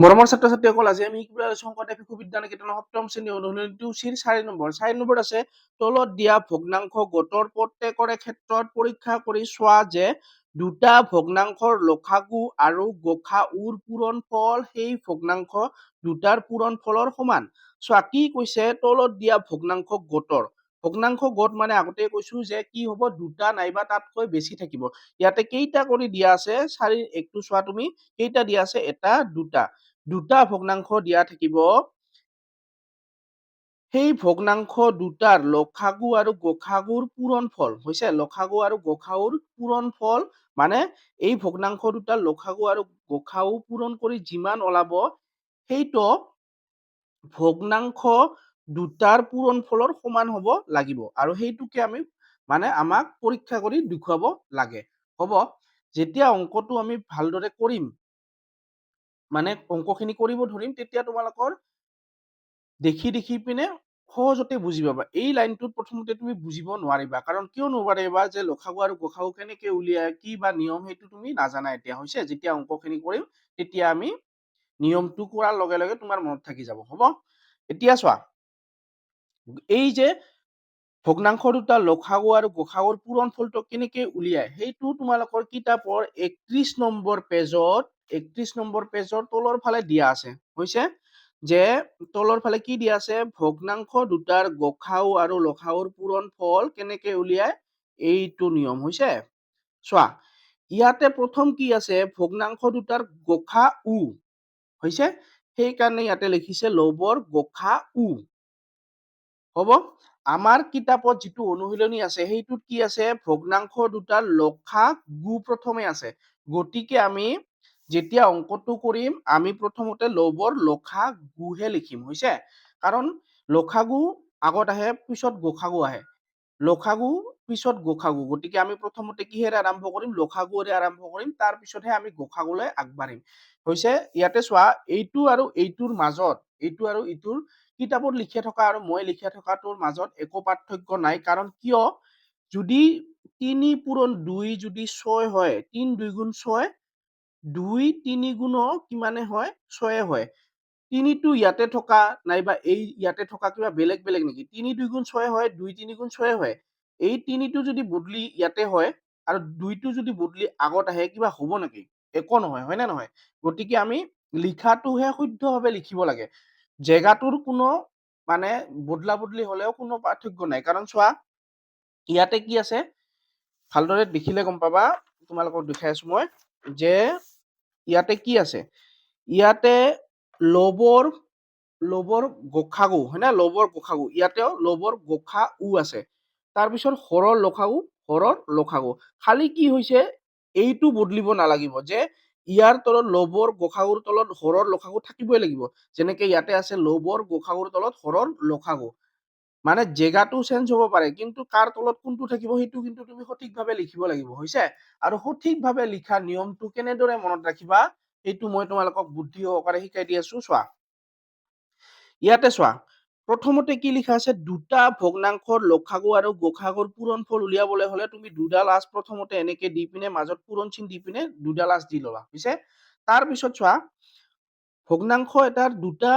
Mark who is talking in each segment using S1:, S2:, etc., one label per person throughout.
S1: মৰমৰ ছাত্ৰ-ছাত্ৰীসকল, আজি আমি শংকৰদেৱ শিশু বিদ্যা নিকেতনৰ সপ্তম শ্ৰেণী অনুশীলনী 2 4 নম্বৰ। 4 নম্বৰত আছে তলত দিয়া ভগ্নাংশ গোটৰ প্ৰত্যেকৰে ক্ষেত্ৰত পৰীক্ষা কৰি চোৱা যে দুটা ভগ্নাংশৰ লসাগু আৰু গসাউৰ পূৰণফল সেই ভগ্নাংশ দুটাৰ পূৰণফলৰ সমান। চোৱা কি কৈছে, তলত দিয়া ভগ্নাংশ গোটৰ। ভগ্নাংশ গোট মানে আগতে কৈছো যে কি হ'ব, দুটা নাইবা তাতকৈ বেছি থাকিব। ইয়াতে কেইটা কৰি দিয়া আছে, 4 একটো চোৱা তুমি, কেইটা দিয়া আছে, এটা দুটা। দুটা ভগ্নাংশ দিয়া থাকিব, সেই ভগ্নাংশ দুটাৰ লসাগু আৰু গসাগুৰ পূৰণফল হৈছে লসাগু আৰু গসাউৰ পূৰণফল মানে এই ভগ্নাংশ দুটাৰ লসাগু আৰু গসাউ পূৰণ কৰি যিমান ওলাব সেইটো ভগ্নাংশ দুটাৰ পূৰণফলৰ সমান হ'ব লাগিব আৰু সেইটোকে আমি মানে আমাক পৰীক্ষা কৰি দেখুৱাব লাগে। হ'ব, যেতিয়া অংকটো আমি ভালদৰে কৰিম, মানে অংকখিনি কৰিব ধৰিম, তেতিয়া তোমালোকৰ দেখি দেখি পিনে সহজতে বুজি পাবা। এই লাইনটোত প্ৰথমতে তুমি বুজিব নোৱাৰিবা, কাৰণ কিয় নোৱাৰিবা যে লসাগু আৰু গসাগু কেনেকে উলিয়াই, কি বা নিয়ম, সেইটো তুমি নাজানা এতিয়া। হৈছে, যেতিয়া অংকখিনি কৰিম তেতিয়া আমি নিয়মটো কৰাৰ লগে লগে তোমাৰ মনত থাকি যাব। হ'ব, এতিয়া চোৱা, এই যে ভগ্নাংশ দুটা লসাগু আৰু গসাগুৰ পূৰণফলটো কেনেকে উলিয়াই সেইটো তোমালোকৰ কিতাপৰ 31 নম্বৰ পেজৰ তলৰ ফালে দিয়া আছে। হৈছে যে তলৰ ফালে কি দিয়া আছে, ভগ্নাংশ দুটাৰ গসাউ আৰু লসাগুৰ পূৰণফল কেনেকে উলিয়াই এইটো নিয়ম। হৈছে, চোৱা ইয়াতে প্ৰথম কি আছে, ভগ্নাংশ দুটাৰ গসাউ। হৈছে, সেইকাৰণে ইয়াতে লিখিছে লবৰ গসাউ। হ'ব, আমাৰ কিতাপত যিটো অনুশীলনী আছে সেইটোত কি আছে, ভগ্নাংশ দুটাৰ লসাগু প্ৰথমে আছে। গতিকে আমি যেতিয়া অংকটো কৰিম আমি প্ৰথমতে লবৰ লসাগুহে লিখিম। হৈছে, কাৰণ লসাগু আগত আহে, পিছত গসাগু আহে। লসাগু পিছত গসাগু, গতিকে আমি প্ৰথমতে কিহেৰে আৰম্ভ কৰিম, লসাগুৰে আৰম্ভ কৰিম, তাৰ পিছতহে আমি গসাগুলৈ আগবাঢ়িম। হৈছে, ইয়াতে চোৱা, এইটো আৰু এইটোৰ মাজত, এইটো আৰু ইটোৰ কিতাপত লিখি থকা আৰু মই লিখি থকাটোৰ মাজত একো পাৰ্থক্য নাই। কাৰণ কিয়, যদি 3 পূৰণ 2 যদি 6 হয়, 3 2 গুণ 6, 2 3 গুণো কিমানে হয়, 6 হয়। 3টো ইয়াতে থকা নাইবা এই ইয়াতে থকা কিবা বেলেগ বেলেগ নেকি? 3 2 গুণ 6 হয়, 2 3 গুণ 6 হয়। এই 3টো যদি বদলি ইয়াতে হয় আৰু 2টো যদি বদলি আগত আহে, কিবা হ'ব নেকি? একো নহয়, হয় নে নহয়? গতিকে আমি লিখাটোহে শুদ্ধভাৱে লিখিব লাগে। জেগাটোৰ কোনো মানে বদলা বদলি হলেও কোনো পাৰ্থক্য নাই। কাৰণ চোৱা, ইয়াতে কি আছে, ভালদৰে দেখিলে গম পাবা, তোমালোকক দেখাই আছো মই যে ইয়াতে কি আছে, ইয়াতে লবৰ গসাগু, হয় না, লবৰ গসাগু, ইয়াতেও লবৰ গসাউ আছে। তাৰপিছত হৰৰ লসাগু। খালি কি হৈছে, এইটো বদলিব নালাগিব যে ইয়াৰ তলত লবৰ গসাগুৰ তলত হৰৰ লসাগু থাকিবই লাগিব। যেনেকে ইয়াতে আছে লবৰ গসাগুৰ তলত হৰৰ লসাগু, মানে জেগাটো চেঞ্জ হ'ব পাৰে, কিন্তু কাৰ তলত কোনটো থাকিব সেইটো কিন্তু তুমি সঠিকভাৱে লিখিব লাগিব। হৈছে, আৰু সঠিকভাৱে লিখা নিয়মটো কেনেদৰে মনত ৰাখিবা সেইটো মই তোমালোকক বুদ্ধি সহকাৰে শিকাই দি আছো। চোৱা, ইয়াতে চোৱা, প্ৰথমতে কি লিখা আছে, দুটা ভগ্নাংশৰ লসাগু আৰু গসাগুৰ পূৰণফল উলিয়াবলৈ হলে তুমি দুডাল আঁচ প্ৰথমতে এনেকে দি পিনে মাজত পূৰণ চিন দি পিনে দুডাল আঁচ দি ল'বা। হৈছে, তাৰ পিছত চোৱা, ভগ্নাংশ এটাৰ দুটা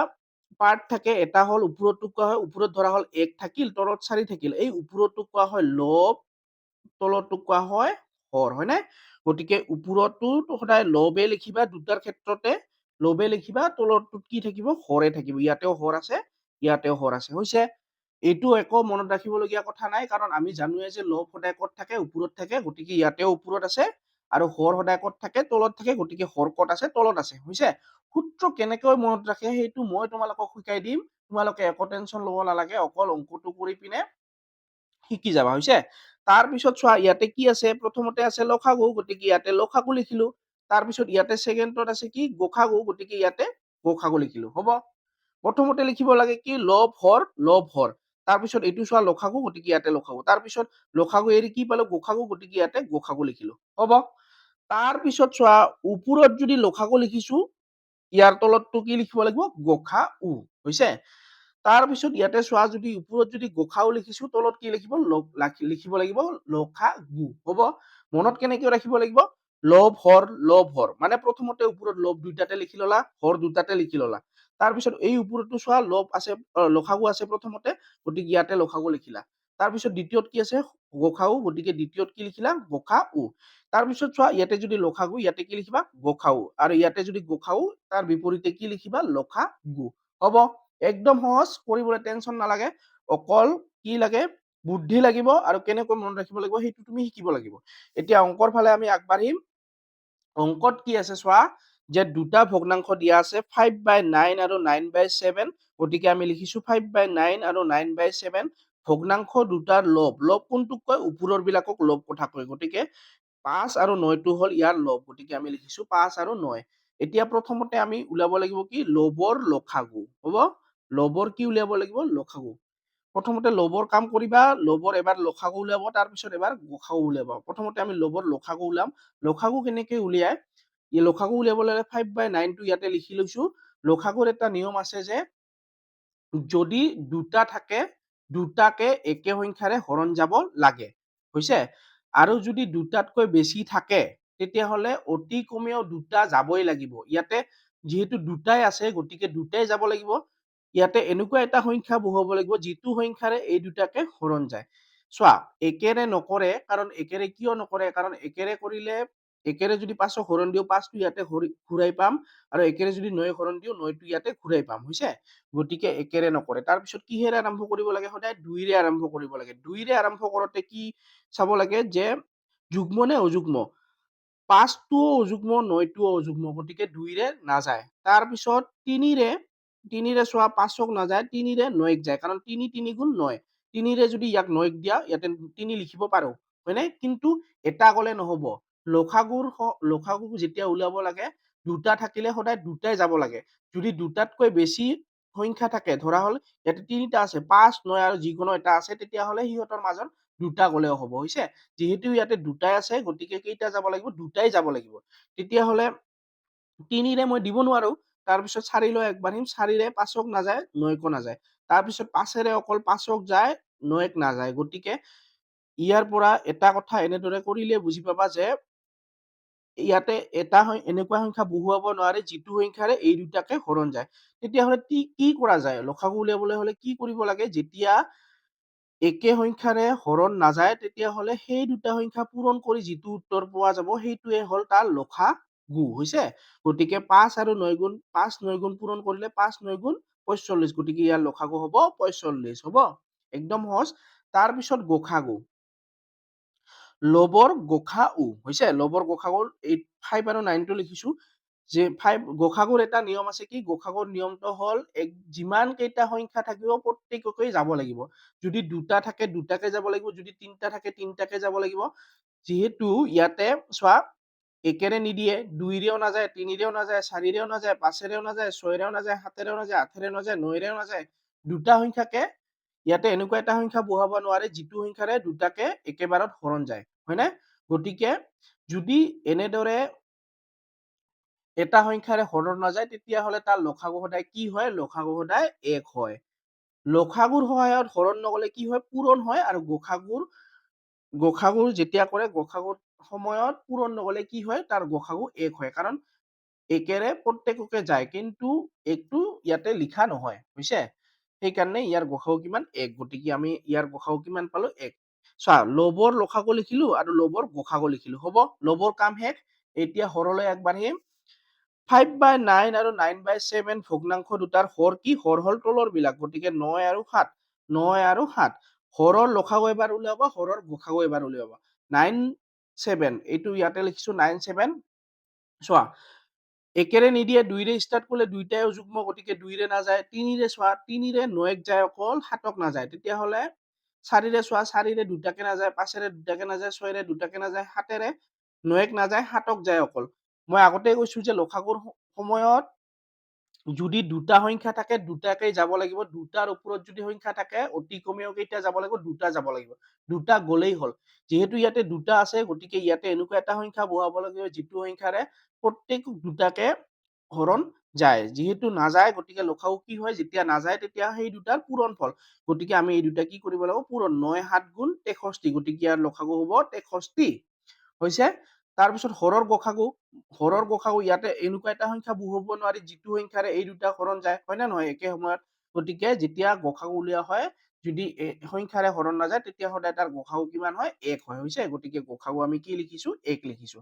S1: পাৰ্ট থাকে, এটা হল ওপৰতো কোৱা হয়, ওপৰত ধৰা হল 1 থাকিল, তলত 4 থাকিল। এই ওপৰতো কোৱা হয় লব, তলতো কোৱা হয় হৰ, হয় নে? গতিকে ওপৰতো সদায় লবে লিখিবা, দুটাৰ ক্ষেত্ৰতে লবে লিখিবা, তলৰটোত কি থাকিব, হৰে থাকিব। ইয়াতেও হৰ আছে, ইয়াতেও হৰ আছে। হৈছে, এইটো একো মনত ৰাখিবলগীয়া কথা নাই, কাৰণ আমি জানোৱে যে লব সদায় ক'ত থাকে, ওপৰত থাকে। গতিকে ইয়াতেও ওপৰত আছে, আৰু হৰ সদায় ক'ত থাকে, তলত থাকে। গতিকে হৰ ক'ত আছে, তলত আছে। হৈছে, সূত্ৰ কেনেকৈ মনত ৰাখে সেইটো মই তোমালোকক শিকাই দিম, তোমালোকে একো টেনচন ল'ব নালাগে, অকল অংকটো কৰি পিনে শিকি যাবা। হৈছে, তাৰ পিছত চোৱা, ইয়াতে কি আছে, প্ৰথমতে আছে লসাগু, গতিকে ইয়াতে লসাগু লিখিলো। তাৰপিছত ইয়াতে ছেকেণ্ডত আছে কি, গসাগু, গতিকে ইয়াতে গসাগু লিখিলো। হ'ব, প্ৰথমতে লিখিব লাগে কি, লব হৰ। তাৰপিছত এইটো চোৱা লসাগু, গতিকে ইয়াতে লসাগু। তাৰপিছত লসাগু এৰি কি পালো, গসাগু, গতিকে ইয়াতে গসাগু লিখিলো। হ'ব, তাৰপিছত চোৱা, ওপৰত যদি লসাগু লিখিছো, ইয়াৰ তলতটো কি লিখিব লাগিব, গসাউ। হৈছে, তাৰপিছত ইয়াতে চোৱা, যদি ওপৰত যদি গসাউ লিখিছো, তলত কি লিখিব লাগিব, লসাগু। হ'ব, মনত কেনেকৈ ৰাখিব লাগিব, লব হৰ মানে প্ৰথমতে ওপৰত লব দুইটাতে লিখি ললা, হৰ দুটাতে লিখি ললা। তাৰপিছত এই ওপৰতো চোৱা লব আছে, লসাগু আছে প্ৰথমতে, গতিকে ইয়াতে লসাগু লিখিলা। তাৰপিছত দ্বিতীয়ত কি আছে, গসাগু, গতিকে দ্বিতীয়ত কি লিখিলা, গসাউ। তাৰপিছত চোৱা ইয়াতে যদি লসাগু, ইয়াতে কি লিখিবা, গসাউ, আৰু ইয়াতে যদি গসাউ তাৰ বিপৰীতে কি লিখিবা, লসাগু। হ'ব, একদম সহজ, কৰিবলৈ টেনচন নালাগে, অকল কি লাগে, বুদ্ধি লাগিব আৰু কেনেকৈ মনত ৰাখিব লাগিব সেইটো তুমি শিকিব লাগিব। এতিয়া অংকৰ ফালে আমি আগবাঢ়িম। অংকত কি আছে চোৱা, যে দুটা ভগ্নাংশ দিয়া আছে 5/9 আৰু 9/7, গতিকে আমি লিখিছো 5/9 আৰু 9/7, ভগ্নাংশ দুটাৰ লব। লব কোনটোক কয়, ওপৰৰ বিলাকক লব কথা কয়, গতিকে 5 আৰু 9টো হল ইয়াৰ লব, গতিকে আমি লিখিছো 5 আৰু 9। এতিয়া প্ৰথমতে আমি উলিয়াব লাগিব কি, লবৰ লসাগু। হব, লবৰ কি উলিয়াব লাগিব, লসাগু। প্ৰথমতে লবৰ কাম কৰিবা, লবৰ এবাৰ লসাগু উলিয়াব, তাৰপিছত এবাৰ গসাগু উলিয়াব। প্ৰথমতে আমি লবৰ লসাগু উলিয়াম। লসাগু কেনেকে উলিয়াই, লসাগু উলিয়াবলৈ 5/9টো ইয়াতে লিখি লৈছো। লসাগুৰ এটা নিয়ম আছে যে যদি দুটা থাকে, দুটাকে একে সংখ্যাৰে হৰণ যাব লাগে, হৈছে। আৰু যদি দুটাতকৈ বেছি থাকে, তেতিয়াহলে অতি কমেও দুটা যাবই লাগিব। ইয়াতে যিহেতু দুটাই আছে, গতিকে দুটাই যাব লাগিব। ইয়াতে এনেকুৱা এটা সংখ্যা বহুৱাব লাগিব যিটো সংখ্যাৰে এই দুটাকে হৰণ যায়। চোৱা, একেৰে নকৰে, কাৰণ একেৰে কিয় নকৰে, কাৰণ একেৰে কৰিলে, একেৰে যদি 5ক হৰণ দিওঁ, 5টো ইয়াতে ঘূৰাই পাম, আৰু একেৰে যদি 9ক হৰণ দিওঁ, 9টো ইয়াতে ঘূৰাই পাম, হৈছে। গতিকে একেৰে নকৰে। তাৰপিছত কিহেৰে আৰম্ভ কৰিব লাগে, সদায় 2ৰে আৰম্ভ কৰিব লাগে। 2ৰে আৰম্ভ কৰোতে কি চাব লাগে, যে যুগ্ম নে অযুগ্ম। 5টোও অযুগ্ম, 9টোও অযুগ্ম, গতিকে 2ৰে নাযায়। তাৰপিছত 3ৰে চোৱা, 5ক নাযায়, 3ৰে 9ক যায়, কাৰণ 3 3 গুণ 9। 3ৰে যদি ইয়াক 9ক দিয়া, ইয়াতে 3 লিখিব পাৰো, হয়নে? কিন্তু এটা গলে নহব, লসাগু যেতিয়া উলিয়াব লাগে, দুটা থাকিলে সদায় দুটাই যাব লাগে। যদি দুটাতকৈ বেছি সংখ্যা থাকে, ধৰা হল ইয়াতে 3টা আছে, 5, 9 আৰু যিকোনো এটা আছে, তেতিয়াহলে সিহঁতৰ মাজত দুটা গলেও হব, হৈছে। যিহেতু ইয়াতে দুটাই আছে, গতিকে কেইটা যাব লাগিব, দুটাই যাব লাগিব। তেতিয়াহলে 3ৰে মই দিব নোৱাৰো, তাৰপিছত 4লৈ আগবাঢ়িম, 4ৰে 5ক নাযায়, 9কো নাযায়। তাৰপিছত 5ৰে অকল 5ক যায়, 9ক নাযায়। গতিকে ইয়াৰ পৰা এটা কথা এনেদৰে কৰিলে বুজি পাবা যে ইয়াতে এনেকুৱা সংখ্যা বহুৱাব নোৱাৰে যিটো সংখ্যাৰে এই দুটাকে হৰণ যায়। তেতিয়াহলে কি কৰা যায়, লসাগু উলিয়াবলৈ হলে কি কৰিব লাগে, যেতিয়া একে সংখ্যাৰে হৰণ নাযায়, তেতিয়াহলে সেই দুটা সংখ্যা পূৰণ কৰি যিটো উত্তৰ পোৱা যাব, সেইটোৱে হল তাৰ লসাগু, হৈছে। গতিকে 5 আৰু 9 গুণ, 5 9 গুণ পূৰণ কৰিলে 5 9 গুণ 45, গতিকে ইয়াৰ লসাগু হব 45, হব, একদম সহজ। তাৰপিছত গসাগু, লবৰ গসাউ, হৈছে। লবৰ গসাগুৰ 5 আৰু 9টো লিখিছো, যে গসাগুৰ এটা নিয়ম আছে, কি গসাগুৰ নিয়মটো হল, যিমান কেইটা সংখ্যা থাকিব প্ৰত্যেককে যাব লাগিব। যদি দুটা থাকে, দুটাকে যাব লাগিব, যদি তিনটা থাকে, তিনটাকে যাব লাগিব। যিহেতু ইয়াতে চোৱা, একেৰে নিদিয়ে, 2ৰেও নাযায়, 3ৰেও নাযায়, 4ৰেও নাযায়, 5ৰেও নাযায়, 6ৰেও নাযায়, 7ৰেও নাযায়, 8ৰেও নাযায়, 9ৰেও নাযায়। দুটা সংখ্যাকে ইয়াতে এনেকুৱা এটা সংখ্যা বহাব নোৱাৰে যিটো সংখ্যাৰে দুটাকে একেবাৰত হৰণ যায়, হয়নে? গতিকে যদি এনেদৰে এটা সংখ্যাৰে হৰণ নাযায়, তেতিয়াহলে তাৰ লসাগু সদায় কি হয়, লসাগু সদায় 1 হয়। লসাগুৰ সহায়ত হৰণ নগলে কি হয়, পূৰণ হয়। আৰু গসাগুৰ যেতিয়া কৰে, গসাগুৰ সময়ত পূৰণ নগলে কি হয়, তাৰ গসাগু 1 হয়, কাৰণ একেৰে প্ৰত্যেককে যায়, কিন্তু 1টো ইয়াতে লিখা নহয়, হৈছে। সেইকাৰণে ইয়াৰ গসাগু কিমান, 1, গতিকে আমি ইয়াৰ গসাগু কিমান পালো, 1। চোৱা, লবৰ লসাগু লিখিলো আৰু লবৰ গসাগু লিখিলো, হব। লবৰ কাম শেষ। এতিয়া হৰলৈ আগবাঢ়িম। 5/9 আৰু 9/7 ভগ্নাংশ দুটাৰ হৰ কি, হৰ হল তলৰ বিলাক, গতিকে 9 আৰু 7, 9 আৰু 7। হৰৰ লসাগু এবাৰ উলিয়াবা, হৰৰ গসাগু এবাৰ উলিয়াবা। 9 7, এইটো ইয়াতে লিখিছো 9 7। চোৱা, একেৰে নিদিয়ে, 2ৰে ষ্টাৰ্ট কৰিলে, দুইটাই যুগ্ম, গতিকে 2ৰে নাযায়। 3ৰে চোৱা, 3ৰে 9ক যায় অকল, 7ক নাযায়। তেতিয়াহলে 4ৰে চোৱা, 4ৰে দুটাকে নাযায়, 5ৰে দুটাকে নাযায়, 6ৰে দুটাকে নাযায়, 7ৰে 9ক নাযায়, 7ক যায় অকল। মই আগতে কৈছো যে লসাগুৰ সময়ত যদি দুটা সংখ্যা থাকে, দুটাকে যাব লাগিব। দুটাৰ ওপৰত যদি সংখ্যা থাকে, অতি কমেও কেইটা যাব লাগিব, দুটা যাব লাগিব। দুটা গলেই হল। যিহেতু ইয়াতে দুটা আছে, গতিকে ইয়াতে এনেকুৱা এটা সংখ্যা বহাব লাগিব যিটো সংখ্যাৰে প্ৰত্যেক দুটাকে হৰণ যায়। যিহেতু নাযায়, গতিকে লসাগু কি হয়, যেতিয়া নাযায় তেতিয়া সেই দুটাৰ পূৰণ ফল। গতিকে আমি এই দুটা কি কৰিব লাগিব, পূৰণ। 9 7 গুণ 63, গতিকে ইয়াৰ লসাগু হব 63, হৈছে। তাৰপিছত হৰৰ গসাগু ইয়াতে এনেকুৱা এটা সংখ্যা বহুৱাব নোৱাৰি যিটো সংখ্যাৰে এই দুটা হৰণ যায়, হয় নে নহয় একে সময়ত। গতিকে যেতিয়া গসাগু উলিওৱা হয়, যদি সংখ্যাৰে হৰণ নাযায় তেতিয়া সদায় তাৰ গসাগু কিমান হয়, 1 হয়, হৈছে। গতিকে গসাগু আমি কি লিখিছো, 1 লিখিছো।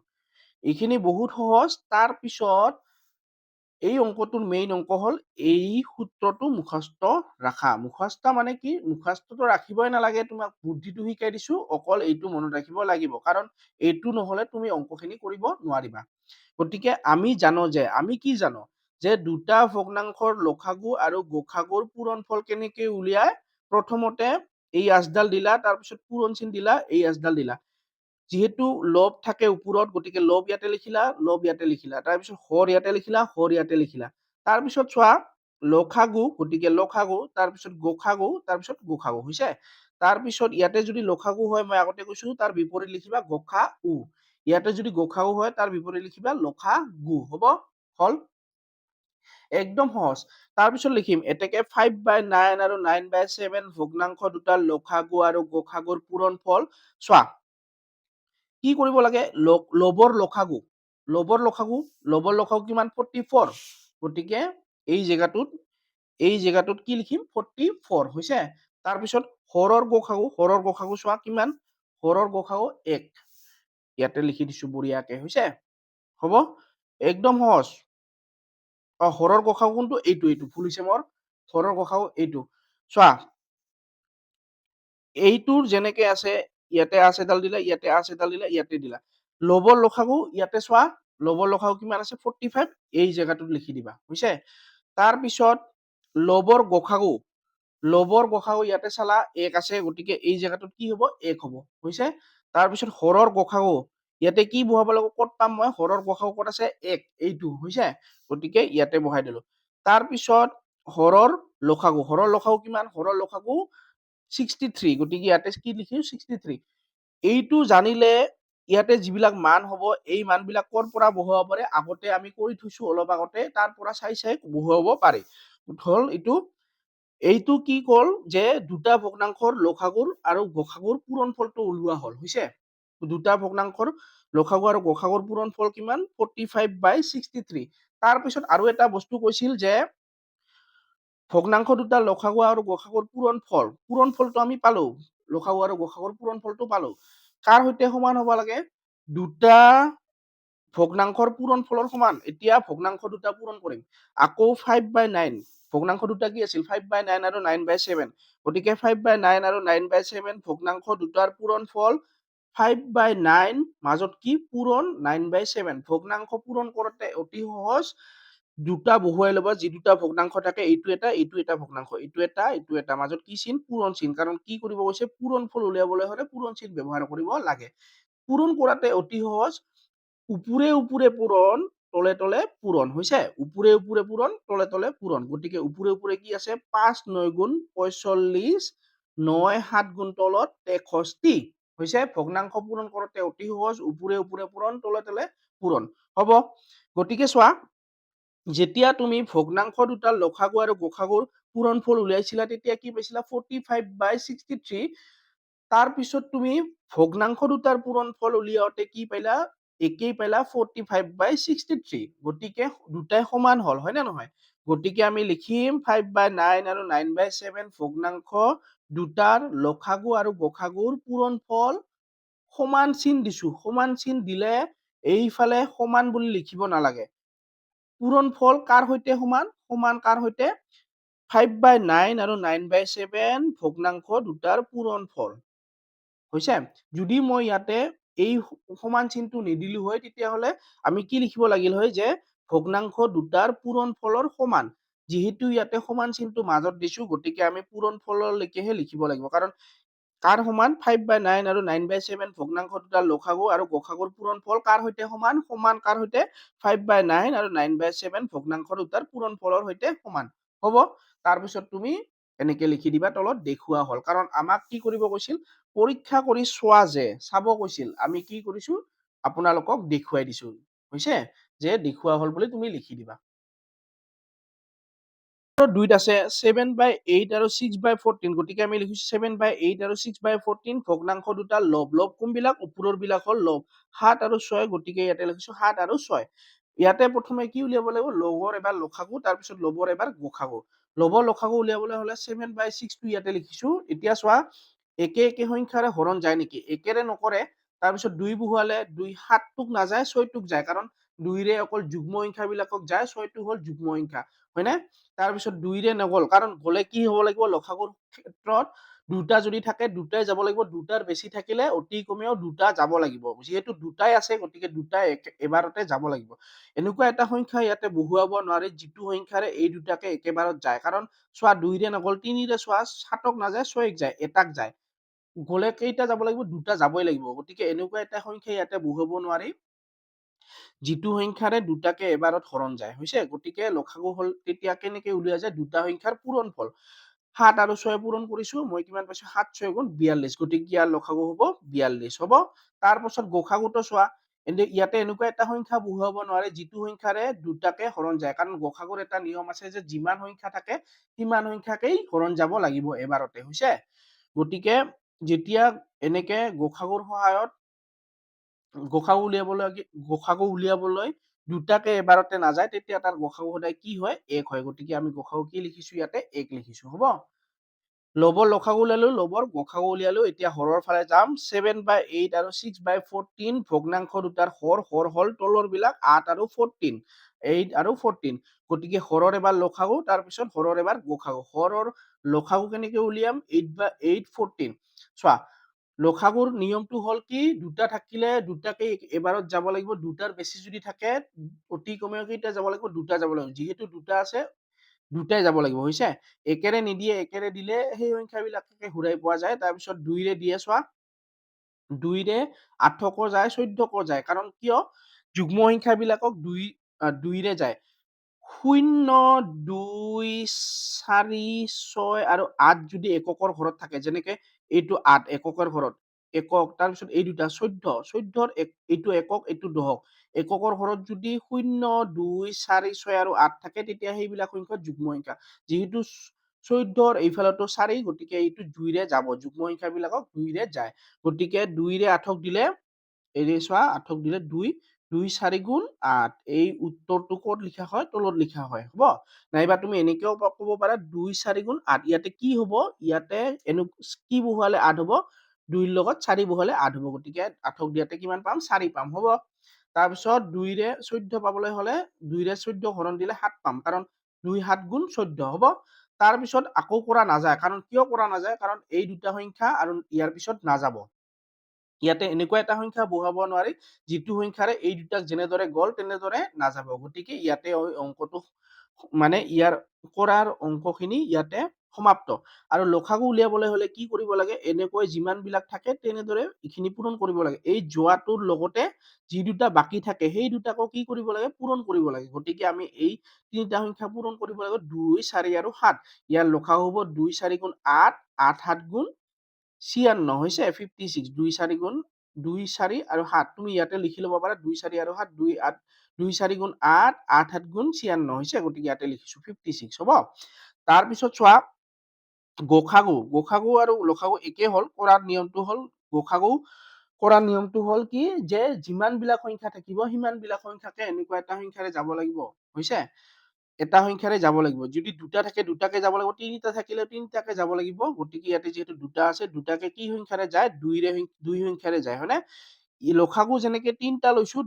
S1: এইখিনি বহুত সহজ। তাৰ পিছত এই অংকটোৰ মেইন অংক হল এই সূত্ৰটো মুখস্থ ৰাখা। মুখস্থ মানে কি, মুখস্থটো ৰাখিবই নালাগে, তোমাক বুদ্ধিটো শিকাই দিছো, অকল এইটো মনত ৰাখিব লাগিব, কাৰণ এইটো নহলে তুমি অংকখিনি কৰিব নোৱাৰিবা। গতিকে আমি কি জানো যে দুটা ভগ্নাংশৰ লসাগু আৰু গসাগুৰ পূৰণফল কেনেকে উলিয়াই। প্ৰথমতে এই আঁচডাল দিলা, তাৰপিছত পূৰণ চিন দিলা, এই আঁচডাল দিলা। যিহেতু লব থাকে ওপৰত, গতিকে লব ইয়াতে লিখিলা, লব ইয়াতে লিখিলা, তাৰপিছত হৰ ইয়াতে লিখিলা, হৰ ইয়াতে লিখিলা। তাৰপিছত চোৱা লসাগু, গতিকে লসাগু, তাৰপিছত গসাগু, তাৰপিছত গসাগু, হৈছে। তাৰপিছত ইয়াতে যদি লসাগু হয়, মই আগতে কৈছো তাৰ বিপৰীত লিখিবা গসাউ। ইয়াতে যদি গসাউ হয় তাৰ বিপৰীত লিখিবা লসাগু, হব, হল। একদম সহজ। তাৰপিছত লিখিম এতেকে 5/9 আৰু 9/7 ভগ্নাংশ দুটাৰ লসাগু আৰু গসাগুৰ পূৰণফল। চোৱা কি কৰিব লাগে, লবৰ লসাগু, লবৰ লসাগু কিমান, 44। গতিকে এই জেগাটোত কি লিখিম, 44, হৈছে। তাৰপিছত হৰৰ গসাগু চোৱা কিমান, হৰৰ গসাগু 1, ইয়াতে লিখি দিছো বঢ়িয়াকে, হৈছে, হব, একদম সহজ। হৰৰ গসাগু কোনটো, এইটো ভুল হৈছে মোৰ, হৰৰ গসাগু এইটো। চোৱা এইটোৰ যেনেকে আছে, ইয়াতে আঁচ এডাল দিলা, ইয়াতে আঁচ এডাল দিলা, ইয়াতে দিলা। লবৰ লসাগু ইয়াতে চোৱা, লবৰ লসাগু কিমান আছে, 45, এই জেগাটোত লিখি দিবা, হৈছে। তাৰপিছত লবৰ গসাগু ইয়াতে চালা 1 আছে, গতিকে এই জেগাটোত কি হব, 1 হব, হৈছে। তাৰপিছত হৰৰ গসাগু ইয়াতে কি বহাব লাগিব, ক'ত পাম মই, হৰৰ গসাগু ক'ত আছে, 1, এইটো, হৈছে। গতিকে ইয়াতে বহাই দিলো। তাৰপিছত হৰৰ লসাগু কিমান, হৰৰ লসাগু 63, গতিকে ইয়াতে কি লিখিম, 63। এইটো জানিলে ইয়াতে যিবিলাক মান হব, এই মান বিলাক কৰ পৰা বহুৱাব পাৰে, আগতে আমি কৰি থৈছো অলপ আগতে, তাৰ পৰা চাই বহুৱাব পাৰি। হল এইটো কি কল যে দুটা ভগ্নাংশৰ লসাগুৰ আৰু গসাগুৰ পূৰণফলটো ওলোৱা হল, হৈছে। দুটা ভগ্নাংশৰ লসাগু আৰু গসাগুৰ পূৰণফল কিমান, 45/63। তাৰপিছত আৰু এটা বস্তু কৈছিল যে ভগ্নাংশ দুটা লসাগু আৰু গসাগুৰ পূৰণফলটো আমি পালো, লসাগু আৰু গসাগুৰ পূৰণফলটো পালো। কাৰ সৈতে সমান হব লাগে, দুটা ভগ্নাংশৰ পূৰণফলৰ সমান। এতিয়া ভগ্নাংশ দুটা পূৰণ কৰিম, আকৌ 5/9, ভগ্নাংশ দুটা কি আছিল, 5/9 আৰু 9/7, গতিকে 5/9 আৰু 9/7 ভগ্নাংশ দুটাৰ পূৰণফল। 5/9 মাজত কি পূৰণ, 9/7, ভগ্নাংশ পূৰণ কৰোতে অতি সহজ। দুটা বহুৱাই ল'বা, যি দুটা ভগ্নাংশ থাকে, এইটো এটা ভগ্নাংশ, এইটো এটা, মাজত কি চিন, পূৰণ চিন, কাৰণ কি কৰিব কৈছে, পূৰণফল উলিয়াবলৈ হলে পূৰণ চিন ব্যৱহাৰ কৰিব লাগে। পূৰণ কৰাতে অতি সহজ, ওপৰে ওপৰে পূৰণ, তলে তলে পূৰণ, হৈছে। ওপৰে ওপৰে পূৰণ, তলে তলে পূৰণ, গতিকে ওপৰে ওপৰে কি আছে, 5×9 = 45, 9×7 = তলত 63, হৈছে। ভগ্নাংশ পূৰণ কৰোতে অতি সহজ, ওপৰে ওপৰে পূৰণ, তলে তলে পূৰণ, হব। গতিকে চোৱা যেতিয়া তুমি ভগ্নাংশ দুটা লসাগু আৰু গসাগুৰ পূৰণফল উলিয়াইছিলা, তেতিয়া কি পাইছিলা, 45/63। তাৰপিছত তুমি ভগ্নাংশ দুটাৰ পূৰণফল উলিয়াওতে কি পাইলা, একেই পাইলা, 45/63। গতিকে দুটাই সমান হল, হয় নে নহয়। গতিকে আমি লিখিম 5/9 আৰু 9/7 ভগ্নাংশ দুটাৰ লসাগু আৰু গসাগুৰ পূৰণফল সমান চিন দিছো। সমান চিন দিলে এইফালে সমান বুলি লিখিব নালাগে। পূৰণফল কাৰ সৈতে সমান কাৰ সৈতে, 5/9 আৰু 9/7 ভগ্নাংশ দুটাৰ পূৰণফল, হৈছে। যদি মই ইয়াতে এই সমান চিনটো নিদিলো হয়, তেতিয়াহলে আমি কি লিখিব লাগিল হয়, যে ভগ্নাংশ দুটাৰ পূৰণফলৰ সমান। যিহেতু ইয়াতে সমান চিনটো মাজত দিছো, গতিকে আমি পূৰণফললৈকেহে লিখিব লাগিব, কাৰণ কাৰ সমান, 5/9 আৰু 9/7 ভগ্নাংশ দুটাৰ লসাগু আৰু গসাগুৰ পূৰণফল কাৰ সৈতে সমান কাৰ সৈতে, 5/9 আৰু 9/7 ভগ্নাংশ দুটাৰ পূৰণফলৰ সৈতে সমান, হব। তাৰপিছত তুমি এনেকে লিখি দিবা, তলত দেখুওৱা হল। কাৰণ আমাক কি কৰিব কৈছিল, পৰীক্ষা কৰি চোৱা যে চাব কৈছিল, আমি কি কৰিছো, আপোনালোকক দেখুৱাই দিছো, হৈছে, যে দেখুওৱা হল বুলি তুমি লিখি দিবা। দুইত আছে 7/8 আৰু 6/14 গতিকে আমি লিখিছো 7/8 আৰু 6/14 ভগ্নাংশ দুটা লব লব কোনবিলাক ওপৰৰ বিলাক হল লব 7 আৰু 6 গতিকে ইয়াতে লিখিছো 7 আৰু 6 ইয়াতে প্ৰথমে কি উলিয়াব লাগিব লবৰ এবাৰ লসাগু তাৰপিছত লবৰ এবাৰ গসাগু লবৰ লসাগু উলিয়াবলৈ হলে 7/6 টো ইয়াতে লিখিছো এতিয়া চোৱা একে একে সংখ্যাৰে হৰণ যায় নেকি একেৰে নকৰে তাৰপিছত 2 বহুৱালে 2 7 টোক নাযায় 6 টোক যায় কাৰণ 2 ৰে অকল যুগ্ম সংখ্যা বিলাকক যায় 6 টো হল যুগ্ম সংখ্যা হয়নে তাৰপিছত 2 ৰে নগল কাৰণ গলে কি হ'ব লাগিব লসাগুৰ ক্ষেত্ৰত দুটা যদি থাকে দুটাই যাব লাগিব দুটাৰ বেছি থাকিলে অতি কমেও দুটা যাব লাগিব যেহেতু দুটাই আছে গতিকে দুটাই এবাৰতে যাব লাগিব এনেকুৱা এটা সংখ্যা ইয়াতে বহুৱাব নোৱাৰে যিটো সংখ্যাৰে এই দুটাকে একেবাৰত যায় কাৰণ চোৱা 2 ৰে নগল 3 ৰে চোৱা 7ক নাযায় 6ক যায় এটাক যায় গলে কেইটা যাব লাগিব দুটা যাবই লাগিব গতিকে এনেকুৱা এটা সংখ্যা ইয়াতে বহুৱাব নোৱাৰি যিটো সংখ্যাৰে দুটাকে এবাৰত হৰণ যায় হৈছে গতিকে লসাগু হল তেতিয়া কেনেকে উলিওৱা যায় দুটা সংখ্যাৰ পূৰণফল 7 আৰু 6 পূৰণ কৰিছো মই কিমান পাইছো 7 6 গুণ 42 গতিকে ইয়াৰ লসাগু হ'ব 42 হ'ব তাৰ পাছত গসাগুটো চোৱা ইয়াতে এনেকুৱা এটা সংখ্যা বহুৱাব নোৱাৰে যিটো সংখ্যাৰে দুটাকে হৰণ যায় কাৰণ গসাগুৰ এটা নিয়ম আছে যে যিমান সংখ্যা থাকে সিমান সংখ্যাকেই হৰণ যাব লাগিব এবাৰতে হৈছে গতিকে যেতিয়া এনেকে গসাগুৰ সহায়ত গসাগু উলিয়াবলৈ দুটাকে এবাৰতে নাযায় তেতিয়া তাৰ গসাগু সদায় কি হয় 1 হয় গতিকে আমি গসাগু কি লিখিছো ইয়াতে 1 লিখিছো হ'ব লবৰ লসাগু উলিয়ালো লবৰ গসাগু উলিয়ালো এতিয়া হৰৰ ফালে যাম 7/8 আৰু 6/14 ভগ্নাংশ দুটাৰ হৰ হল তলৰ বিলাক 8 আৰু 14 8 আৰু 14 গতিকে হৰৰ এবাৰ লসাগু তাৰপিছত হৰৰ এবাৰ গসাগু হৰৰ লসাগু কেনেকে উলিয়াম 8/8 14 চোৱা লসাগুৰ নিয়মটো হল কি দুটা থাকিলে দুটাকে এবাৰত যাব লাগিব দুটাৰ বেছি যদি থাকে অতি কমেও কেইটা যাব লাগিব দুটা যাব লাগিব যিহেতু দুটা আছে দুটাই যাব লাগিব হৈছে একেৰে নিদিয়ে একেৰে দিলে সেই সংখ্যাবিলাককে ঘূৰাই পোৱা যায় তাৰপিছত 2 ৰে দিয়ে চোৱা 2 ৰে 8ক যায় 14ক যায় কাৰণ কিয় যুগ্ম সংখ্যাবিলাকক 2 ৰে যায় 0 2 4 6 আৰু 8 যদি এককৰ ঘৰত থাকে যেনেকে এইটো 8 এককৰ ঘৰত একক তাৰপিছত এই দুটা 14 এইটো একক এইটো দহক এককৰ ঘৰত যদি 0 2 4 6 আৰু 8 থাকে তেতিয়া সেইবিলাক সংখ্যা যুগ্ম সংখ্যা যেহেতু 14 এইফালতো 4 গতিকে এইটো 2 ৰে যাব যুগ্ম সংখ্যাবিলাকক 2 ৰে যায় গতিকে 2 ৰে 8ক দিলে এই চোৱা 8ক দিলে 2 2 4 গুণ 8 এই উত্তৰটো ক'ত লিখা হয় তলত লিখা হয় হ'ব নাইবা তুমি এনেকেও ক'ব পাৰা 2 4 গুণ 8 ইয়াতে কি হ'ব ইয়াতে কি বহুৱালে 8 হ'ব 2 ৰ লগত 4 বহুৱালে 8 হ'ব গতিকে 8ক দিয়াতে কিমান পাম 4 পাম হ'ব তাৰপিছত 2 ৰে 14 পাবলৈ হলে 2 ৰে 14 হৰণ দিলে 7 পাম কাৰণ 2 7 গুণ 14 হ'ব তাৰপিছত আকৌ কৰা নাযায় কাৰণ কিয় কৰা নাযায় কাৰণ এই দুটা সংখ্যা আৰু ইয়াৰ পিছত নাযাব ইয়াতে এনেকুৱা এটা সংখ্যা বহুৱাব নোৱাৰি যিটো সংখ্যাৰে এই দুটাক যেনেদৰে গল তেনেদৰে নাযাব গতিকে ইয়াতে অংকটো মানে ইয়াৰ কৰাৰ অংকখিনি ইয়াতে সমাপ্ত আৰু লসাগু উলিয়াবলৈ হলে কি কৰিব লাগে এনেকৈ যিমান বিলাক থাকে তেনেদৰে এইখিনি পূৰণ কৰিব লাগে এই যোৱাটোৰ লগতে যি দুটা বাকি থাকে সেই দুটাকো কি কৰিব লাগে পূৰণ কৰিব লাগে গতিকে আমি এই তিনিটা সংখ্যা পূৰণ কৰিব লাগে 2 4 আৰু 7 ইয়াৰ লসাগু হ'ব 2 4 গুণ 8 8 7 গুণ 56 হৈছে 56 2 4 গুণ 2 4 আৰু 7 তুমি ইয়াতে লিখি ল'ব পাৰা 2 4 আৰু 7 2 8 2 4 গুণ 8 8 7 গুণ 56 হৈছে গতিকে ইয়াতে লিখিছো 56 হ'ব তাৰপিছত চোৱা গসাগু আৰু লসাগু একে হল কৰাৰ নিয়মটো হল গসাগু কৰাৰ নিয়মটো হল কি যে যিমান বিলাক সংখ্যা থাকিব সিমান বিলাক সংখ্যাকে এনেকুৱা এটা সংখ্যাৰে যাব লাগিব হৈছে এটা সংখ্যাৰে যাব লাগিব যদি দুটা থাকে দুটাকে যাব লাগিব তিনিটা থাকিলে তিনিটাকে যাব লাগিব গতিকে ইয়াতে যিহেতু দুটা আছে দুটাকে কি সংখ্যাৰে যায় 2 সংখ্যাৰে যায় হয়নে লসাগু যেনেকে তিনিটা লৈছো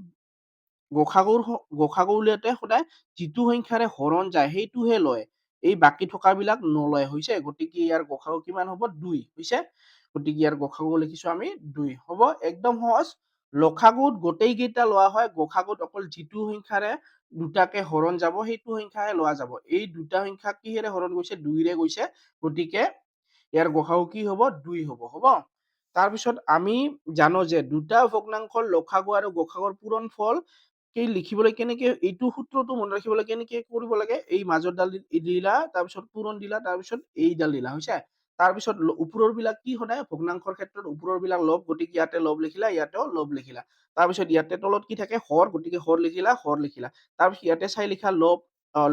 S1: গসাগু উলিয়াওতে সদায় যিটো সংখ্যাৰে হৰণ যায় সেইটোহে লয় এই বাকি থকা বিলাক নলয় হৈছে গতিকে ইয়াৰ গসাগু কিমান হ'ব 2 হৈছে গতিকে ইয়াৰ গসাগু লিখিছো আমি 2 হ'ব একদম সহজ লসাগুত গোটেই কেইটা লোৱা হয় গসাগুত অকল যিটো সংখ্যাৰে দুটাকে হৰণ যাব সেইটো সংখ্যাহে লোৱা যাব এই দুটা সংখ্যা কিহেৰে হৰণ গৈছে 2 ৰে গৈছে গতিকে ইয়াৰ গসাগু কি হ'ব 2 হ'ব তাৰপিছত আমি জানো যে দুটা ভগ্নাংশৰ লসাগু আৰু গসাগুৰ পূৰণফল লিখিবলৈ কেনেকে এইটো সূত্ৰটো মনত ৰাখিবলৈ কেনেকে কৰিব লাগে এই মাজৰ ডাল দিলা তাৰপিছত পূৰণ দিলা তাৰপিছত এই ডাল দিলা হৈছে তাৰপিছত ওপৰৰ বিলাক কি সদায় ভগ্নাংশৰ ক্ষেত্ৰত ওপৰৰ বিলাক লব গতিকে ইয়াতে লব লিখিলা ইয়াতেও লব লিখিলা তাৰপিছত ইয়াতে তলত কি থাকে হৰ গতিকে হৰ লিখিলা তাৰপিছত ইয়াতে চাই লিখা লব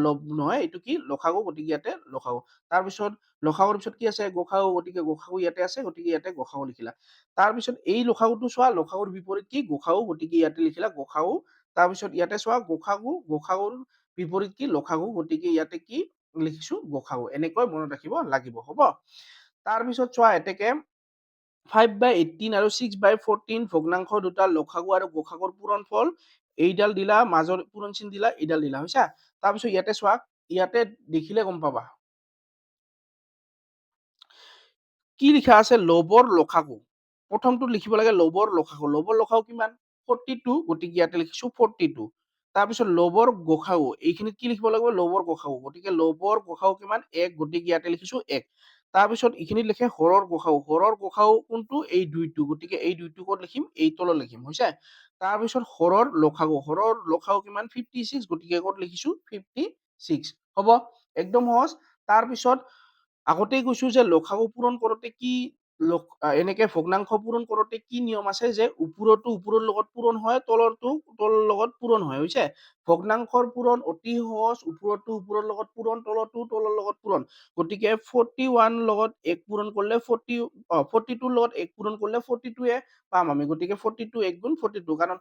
S1: লব নহয়, এইটো কি লসাগু, গতিকে ইয়াতে লসাগু। তাৰপিছত লসাগুৰ পিছত কি আছে গসাগু, গতিকে গসাগু ইয়াতে আছে, গতিকে ইয়াতে গসাগু লিখিলা। তাৰপিছত এই লসাগুটো চোৱা, লসাগুৰ বিপৰীত কি গসাগু, গতিকে ইয়াতে লিখিলা গসাগু। তাৰপিছত ইয়াতে চোৱা গসাগু, গসাগুৰ বিপৰীত কি লসাগু, গতিকে ইয়াতে কি লিখিছো গসাগু। এনেকৈ মনত ৰাখিব লাগিব, হ'ব। তাৰপিছত চোৱা এতেকে 5/18 আৰু 6/14 ভগ্নাংশ দুটা লসাগু আৰু গসাগুৰ পূৰণফল, এইডাল দিলা, মাজৰ পূৰণ চিন দিলা, এইডাল দিলা, হৈছে। তাৰপিছত ইয়াতে চোৱা, ইয়াতে দেখিলে গম পাবা কি লিখা আছে, লবৰ লসাগু। প্ৰথমটো লিখিব লাগে লবৰ লসাগু। লবৰ লসাগু কিমান 42, গতিকে ইয়াতে লিখিছো 42। তাৰপিছত লবৰ গসাগু, এইখিনিত কি লিখিব লাগিব লবৰ গসাগু, গতিকে লবৰ গসাগু কিমান 1, গতিকে ইয়াতে লিখিছো 1। তাৰপিছত এইখিনিত লিখে হৰৰ গসাগু, হৰৰ গসাগু কোনটো এই দুইটো, গতিকে এই দুইটো ক'ত লিখিম এই তলত লিখিম, হৈছে। তাৰপিছত হৰৰ লসাগু, হৰৰ লসাগু কিমান 56, গতিকে ক'ত লিখিছো 56, হ'ব। একদম সহজ। তাৰপিছত আগতেই কৈছো যে লসাগু পূৰণ কৰোতে কি এনেকে ভগ্নাংশ পূৰণ কৰোতে কি নিয়ম আছে, যে ওপৰতো ওপৰৰ লগত পূৰণ হয়, তলৰটো তলৰ লগত পূৰণ হয়, হৈছে। ভগ্নাংশৰ পূৰণ অতি সহজ, ওপৰতো ওপৰৰ লগত পূৰণ, তলতো তলৰ লগত পূৰণ। গতিকে 41 লগত 1 পূৰণ কৰিলে 42 লগত 1 পূৰণ কৰিলে 42 পাম আমি, গতিকে 42 1 গুণ 42, কাৰণ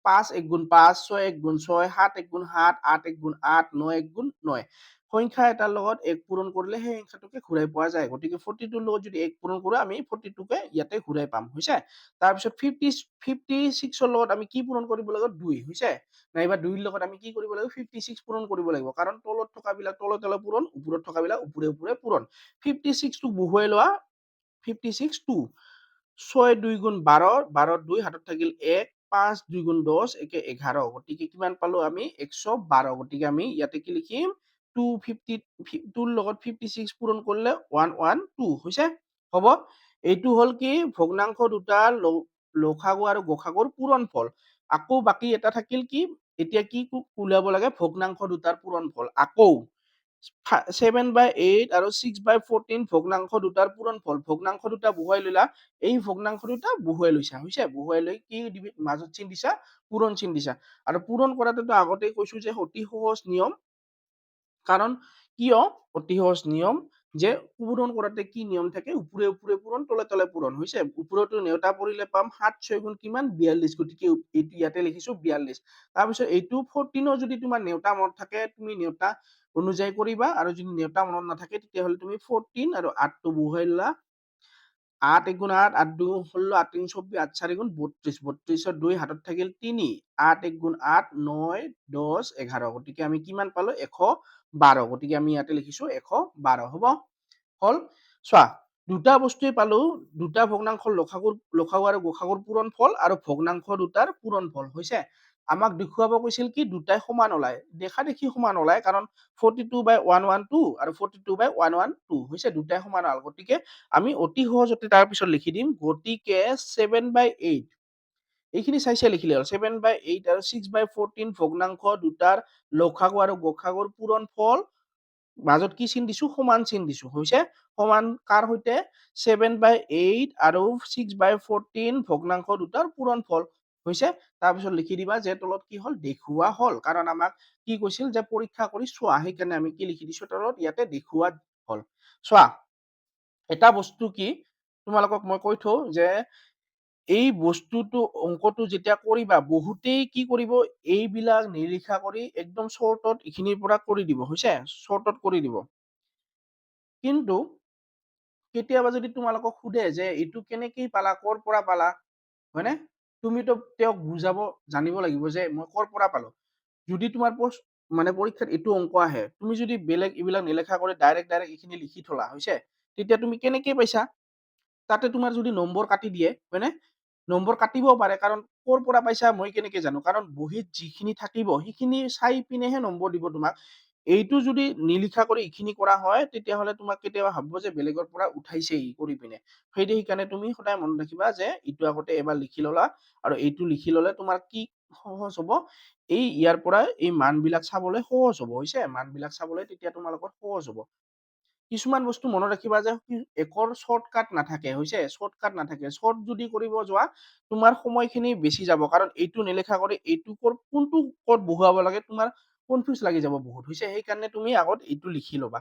S1: 5 1 গুণ 5, 6 1 গুণ 6, 7 1 গুণ 7, 8 1 গুণ 8, 9 1 গুণ 9। সংখ্যা এটাৰ লগত 1 পূৰণ কৰিলে সেই সংখ্যাটোকে ঘূৰাই পোৱা যায়, গতিকে 42 লগত যদি 1 পূৰণ কৰো আমি 42 কে ইয়াতে ঘূৰাই পাম, হৈছে। তাৰপিছত 56 লগত আমি কি পূৰণ কৰিব লাগিব 2, হৈছে। নাইবা 2 লগত আমি কি কৰিব লাগিব 56 পূৰণ কৰিব লাগিব, কাৰণ তলত থকা বিলাক তলে তলে পূৰণ, ওপৰত থকা বিলাক ওপৰে ওপৰে পূৰণ। 56 টো বহুৱাই লোৱা, 56 2, 6 2 গুণ 12, 12 2 হাতত থাকিল 1, 5 2 গুণ 10, একে 11, গতিকে কিমান পালো আমি 112, গতিকে আমি ইয়াতে কি লিখিম 2 লগত 56 পূৰণ কৰিলে 112, হৈছে, হ'ব। এইটো হল কি ভগ্নাংশ দুটা লসাগু আৰু গসাগুৰ পূৰণফল। আকৌ বাকী এটা থাকিল কি, এতিয়া কি উলিয়াব লাগে ভগ্নাংশ দুটাৰ পূৰণফল। আকৌ 7/8 আৰু 6/14 ভগ্নাংশ দুটাৰ পূৰণফল, ভগ্নাংশ দুটা বহুৱাই ললা, এই ভগ্নাংশ দুটা বহুৱাই লৈছা, হৈছে। বহুৱাই লৈ কি মাজত চিন দিছা পূৰণ চিন দিছা। আৰু পূৰণ কৰাটোতো আগতেই কৈছো যে অতি সহজ নিয়ম, কাৰণ কিয় অতি সহজ নিয়ম, যে পূৰণ কৰাতে কি নিয়ম থাকে, ওপৰে ওপৰে পূৰণ, তলে তলে পূৰণ, হৈছে। ওপৰতো নেওতা পৰিলে পাম 7 6 গুণ কিমান 42, গতিকে এইটো ইয়াতে লিখিছো 42। তাৰপিছত এইটো 14 যদি তোমাৰ নেওতা মনত থাকে তুমি নেওতা অনুযায়ী কৰিবা, আৰু যদি নেওতা মনত নাথাকে তেতিয়াহ'লে তুমি 14 আৰু 8 টো বহুৱাই ললা। 8 1 গুণ 8, 8 2 গুণ 16, 8 3 24, 8 4 গুণ 32, 32 2 হাতত থাকিল 3, 8 1 গুণ 8, 9 10 11, গতিকে আমি কিমান পালো 112, গতিকে আমি ইয়াতে লিখিছো 112, হ'ব। হল। চোৱা দুটা বস্তুৱে পালো, দুটা ভগ্নাংশৰ লসাগু আৰু গসাগুৰ পূৰণফল আৰু ভগ্নাংশ দুটাৰ পূৰণফল, হৈছে। আমাক দেখুৱাব কৈছিল কি দুটাই সমান ওলায়, দেখা দেখি সমান ওলায়, কাৰণ 42/112 আৰু 42/112, হৈছে, দুটাই সমান হ'ল, গতিকে আমি অতি সহজতে তাৰ পিছত লিখি দিম, গতিকে 7/8 এইখিনি চাইছে লিখিলে হ'ল, 7/8 আৰু 6/14 ভগ্নাংশ দুটাৰ লসাগু আৰু গসাগুৰ পূৰণফল, মাজত কি চিন দিছো সমান চিন দিছো, হৈছে। সমান কাৰ সৈতে 7/8 আৰু 6/14 ভগ্নাংশ দুটাৰ পূৰণফল, হৈছে। তাৰপিছত লিখি দিবা যে তলত কি হল দেখুওৱা হল, কাৰণ আমাক কি কৈছিল যে পৰীক্ষা কৰি চোৱা, সেইকাৰণে আমি কি লিখি দিছো তলত ইয়াতে দেখুওৱা হল। চোৱা এটা বস্তু কি তোমালোকক মই কৈ থওঁ, যে এই বস্তুটো অংকটো যেতিয়া কৰিবা বহুতেই কি কৰিব, এইবিলাক নিৰীক্ষা কৰি একদম শৰ্টত এইখিনিৰ পৰা কৰি দিব, হৈছে, শৰ্টত কৰি দিব। কিন্তু কেতিয়াবা যদি তোমালোকক সোধে যে এইটো কেনেকে পালা, কৰ পৰা পালা, হয়নে, তুমিতো তেওঁক বুজাব জানিব লাগিব যে মই কৰ পৰা পালো। যদি তোমাৰ মানে পৰীক্ষাত এইটো অংক আহে, তুমি যদি বেলেগ এইবিলাক নিলেখা কৰি ডাইৰেক্ট এইখিনি লিখি থলা, হৈছে, তেতিয়া তুমি কেনেকে পাইছা, তাতে তোমাৰ যদি নম্বৰ কাটি দিয়ে, হয়নে, নম্বৰ কাটিবও পাৰে, কাৰণ কৰ পৰা পাইছা মই কেনেকে জানো, কাৰণ বহীত যিখিনি থাকিব সেইখিনি চাই পিনেহে নম্বৰ দিব তোমাক। এইটো যদি নিলিখা কৰি এইখিনি কৰা হয়, তেতিয়াহ'লে তোমাক কেতিয়াবা ভাবিব যে বেলেগৰ পৰা উঠাইছে ই কৰি পিনে। সেইকাৰণে তুমি সদায় মনত ৰাখিবা যে এইটো আগতে এবাৰ লিখি ললা, আৰু এইটো লিখি ললে তোমাৰ কি সহজ হব, এই ইয়াৰ পৰা এই মান বিলাক চাবলৈ সহজ হব, হৈছে, মান বিলাক চাবলৈ তেতিয়া তোমালোকৰ সহজ হব। কিছুমান বস্তু মনত ৰাখিবা যে একৰ শৰ্টকাট নাথাকে, হৈছে, শৰ্টকাট নাথাকে, শৰ্ট যদি কৰিব যোৱা তোমাৰ সময়খিনি বেছি যাব, কাৰণ এইটো নিলেখা কৰি এইটো কোনটো ক'ত বহুৱাব লাগে তোমাৰ কনফিউজ লাগি যাব বহুত হৈছে সেইকাৰণে তুমি আগত এইটো লিখি ল'বা।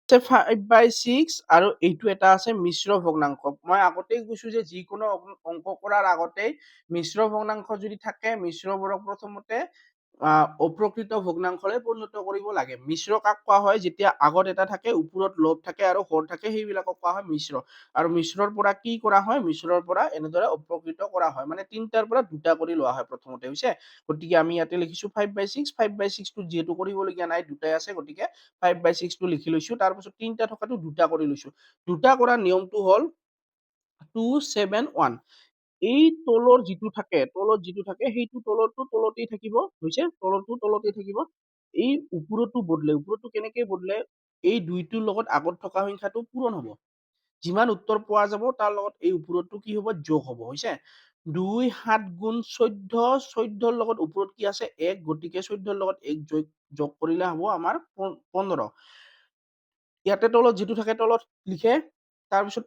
S1: 5/6 আৰু এইটো এটা আছে মিশ্ৰ ভগ্নাংশ। মই আগতেই কৈছো যে যিকোনো অংক কৰাৰ আগতেই মিশ্ৰ ভগ্নাংশ যদি থাকে মিশ্ৰবোৰক প্ৰথমতে অপ্ৰকৃত ভগ্নাংশলৈ পৰিণত কৰিব লাগে। মিশ্ৰ কাক কোৱা হয় যেতিয়া আগত এটা থাকে ওপৰত লব থাকে আৰু হৰ থাকে সেইবিলাকক কোৱা হয় মিশ্ৰ। আৰু মিশ্ৰৰ পৰা কি কৰা হয় মিশ্ৰৰ পৰা এনেদৰে অপ্ৰকৃত কৰা হয় মানে 3টাৰ পৰা 2টা কৰি লোৱা হয় প্ৰথমতে হৈছে। গতিকে আমি ইয়াতে লিখিছো 5/6 5/6 টো যেহেতু কৰিবলগীয়া নাই দুটাই আছে গতিকে 5/6 টো লিখি লৈছো তাৰপিছত 3টা থকাটো 2টা কৰি লৈছো। 2টা কৰা নিয়মটো হ'ল 2, 7, 1 এই তলৰ যিটো থাকে তলত যিটো থাকে সেইটো তলৰটো তলতেই থাকিব হৈছে তলৰটো তলতেই থাকিব। এই ওপৰতো বদলে ওপৰতো কেনেকে বদলে এই দুইটোৰ লগত আগত থকা সংখ্যাটো পূৰণ হ'ব। যিমান উত্তৰ পোৱা যাব তাৰ লগত এই ওপৰতো কি হ'ব যোগ হ'ব হৈছে। 2 7 গুণ 14 14ৰ লগত ওপৰত কি আছে 1 গতিকে 14ৰ লগত 1 যোগ কৰিলে হ'ব আমাৰ 15। ইয়াতে তলত যিটো থাকে তলত লিখে তাৰপিছত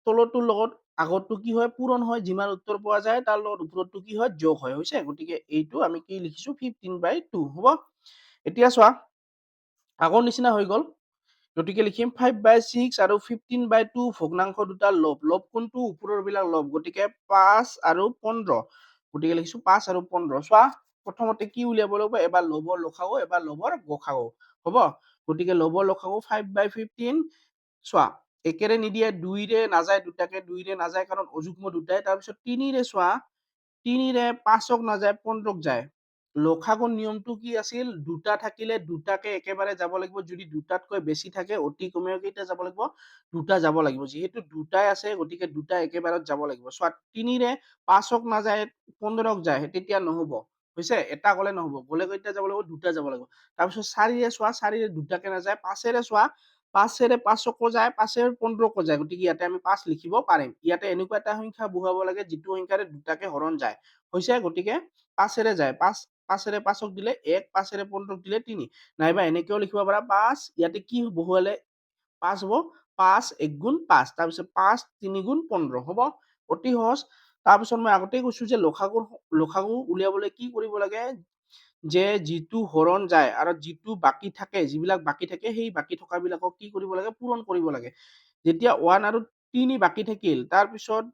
S1: তলৰটোৰ লগত আগৰটো কি হয় পূৰণ হয় যিমান উত্তৰ পোৱা যায় তাৰ লগত ওপৰতটো কি হয় যোগ হয় হৈছে। গতিকে এইটো আমি কি লিখিছো 15/2 হ'ব। এতিয়া চোৱা আগৰ নিচিনা হৈ গ'ল। গতিকে লিখিম 5/6 আৰু 15/2 ভগ্নাংশ দুটা লব। লব কোনটো ওপৰৰ বিলাক লব গতিকে 5 আৰু 15 গতিকে লিখিছো 5 আৰু 15 চোৱা প্ৰথমতে কি উলিয়াব লাগিব এবাৰ লবৰ লসাগু এবাৰ লবৰ গসাগু হ'ব। গতিকে লবৰ লসাগু 5/15 চোৱা একেৰে নিদিয়ে 2ৰে নাযায় দুটাকে 2ৰে নাযায় কাৰণ অযুগ্ম দুটাই তাৰপিছত 3ৰে চোৱা 3ৰে 5ক নাযায় 15ক যায়। লসাগুৰ নিয়মটো কি আছিল দুটা থাকিলে দুটাকে একেবাৰে যাব লাগিব যদি দুটাতকৈ বেছি থাকে অতি কমেও কেইটা যাব লাগিব 2টা যাব লাগিব। যিহেতু দুটাই আছে গতিকে দুটা একেবাৰত যাব লাগিব। চোৱা 3ৰে 5ক নাযায় 15ক যায় তেতিয়া নহব হৈছে এটা গলে নহব গলে কেইটা যাব লাগিব 2টা যাব লাগিব। তাৰপিছত 4ৰে চোৱা 4ৰে দুটাকে নাযায় 5ৰে চোৱা 5ৰে 5কো যায় 5ৰে 15কো যায় গতিকে ইয়াতে আমি 5 লিখিব পাৰিম। ইয়াতে এনেকুৱা এটা সংখ্যা বহুৱাব লাগে যিটো সংখ্যাৰে দুটাকে হৰণ যায় হৈছে। গতিকে 5ৰে যায় 5ৰে 5ক দিলে 1 5ৰে 15ক দিলে 3 নাইবা এনেকেও লিখিব পাৰা 5 ইয়াতে কি বহুৱালে 5 হ'ব 5 1 গুণ 5 তাৰপিছত 5 3 গুণ 15 হ'ব অতি সহজ। তাৰপিছত মই আগতেই কৈছো যে লসাগু উলিয়াবলৈ কি কৰিব লাগে যে যিটো হৰণ যায় আৰু যিটো বাকী থাকে যিবিলাক বাকী থাকে সেই বাকী থকা বিলাকক কি কৰিব লাগে পূৰণ কৰিব লাগে। যেতিয়া 1 আৰু 3 বাকী থাকিল তাৰপিছত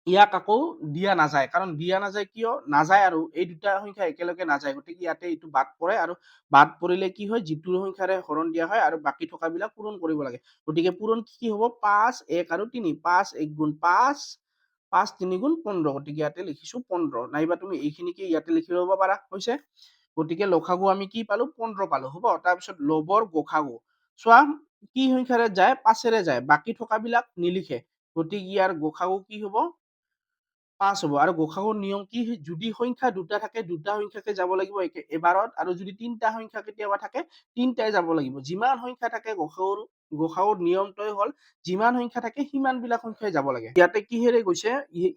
S1: ইয়াক আকৌ দিয়া নাযায় কাৰণ দিয়া নাযায় কিয় নাযায় আৰু এই দুটা সংখ্যা একেলগে নাযায় গতিকে ইয়াতে এইটো বাদ পৰে আৰু বাদ পৰিলে কি হয় যিটো সংখ্যাৰে হৰণ দিয়া হয় আৰু বাকী থকা বিলাক পূৰণ কৰিব লাগে। গতিকে পূৰণ কি হ'ব 5 1 আৰু 3 5 1 গুণ 5 5 3 গুণ 15 গতিকে ইয়াতে লিখিছো 15 নাইবা তুমি এইখিনিকে ইয়াতে লিখি ল'ব পাৰা হৈছে। গতিকে লসাগু আমি কি পালো 15 পালো হ'ব। তাৰপিছত লবৰ গসাগু চোৱা কি সংখ্যাৰে যায় 5ৰে যায় বাকী থকা বিলাক নিলিখে গতিকে ইয়াৰ গসাগু কি হ'ব 5 হ'ব। আৰু গসাগুৰ নিয়ম কি যদি সংখ্যা দুটা থাকে দুটা সংখ্যাকে যাব লাগিব এবাৰত আৰু যদি 3টা সংখ্যা কেতিয়াবা থাকে 3টাই যাব লাগিব। যিমান সংখ্যা থাকে গসাগুৰ নিয়মটোৱে হ'ল যিমান সংখ্যা থাকে সিমান বিলাক সংখ্যাই যাব লাগে। ইয়াতে কিহেৰে গৈছে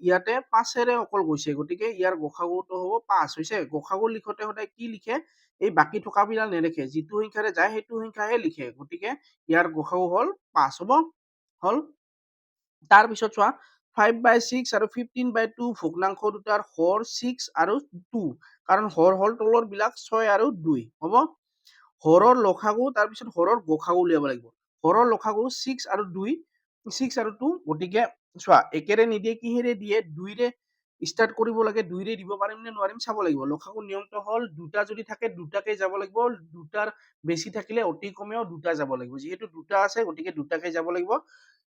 S1: ইয়াতে 5ৰে অকল গৈছে গতিকে ইয়াৰ গসাগুটো হ'ব 5 হৈছে। গসাগু লিখোতে সদায় কি লিখে এই বাকী থকা বিলাক নেলিখে যিটো সংখ্যাৰে যায় সেইটো সংখ্যাহে লিখে গতিকে ইয়াৰ গসাগু হ'ল 5 হ'ব হ'ল। তাৰপিছত চোৱা 5/6 আৰু 15/2 ভগ্নাংশ দুটাৰ হৰ 6 আৰু 2 কাৰণ হৰ হল তলৰ বিলাক 6 আৰু 2 হ'ব। হৰৰ লসাগু তাৰপিছত হৰৰ গসাগু উলিয়াব লাগিব। হৰৰ লসাগু 6 আৰু 2 6 আৰু 2 গতিকে চোৱা একেৰে নিদিয়ে কিহেৰে দিয়ে 2ৰে ষ্টাৰ্ট কৰিব লাগে 2ৰে দিব পাৰিম নে নোৱাৰিম চাব লাগিব। লসাগু নিয়মটো হ'ল দুটা যদি থাকে দুটাকে যাব লাগিব দুটাৰ বেছি থাকিলে অতি কমেও 2টা যাব লাগিব। যিহেতু 2টা আছে গতিকে 2টাকে যাব লাগিব।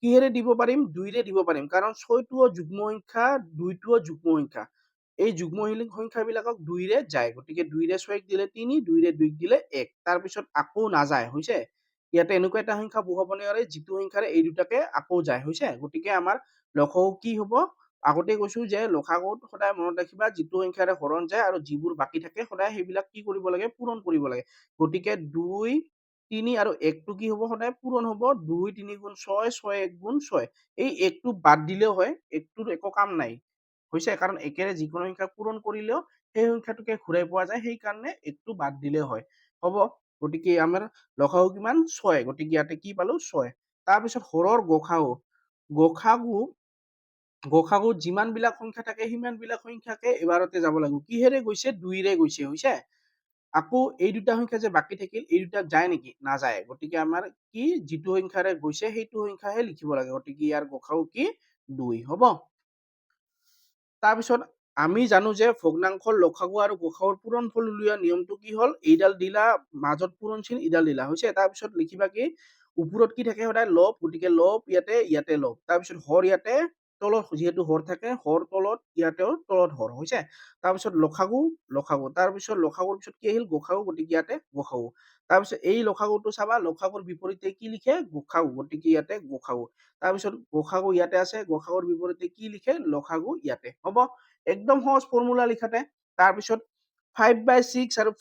S1: কিহেৰে দিব পাৰিম 2ৰে দিব পাৰিম কাৰণ 6টোও যুগ্ম সংখ্যা 2টোও যুগ্ম সংখ্যা এই যুগ্ম সংখ্যা বিলাকক 2ৰে যায় গতিকে 2ৰে 6ক দিলে 3 2ৰে 2ক দিলে 1 তাৰপিছত আকৌ নাযায় হৈছে। ইয়াতে এনেকুৱা এটা সংখ্যা বহুৱাব নোৱাৰে যিটো সংখ্যাৰে এই দুটাকে আকৌ যায় হৈছে। গতিকে আমাৰ লসাগু কি হ'ব আগতে কৈছো যে লসাগুত সদায় মনত ৰাখিবা যিটো সংখ্যাৰে হৰণ যায় আৰু যিবোৰ বাকী থাকে সদায় সেইবিলাক কি কৰিব লাগে পূৰণ কৰিব লাগে। গতিকে 2 3 আৰু 1টো কি হ'ব সদায় পূৰণ হ'ব 2 3 গুণ 6 6 1 গুণ 6 এই 1টো বাদ দিলেও হয় 1টোৰ একো কাম নাই হৈছে কাৰণ একেৰে যিকোনো সংখ্যা পূৰণ কৰিলেও সেই সংখ্যাটোকে ঘূৰাই পোৱা যায় সেইকাৰণে 1টো বাদ দিলেও হয় হ'ব। গতিকে আমাৰ লসাগু কিমান 6 গতিকে ইয়াতে কি পালো 6। তাৰপিছত হৰৰ গসাগু গসাগুত যিমানবিলাক সংখ্যা থাকে সিমানবিলাক সংখ্যাকে এবাৰতে যাব লাগিব। কিহেৰে গৈছে? 2 ৰে গৈছে, হৈছে? আকৌ এই দুটা সংখ্যা যে বাকী থাকিল, এই দুটাত যায় নেকি? নাযায়। গতিকে আমাৰ কি যিটো সংখ্যাৰে গৈছে সেইটো সংখ্যাহে লিখিব লাগে। গতিকে ইয়াৰ গসাগু কি? 2, হ'ব? তাৰপিছত আমি জানো যে ভগ্নাংশৰ লসাগু আৰু গসাগুৰ পূৰণফল উলিওৱা নিয়মটো কি হ'ল? এইডাল দিলা, মাজত পূৰণ চিন এইডাল দিলা, হৈছে? তাৰপিছত লিখিবা কি? ওপৰত কি থাকে সদায়? লব, গতিকে লব ইয়াতে লব। তাৰপিছত হৰ ইয়াতে, তলত যিহেতু হৰ থাকে, হৰ তলত ইয়াতেও তলত হৰ, হৈছে? তাৰপিছত লসাগু, তাৰপিছত লসাগুৰ পিছত কি আহিল? গসাগু, গতিকে ইয়াতে গসাগু। তাৰপিছত এই লসাগুটো চাবা, লসাগুৰ বিপৰীতে কি লিখে? গসাগু, গতিকে ইয়াতে গসাগু। তাৰপিছত গসাগু ইয়াতে আছে, গসাগুৰ বিপৰীতে কি লিখে? লসাগু ইয়াতে, হ'ব? একদম সহজ ফৰ্মুলা লিখাতে। তাৰপিছত 5/6 আৰু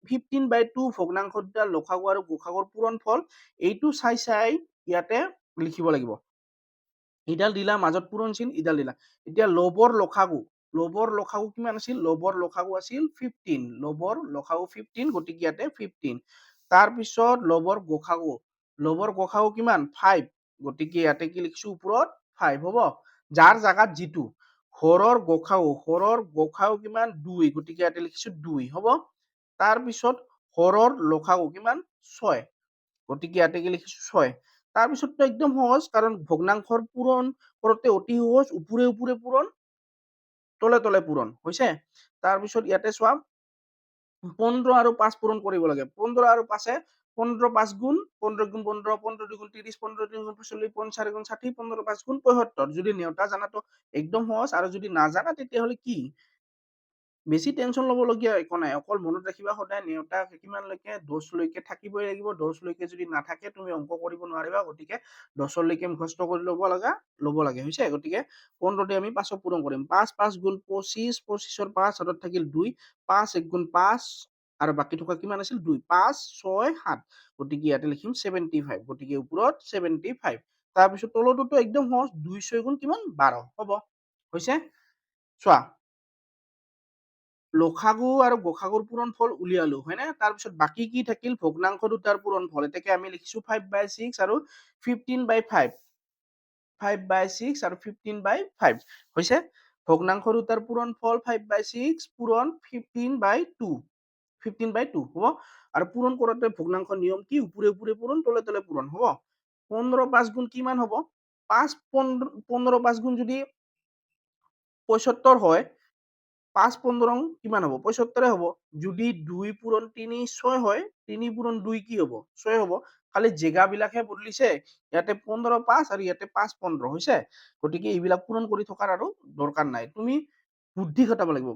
S1: 15/2 ভগ্নাংশ দুটা লসাগু আৰু গসাগুৰ পূৰণফল, এইটো চাই ইয়াতে লিখিব লাগিব। ইডাল দিলা, মাজত পূৰণ চিন, ইডাল দিলা। এতিয়া লবৰ লসাগু কিমান আছিল? লবৰ লসাগু আছিল 15, লবৰ লসাগু 15, গতিকে ইয়াতে 15। তাৰপিছত লবৰ গসাগু কিমান? 5, গতিকে ইয়াতে কি লিখিছো? ওপৰত 5, হ'ব? যাৰ জাগাত যিটো। হৰৰ গসাগু কিমান? 2, গতিকে ইয়াতে লিখিছো 2, হ'ব? তাৰপিছত হৰৰ লসাগু কিমান? 6, গতিকে ইয়াতে কি লিখিছো? 6। তাৰপিছততো একদম সহজ, কাৰণ ভগ্নাংশৰ পূৰণ কৰোঁতে অতি সহজ, ওপৰে পূৰণ, তলে পূৰণ, হৈছে? তাৰপিছত ইয়াতে চোৱা, 15 আৰু 5 পূৰণ কৰিব লাগে। 15 আৰু 5, 15 5 গুণ, 15 গুণ 15, 15 2 গুণ 30, 15 3 গুণ 45, 15 4 গুণ 60, 15 5 গুণ 75। যদি নেওতা জানাতো একদম সহজ, আৰু যদি নাজানা তেতিয়াহ'লে কি? বেছি টেনচন ল'বলগীয়া একো নাই। অকল মনত ৰাখিবা সদায় নেওতা কিমানলৈকে? 10 লৈকে থাকিবই লাগিব। 10 লৈকে যদি নাথাকে তুমি অংক কৰিব নোৱাৰিবা। গতিকে 10 লৈকে মুখস্থ কৰি ল'ব লাগে, হৈছে? গতিকে 15 দি আমি 5ক পূৰণ কৰিম। 5 5 গুণ 25, 25ৰ 5 হাতত থাকিল 2, 5 1 গুণ 5, আৰু বাকী থকা কিমান আছিল? 2, 5 6 7, গতিকে ইয়াতে লিখিম 75, গতিকে ওপৰত 75। তাৰপিছত তলতোতো একদম সহজ, 2 6 গুণ কিমান? 12, হ'ব? হৈছে? চোৱা, লসাগু আৰু গসাগুৰ পূৰণফল উলিয়ালো, হয়নে? তাৰপিছত বাকী কি থাকিল? ভগ্নাংশ দুটাৰ পূৰণফল। এতেকে আমি লিখিছো 5/6 আৰু 15/5, 5/6 আৰু 15/5, হৈছে? ভগ্নাংশ দুটাৰ পূৰণফল 5/6 পূৰণ 15/2, 15/2, হ'ব? আৰু পূৰণ কৰোঁতে ভগ্নাংশ নিয়ম কি? ওপৰে পূৰণ, তলে পূৰণ, হ'ব? 15 5 গুণ কিমান হ'ব? 15 5 গুণ যদি 75 হয়, 5 15 কিমান হ'ব? 75 হ'ব। যদি 2 পূৰণ 3 6 হয়, 3 পূৰণ 2 কি হ'ব? 6 হ'ব। খালি জেগাবিলাকহে বদলিছে। ইয়াতে 15 5 আৰু ইয়াতে 5 15, হৈছে? গতিকে এইবিলাক পূৰণ কৰি থকাৰ আৰু দৰকাৰ নাই। তুমি বুদ্ধি খটাব লাগিব।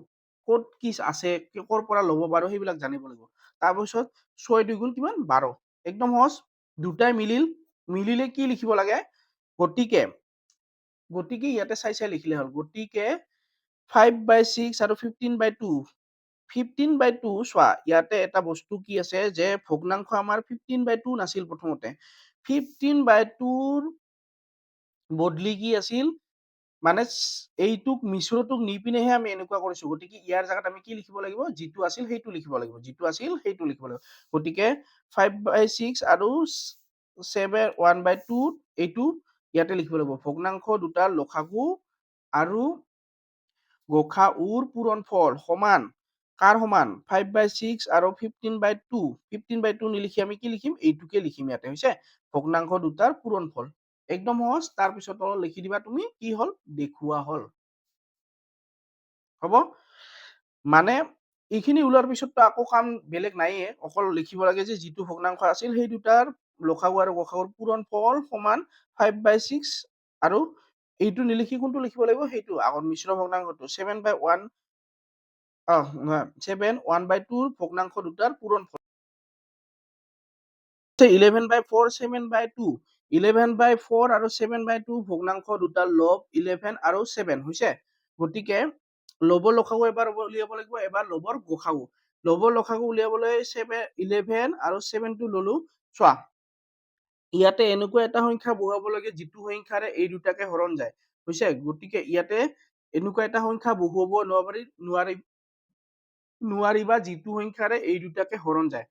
S1: ক'ত কি আছে, ক'ৰ পৰা ল'ব পাৰো সেইবিলাক জানিব লাগিব। তাৰপিছত 6 2 গুণ কিমান? 12, একদম সহজ। দুটাই মিলিলে কি লিখিব লাগে? গতিকে ইয়াতে চাই লিখিলে হ'ল। গতিকে 5/6 আৰু 15/2, 15/2, চোৱা ইয়াতে এটা বস্তু কি আছে, যে ভগ্নাংশ আমাৰ 15/2 নাছিল প্ৰথমতে। 15/2ৰ বদলি কি আছিল? মানে এইটোক মিশ্ৰটোক নি পিনেহে আমি এনেকুৱা কৰিছো। গতিকে ইয়াৰ জাগাত আমি কি লিখিব লাগিব? যিটো আছিল সেইটো লিখিব লাগিব, গতিকে 5/6 আৰু 1/2 এইটো ইয়াতে লিখিব লাগিব। ভগ্নাংশ দুটাৰ লসাগু আৰু গসাউৰ পূৰণফল সমান, কাৰ সমান? 5/6 আৰু 15/2, 15/2 নিলিখি আমি কি লিখিম? এইটোকে লিখিম ইয়াতে, হৈছে? ভগ্নাংশ দুটাৰ পূৰণফল। একদম সহজ। তাৰপিছত তলত লিখি দিবা তুমি, কি হ'ল? দেখুওৱা হ'ল, হ'ব? মানে এইখিনি ওলোৱাৰ পিছততো আকৌ কাম বেলেগ নাইয়ে, অকল লিখিব লাগে যে যিটো ভগ্নাংশ আছিল সেই দুটাৰ লসাগু আৰু গসাগুৰ পূৰণফল সমান 5/6, আৰু এইটো নিলিখি কোনটো লিখিব লাগিব? সেইটো আগৰ মিশ্ৰ ভগ্নাংশটো 7/1, 1/2 ভগ্নাংশ দুটাৰ পূৰণফল 11/4, 7/2, 11/4 আৰু 7/2 ভগ্নাংশ দুটাৰ লব 11 আৰু 7, হৈছে? গতিকে লবৰ লসাগু এবাৰ উলিয়াব লাগিব, এবাৰ লবৰ গসাগু। লবৰ লসাগু উলিয়াবলৈ 11 আৰু 7টো ললো। চোৱা, ইয়াতে এনেকুৱা এটা সংখ্যা বহুৱাব লাগে যিটো সংখ্যাৰে এই দুটাকে হৰণ যায়, হৈছে? গতিকে ইয়াতে এনেকুৱা এটা সংখ্যা বহুৱাব নোৱাৰিবা যিটো সংখ্যাৰে এই দুটাকে হৰণ যায়।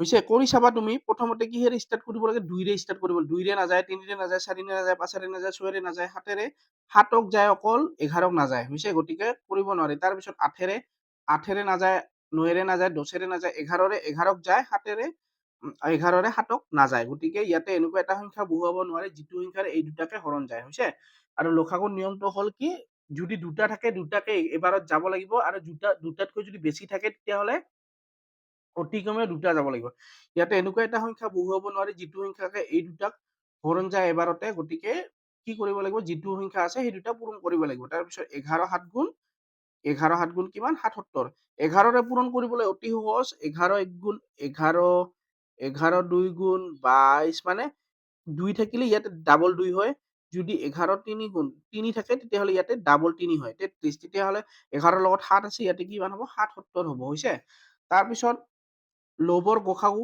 S1: হৈছে কৰি চাবা তুমি প্ৰথমতে কিহেৰে ষ্টাৰ্ট কৰিব লাগে 2ৰে ষ্টাৰ্ট কৰিব লাগে 2ৰে নাযায় 3ৰে নাযায় 4ৰে নাযায় 5ৰে নাযায় 6ৰে নাযায় 7ৰে 7ক যায় অকল 11ক নাযায় হৈছে গতিকে কৰিব নোৱাৰি তাৰ পিছত 8ৰে নাযায় 9ৰে নাযায় 10ৰে নাযায় 11ৰে 11ক যায় 7ৰে 11ৰে 7ক নাযায় গতিকে ইয়াতে এনেকুৱা এটা সংখ্যা বহুৱাব নোৱাৰে যিটো সংখ্যাৰ এই দুটাকে হৰণ যায় হৈছে আৰু লসাগুৰ নিয়মটো হ'ল কি যদি দুটা থাকে দুটাকে এবাৰত যাব লাগিব আৰু দুটাতকৈ যদি বেছি থাকে তেতিয়াহ'লে অতিকমেও দুটা যাব লাগিব ইয়াতে এনেকুৱা এটা সংখ্যা বহুৱাব নোৱাৰি যিটো সংখ্যাকে এই দুটাক হৰণ যায় এবাৰতে গতিকে কি কৰিব লাগিব যিটো সংখ্যা আছে সেই দুটা পূৰণ কৰিব লাগিব তাৰপিছত 11 7 গুণ 11 7 গুণ কিমান 77 11ৰে পূৰণ কৰিবলৈ অতি সহজ 11 1 গুণ 11 11 2 গুণ 22 মানে 2 থাকিলে ইয়াতে ডাবল 2 হয় যদি 11 3 গুণ 3 থাকে তেতিয়াহ'লে ইয়াতে ডাবল 3 হয় 33 তেতিয়াহ'লে 11ৰ লগত 7 আছে ইয়াতে কিমান হ'ব 77 হ'ব হৈছে তাৰপিছত লবৰ গসাগু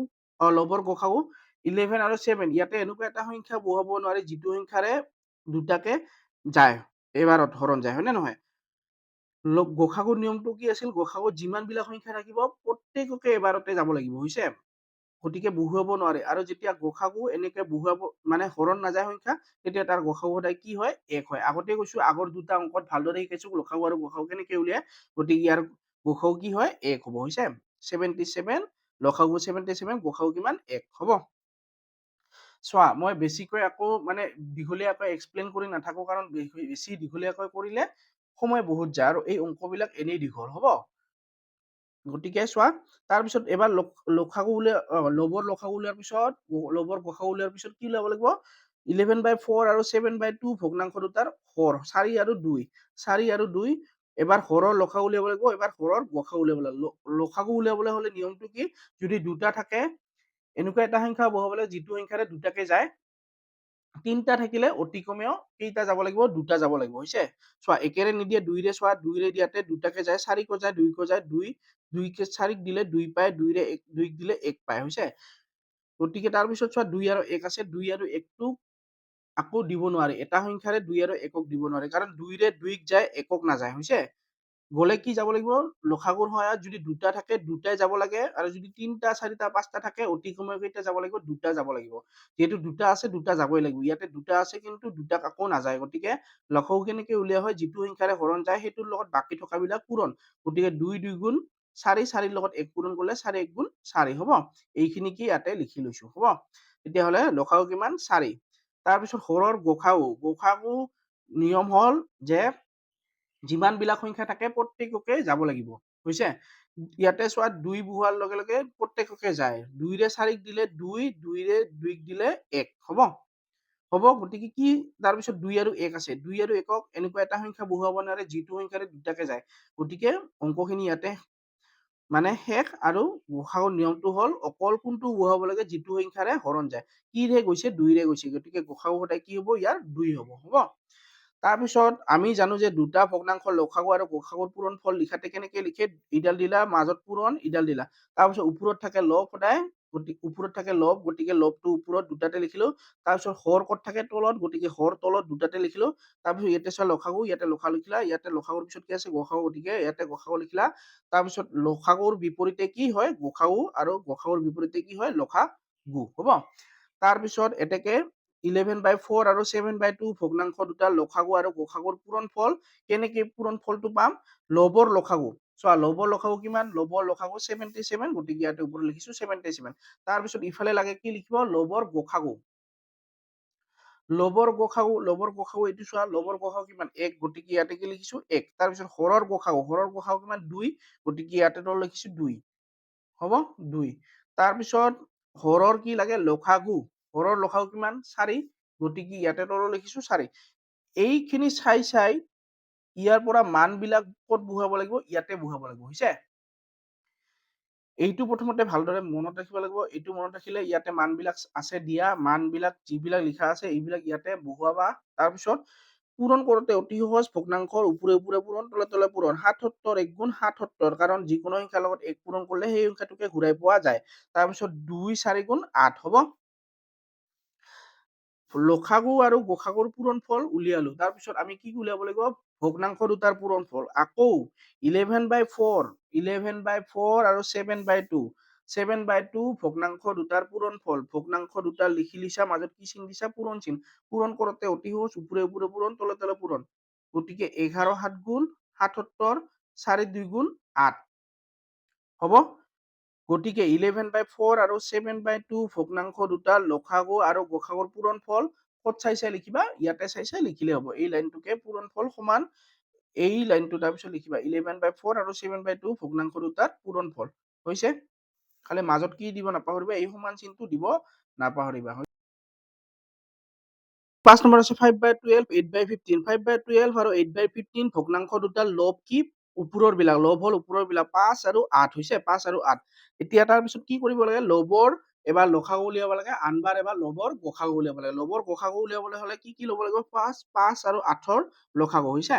S1: 11 আৰু 7 ইয়াতে এনেকুৱা এটা সংখ্যা বহুৱাব নোৱাৰি যিটো সংখ্যাৰে দুটাকে যায় এবাৰত হৰণ যায় হয় নে নহয় গসাগুৰ নিয়মটো কি আছিল গসাগুত যিমান বিলাক সংখ্যা থাকিব প্ৰত্যেককে এবাৰতে যাব লাগিব হৈছে গতিকে বহুৱাব নোৱাৰে আৰু যেতিয়া গসাগু এনেকে বহুৱাব মানে হৰণ নাযায় সংখ্যা তেতিয়া তাৰ গসাগু সদায় কি হয় 1 হয় আগতে কৈছো আগৰ দুটা অংকত ভালদৰে শিকাইছো লসাগু আৰু গসাগু কেনেকে উলিয়াই গতিকে ইয়াৰ গসাগু কি হয় 1 হ'ব হৈছে 77 লসাগু 77 গসাগু কিমান 1 হ'ব চোৱা মই বেছিকৈ আকৌ মানে দীঘলীয়াকৈ এক্সপ্লেইন কৰি নাথাকো কাৰণ বেছি দীঘলীয়াকৈ কৰিলে সময় বহুত যায় আৰু এই অংকবিলাক এনেই দীঘল হ'ব গতিকে চোৱা তাৰপিছত এবাৰ লসাগু লবৰ লসাগু উলিওৱাৰ পিছত লবৰ গসাগু উলিওৱাৰ পিছত কি উলিয়াব লাগিব 11/4 আৰু 7/2 ভগ্নাংশ দুটাৰ হৰ 4 আৰু 2 4 আৰু 2 এবাৰ হৰৰ লসাগু উলিয়াব লাগিব এবাৰ হৰৰ গসাগু উলিয়াব লাগিব লসাগু উলিয়াবলৈ হলে নিয়মটো কি যদি দুটা থাকে এনেকুৱা এটা সংখ্যা বহুৱাবলৈ যিটো সংখ্যাৰে দুটাকে যায় তিনটা থাকিলে অতি কমেও কেইটা যাব লাগিব দুটা যাব লাগিব হৈছে চোৱা একেৰে নিদিয়ে 2ৰে চোৱা 2ৰে দিয়াতে দুটাকে যায় 4 যায় 2 যায় 2কে 4ক দিলে 2 পায় 2ৰে 2ক দিলে 1 পায় হৈছে গতিকে তাৰ পিছত চোৱা 2 আৰু 1 আছে 2 আৰু 1টো আকৌ দিব নোৱাৰি এটা সংখ্যাৰে 2 আৰু 1ক দিব নোৱাৰি কাৰণ 2ৰে 2ক যায় 1ক নাযায় হৈছে গলে কি যাব লাগিব লসাগুৰ সহায়ত যদি দুটা থাকে দুটাই যাব লাগে আৰু যদি 3টা 4টা 5টা থাকে অতি কমেও কেইটা যাব লাগিব দুটা যাব লাগিব যেহেতু দুটা আছে দুটা যাবই লাগিব ইয়াতে দুটা আছে কিন্তু দুটাক আকৌ নাযায় গতিকে লসাগু কেনেকে উলিওৱা হয় যিটো সংখ্যাৰে হৰণ যায় সেইটোৰ লগত বাকি থকা বিলাক পূৰণ গতিকে 2 2 গুণ 4 4ৰ লগত 1 পূৰণ কৰিলে 4 1 গুণ 4 হ'ব এইখিনি কি ইয়াতে লিখি লৈছো হ'ব তেতিয়াহ'লে লসাগু কিমান 4 তাৰপিছত হৰৰ গসাগু নিয়ম হল যে যিমান বিলাক সংখ্যা থাকে প্ৰত্যেককে যাব লাগিব হৈছে ইয়াতে চোৱা 2 বহুৱাৰ লগে লগে প্ৰত্যেককে যায় 2ৰে 4ক দিলে 2 2ৰে 2ক দিলে 1 হ'ব গতিকে কি তাৰপিছত 2 আৰু 1 আছে 2 আৰু 1ক এনেকুৱা এটা সংখ্যা বহুৱাব নোৱাৰে যিটো সংখ্যাৰে দুটাকে যায় গতিকে অংকখিনি ইয়াতে মানে শেষ আৰু গসাগুৰ নিয়মটো হ'ল অকল কোনটো বহুৱাব লাগে যিটো সংখ্যাৰে হৰণ যায় কিৰে গৈছে 2ৰে গৈছে গতিকে গসাগু সদায় কি হ'ব ইয়াৰ 2 হ'ব তাৰপিছত আমি জানো যে দুটা ভগ্নাংশৰ লসাগু আৰু গসাগুৰ পূৰণ ফল লিখাতে কেনেকে লিখে ইডাল দিলা মাজত পূৰণ ইডাল দিলা তাৰপিছত ওপৰত থাকে লব সদায় ওপৰত থাকে লব গতিকে লবটো ওপৰত দুটাতে লিখিলো তাৰপিছত হৰ ক'ত থাকে তলত গতিকে হৰ তলত দুটাতে লিখিলো তাৰপিছত ইয়াতে চোৱা লসাগু ইয়াতে লসাগু লিখিলা ইয়াতে লসাগুৰ পিছত কি আছে গসাগু গতিকে ইয়াতে গসাগু লিখিলা তাৰপিছত লসাগুৰ বিপৰীতে কি হয় গসাগু আৰু গসাগুৰ বিপৰীতে কি হয় লসাগু হ'ব তাৰপিছত এতেকে 11/4 আৰু 7/2 ভগ্নাংশ দুটা লসাগু আৰু গসাগুৰ পূৰণ ফল কেনেকে পূৰণ ফলটো পাম লবৰ লসাগু চোৱা লবৰ লসাগু কিমান লবৰ লসাগু 77 গতিকে ইয়াতে ওপৰত লিখিছো 77 তাৰপিছত ইফালে লাগে কি লিখিব লবৰ গসাগু লবৰ গসাগু এইটো চোৱা লবৰ গসাগু কিমান 1 গতিকে ইয়াতে কি লিখিছো 1 তাৰপিছত হৰৰ গসাগু কিমান 2 গতিকে ইয়াতে তল লিখিছো 2 হ'ব 2 তাৰপিছত হৰৰ কি লাগে লসাগু হৰৰ লসাগু কিমান 4 গতিকে ইয়াতে তল লিখিছো 4 এইখিনি চাই ইয়াৰ পৰা মান বিলাক ক'ত বহুৱাব লাগিব ইয়াতে বহুৱাব লাগিব হৈছে এইটো প্ৰথমতে ভালদৰে মনত ৰাখিব লাগিব এইটো মনত ৰাখিলে ইয়াতে মান বিলাক আছে দিয়া মান বিলাক যিবিলাক লিখা আছে এইবিলাক ইয়াতে বহুৱাবা তাৰপিছত পূৰণ কৰোতে অতি সহজ ভগ্নাংশৰ ওপৰে ওপৰে পূৰণ তলে তলে পূৰণ 77 1 গুণ 77 কাৰণ যিকোনো সংখ্যাৰ লগত 1 পূৰণ কৰিলে সেই সংখ্যাটোকে ঘূৰাই পোৱা যায় তাৰপিছত 2 4 গুণ 8 হ'ব লসাগু আৰু গসাগুৰ পূৰণ ফল উলিয়ালো তাৰপিছত আমি কি উলিয়াব লাগিব ভগ্নাংশ দুটাৰ পূৰণ ফল আকৌ 11/4 আৰু 7/2 7/2 ভগ্নাংশ দুটাৰ পূৰণফল। ভগ্নাংশ দুটা লিখি লিছা, মাজত কি চিন দিছা? পূৰণ চিন। পূৰণ কৰোঁতে অতি সহজ, ওপৰে ওপৰে পূৰণ, তলে তলে পূৰণ। গতিকে 11 7 গুণ 77, 4 2 গুণ 8। হ'ব? গতিকে 11/4 আৰু 7/2 ভগ্নাংশ দুটাৰ লসাগু আৰু গসাগুৰ পূৰণফল ক'ত চাই চাই লিখিবা? ইয়াতে চাই চাই লিখিলে হ'ব। এই লাইনটোকে পূৰণফল সমান এই লাইনটো তাৰপিছত লিখিবা 11/4 আৰু 7/2 ভগ্নাংশ দুটাৰ পূৰণফল। হৈছে? খালি মাজত কি দিব নাপাহৰিবা? এই সমান চিনটো দিব নাপাহৰিবা। 5 নম্বৰ আছে 5/12, 8/15। 5/12 আৰু 8/15 ভগ্নাংশ দুটাৰ লব কি? ওপৰৰ বিলাক। লব হ'ল ওপৰৰ বিলাক 5 আৰু 8 হৈছে, 5 আৰু 8। এতিয়া তাৰ পিছত কি কৰিব লাগে? লবৰ এবাৰ লসাগু উলিয়াব লাগে, আনবাৰ এবাৰ লবৰ গসাগু উলিয়াব লাগে। লবৰ গসাগু উলিয়াবলৈ হলে কি ল'ব লাগিব? 5 আৰু 8ৰ লসাগু হৈছে।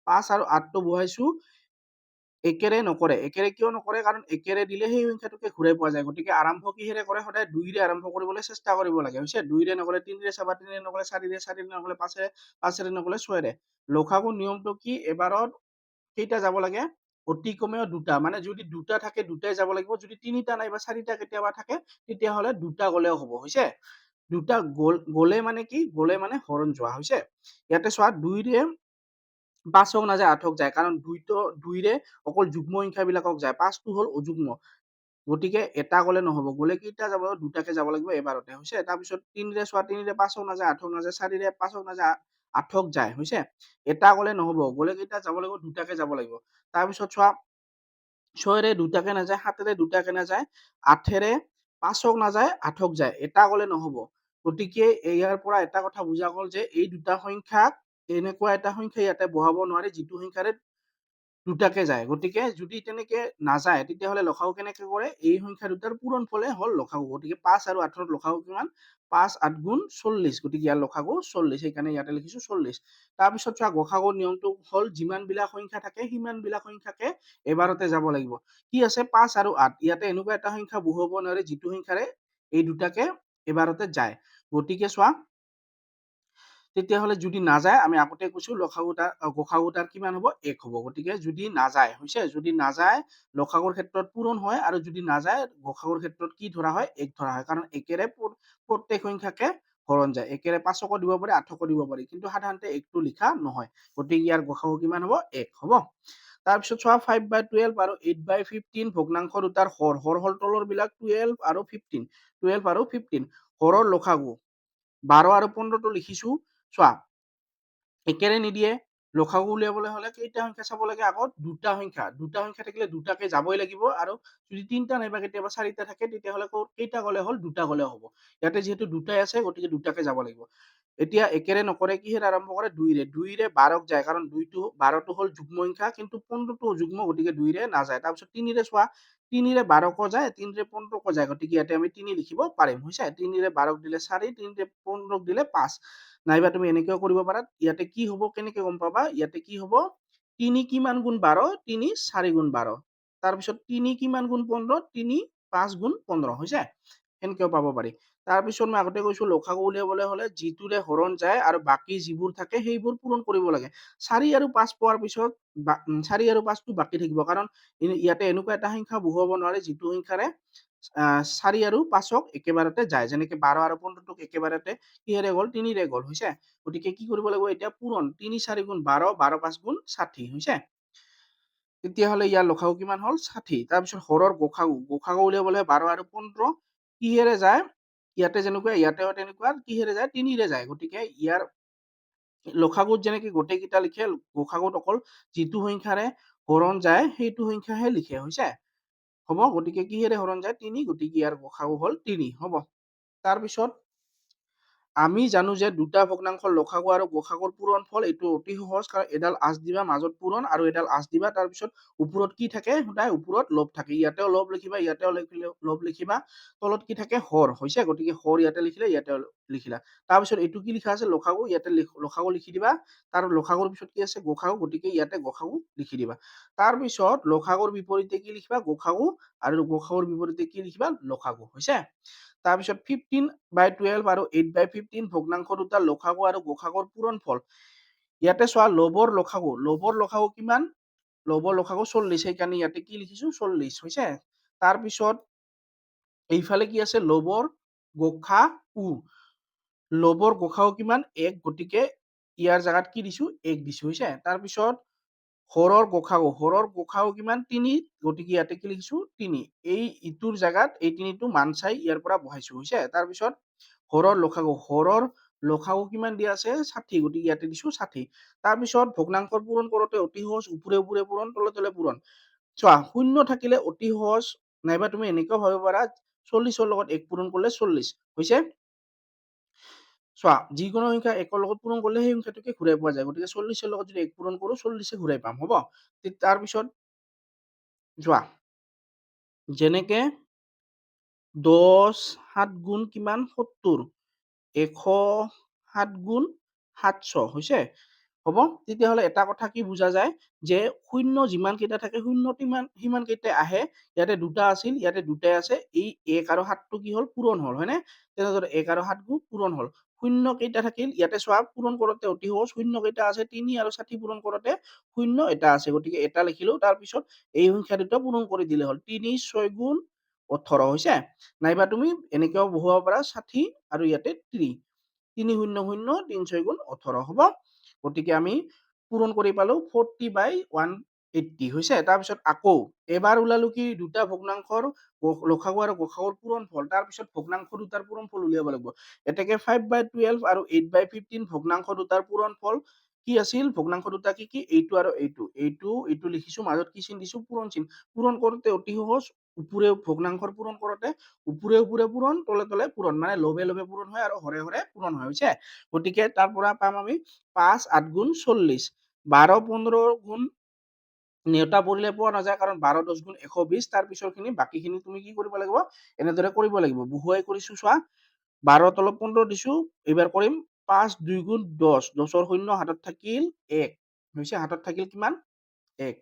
S1: 5 আৰু 8টো বহাইছো, একেৰে নকৰে। একেৰে কিয় নকৰে? কাৰণ একেৰে দিলে সেই সংখ্যাটোকে ঘূৰাই পোৱা যায়। গতিকে আৰম্ভ কিহেৰে কৰে? সদায় 2ৰে আৰম্ভ কৰিবলৈ চেষ্টা কৰিব লাগে। হৈছে? 2ৰে নকলে 3ৰে চাবা, 3ৰে নকলে 4ৰে, 4ৰে নকলে 5ৰে, 5ৰে নকলে 6ৰে। লসাগু নিয়মটো কি? এবাৰত কেইটা যাব লাগে? অতি কমেও 2টা। মানে যদি 2টা থাকে 2টাই যাব লাগিব। যদি 3টা নাই বা 4টা কেতিয়াবা থাকে তেতিয়াহলে 2টা গলেও হ'ব। হৈছে? 2টা গলে মানে কি? গলে মানে হৰণ যোৱা। হৈছে? ইয়াতে চোৱা 2ৰে 5ক নাযায় 8ক যায়, কাৰণ 2ৰে অকল যুগ্ম সংখ্যাবিলাকক যায়। 5টো হ'ল অযুগ্ম। গতিকে এটা গলে নহব। গলে কেইটা যাব লাগিব? 2টাকে যাব লাগিব এবাৰতে। হৈছে? তাৰপিছত 3ৰে চোৱা, 3ৰে 5ক নাযায় 8ক নাযায়, 4ৰে 5ক নাযায় 8ক যায়। হৈছে? এটা গলে নহব। গলে কেইটা যাব লাগিব? 2টাকে যাব লাগিব। তাৰপিছত চোৱা 6ৰে 2টাকে নাযায়, 7ৰে 2টাকে নাযায়, 8ৰে 5ক নাযায় 8ক যায়। এটা গলে নহব। গতিকে ইয়াৰ পৰা এটা কথা বুজা গল যে এই দুটা সংখ্যাক এনেকুৱা এটা সংখ্যা ইয়াতে বহাব নোৱাৰি যিটো সংখ্যাৰে 2টাকে যায়। গতিকে যদি তেনেকে নাযায় তেতিয়াহলে লসাগু কেনেকে কৰে? এই সংখ্যা দুটাৰ পূৰণফলে হল লসাগু। গতিকে 5 আৰু 8ৰ লসাগু কিমান? 5 8 গুণ 40। গতিকে ইয়াৰ লসাগু 40। সেইকাৰণে ইয়াতে লিখিছো 40। তাৰপিছত চোৱা গসাগুৰ নিয়মটো হল যিমান বিলাক সংখ্যা থাকে সিমান বিলাক সংখ্যাকে এবাৰতে যাব লাগিব। কি আছে? 5 আৰু 8। ইয়াতে এনেকুৱা এটা সংখ্যা বহুৱাব নোৱাৰে যিটো সংখ্যাৰে এই দুটাকে এবাৰতে যায়। গতিকে চোৱা তেতিয়াহলে যদি নাযায়, আমি আগতে কৈছো গসাগু তাৰ কিমান হব? 1 হব। গতিকে যদি নাযায়, হৈছে? যদি নাযায় লসাগুৰ ক্ষেত্ৰত পূৰণ হয়, আৰু যদি নাযায় গসাগুৰ ক্ষেত্ৰত কি ধৰা হয়? 1 ধৰা হয়। কাৰণ একেৰে প্ৰত্যেক সংখ্যাকে হৰণ যায়। একেৰে 5কো দিব পাৰি, 8কো দিব পাৰি, কিন্তু সাধাৰণতে 1টো লিখা নহয়। গতিকে ইয়াৰ গসাগু কিমান হব? 1 হব। তাৰপিছত চোৱা 5/12 আৰু 8/15 ভগ্নাংশ দুটাৰ হৰ। হৰ হল তলৰ বিলাক 12 আৰু 15। 12 আৰু 15 হৰৰ লসাগু 12 আৰু 15টো লিখিছো। চোৱা একেৰে নিদিয়ে। লসাগু উলিয়াবলৈ হলে কেইটা সংখ্যা চাব লাগে? আগত দুটা সংখ্যা। দুটা সংখ্যা থাকিলে দুটাকে যাবই লাগিব, আৰু যদি 3টা নাইবা কেতিয়াবা 4টা থাকে তেতিয়াহলে কেইটা গলে হল? 2টা গলেও হ'ব। ইয়াতে যিহেতু দুটাই আছে গতিকে দুটাকে যাব লাগিব। এতিয়া একেৰে নকৰে, কিহেৰে আৰম্ভ কৰে? 2ৰে। 2ৰে 12ক যায়, কাৰণ 12টো হল যুগ্ম সংখ্যা, কিন্তু 15টো অযুগ্ম, গতিকে 2ৰে নাযায়। তাৰপিছত 3ৰে চোৱা, 3ৰে 12কো যায়, 3ৰে 15কো যায়। গতিকে ইয়াতে আমি 3 লিখিব পাৰিম। হৈছে? 3ৰে 12ক দিলে 4, 3ৰে 15ক দিলে 5। নাইবা তুমি এনেকেও কৰিব পাৰা। ইয়াতে কি হব? কেনেকে গম পাবা? ইয়াতে কি হব? 3 কিমান গুণ 12? 3 4 গুণ 12। তাৰপিছত 3 কিমান গুণ 15? 3 5 গুণ 15। হৈছে? সেনেকেও পাব পাৰি। তাৰপিছত মই আগতে কৈছো লসাগু উলিয়াবলৈ হলে যিটোৰে হৰণ যায় আৰু বাকী যিবোৰ থাকে সেইবোৰ পূৰণ কৰিব লাগে। 4 আৰু 5 পোৱাৰ পিছত 4 আৰু 5টো বাকী থাকিব, কাৰণ ইয়াতে এনেকুৱা এটা সংখ্যা বহুৱাব নোৱাৰে যিটো সংখ্যাৰে 4 আৰু 5ক একেবাৰতে যায়। যেনেকে 12 আৰু 15টোক একেবাৰতে কিহেৰে গ'ল? 3ৰে গ'ল। হৈছে? গতিকে কি কৰিব লাগিব এতিয়া? পূৰণ। 3 4 গুণ 12, 12 5 গুণ 60। হৈছে? তেতিয়াহলে ইয়াৰ লসাগু কিমান হল? 60। তাৰপিছত হৰৰ গসাগু। গসাগু উলিয়াবলৈ 12 আৰু 15 কিহেৰে যায়? ইয়াতে যেনেকুৱা ইয়াতেও তেনেকুৱা। কিহেৰে যায়? 3ৰে যায়। গতিকে ইয়াৰ লসাগুত যেনেকে গোটেইকেইটা লিখে, গসাগুত অকল যিটো সংখ্যাৰে হৰণ যায় সেইটো সংখ্যাহে লিখে। হৈছে? হ'ব? গতিকে কিহেৰে হৰণ যায়? 3। গতিকে ইয়াৰ গসাগু হল 3। হ'ব? তাৰপিছত আমি জানো যে দুটা ভগ্নাংশৰ লসাগু আৰু গসাগুৰ পূৰণফল এইটো অতি সহজ, কাৰণ এডাল আঁচ দিবা, মাজত পূৰণ, আৰু এডাল আঁচ দিবা, তাৰপিছত ওপৰত কি থাকে? সদায় ওপৰত লব থাকে। ইয়াতেও লব লিখিবা, ইয়াতেও লব লিখিবা, তলত কি থাকে? হৰ। হৈছে? গতিকে হৰ ইয়াতে লিখিলে, ইয়াতে লিখিলা। তাৰপিছত এইটো কি লিখা আছে? লসাগু। ইয়াতে লসাগু লিখি দিবা। তাৰ লসাগুৰ পিছত কি আছে? গসাগু। গতিকে ইয়াতে গসাগু লিখি দিবা। তাৰপিছত লসাগুৰ বিপৰীতে কি লিখিবা? গসাগু। আৰু গসাগুৰ বিপৰীতে কি লিখিবা? লসাগু। হৈছে? তাৰপিছত 15/12 আৰু 8/15 ভগ্নাংশ দুটাৰ লসাগু আৰু গসাগুৰ পূৰণফল। ইয়াতে চোৱা লবৰ লসাগু। লবৰ লসাগু কিমান? লবৰ লসাগু 40। সেইকাৰণে ইয়াতে কি লিখিছো? 40। হৈছে? তাৰপিছত এইফালে কি আছে লবৰ গোখা উ, লবৰ গোখাও কিমান 1, গতিকে ইয়াৰ জাগাত কি দিছো 1 দিছো হৈছে। তাৰপিছত হৰৰ গোখাও কিমান 3, গতিকে ইয়াতে কি লিখিছো 3। এই ইটোৰ জাগাত এই 3টো মান চাই ইয়াৰ পৰা বহাইছো হৈছে। তাৰপিছত হৰৰ লসাগু কিমান দিয়া আছে 60, গতিকে ইয়াতে দিছো 60। তাৰপিছত ভগ্নাংশৰ পূৰণ কৰোতে অতি সহজ, ওপৰে ওপৰে পূৰণ, তলে তলে পূৰণ। চোৱা শূন্য থাকিলে অতি সহজ, নাইবা তুমি এনেকুৱাও ভাবিব পাৰা 40ৰ লগত 1 পূৰণ কৰিলে 40 হৈছে। চোৱা যিকোনো সংখ্যা 1ৰ লগত পূৰণ কৰিলে সেই সংখ্যাটোকে ঘূৰাই পোৱা যায়, গতিকে 40ৰ লগত যদি 1 পূৰণ কৰো 40 ঘূৰাই পাম, হ'ব। তাৰপিছত চোৱা যেনেকে 10 7 গুণ কিমান 70, 107 গুণ 700 হৈছে, হ'ব। তেতিয়াহ'লে এটা কথা কি বুজা যায় যে শূন্য যিমান কেইটা থাকে শূন্য সিমান কেইটা আহে। ইয়াতে দুটা আছিল, ইয়াতে দুটাই আছে, এই 1 আৰু 7 টো কি হ'ল পূৰণ হ'ল, হয়নে? তেনেদৰে 1 আৰু 7 গুণ পূৰণ হ'ল। শূন্য কেইটা থাকিল, ইয়াতে চোৱা পূৰণ কৰোতে অতি সহজ, শূন্য কেইটা আছে 3 আৰু 60 পূৰণ কৰোতে শূন্য এটা আছে, গতিকে এটা লিখিলো। তাৰপিছত এই সংখ্যা দুটা পূৰণ কৰি দিলে হ'ল, 3 6 গুণ 18 হৈছে। নাইবা তুমি এনেকেও বহুৱাব পাৰা 60 আৰু ইয়াতে 3, 3 0 0 3 6 গুণ 18 হ'ব। গতিকে আমি পূৰণ কৰি পালো 40/180 হৈছে। তাৰপিছত আকৌ এবাৰ ওলালো কি দুটা ভগ্নাংশৰ লসাগু আৰু গসাগুৰ পূৰণফল, তাৰপিছত ভগ্নাংশ দুটাৰ পূৰণফল উলিয়াব লাগিব। এতেকে 5/12 আৰু 8/15 ভগ্নাংশ দুটাৰ পূৰণফল কি আছিল, ভগ্নাংশ দুটা কি কি এইটো আৰু এইটো লিখিছো, মাজত কি চিন দিছো পূৰণ চিন। পূৰণ কৰোতে অতি সহজ, ভগ্নাংশৰ পূৰণ কৰোতে ওপৰে ওপৰে পূৰণ, তলে তলে পূৰণ, মানে লবে লবে পূৰণ হয় আৰু হৰে হৰে পূৰণ হয় হৈছে। গতিকে তাৰ পৰা পাম আমি 5 8 গুণ 40, 12 15 গুণ নেওতা পৰিলে পোৱা নাযায়, কাৰণ 12 10 গুণ 120। তাৰ পিছৰ খিনি বাকীখিনি তুমি কি কৰিব লাগিব, এনেদৰে কৰিব লাগিব। বহুৱাই কৰিছো চোৱা, 12 তলত 15 দিছো, এইবাৰ কৰিম 5 2 গুণ 10, 10ৰ শূন্য হাতত থাকিল 1 হৈছে, হাতত থাকিল কিমান 1।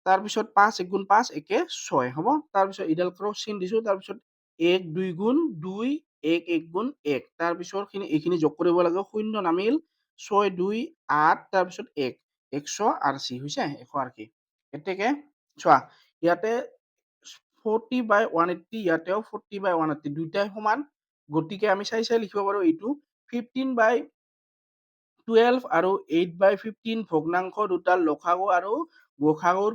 S1: তাৰপিছত 5 1 গুণ 5 একে 6 হ'ব। তাৰপিছত ইডাল ক্ৰছ চিন দিছো, তাৰপিছত 1 2 গুণ 2 1 1 গুণ 1, তাৰপিছত এইখিনি যোগ কৰিব লাগে, শূন্য নামিল 6 2 8, তাৰপিছত 1 180 হৈছে, 180। এতেকে চোৱা ইয়াতে 40/180, ইয়াতেও 40/180, দুইটাই সমান, গতিকে আমি চাই চাই লিখিব পাৰো এইটো 15/12 আৰু 8/15 ভগ্নাংশ দুটাৰ লসাগু আৰু গসাগুৰ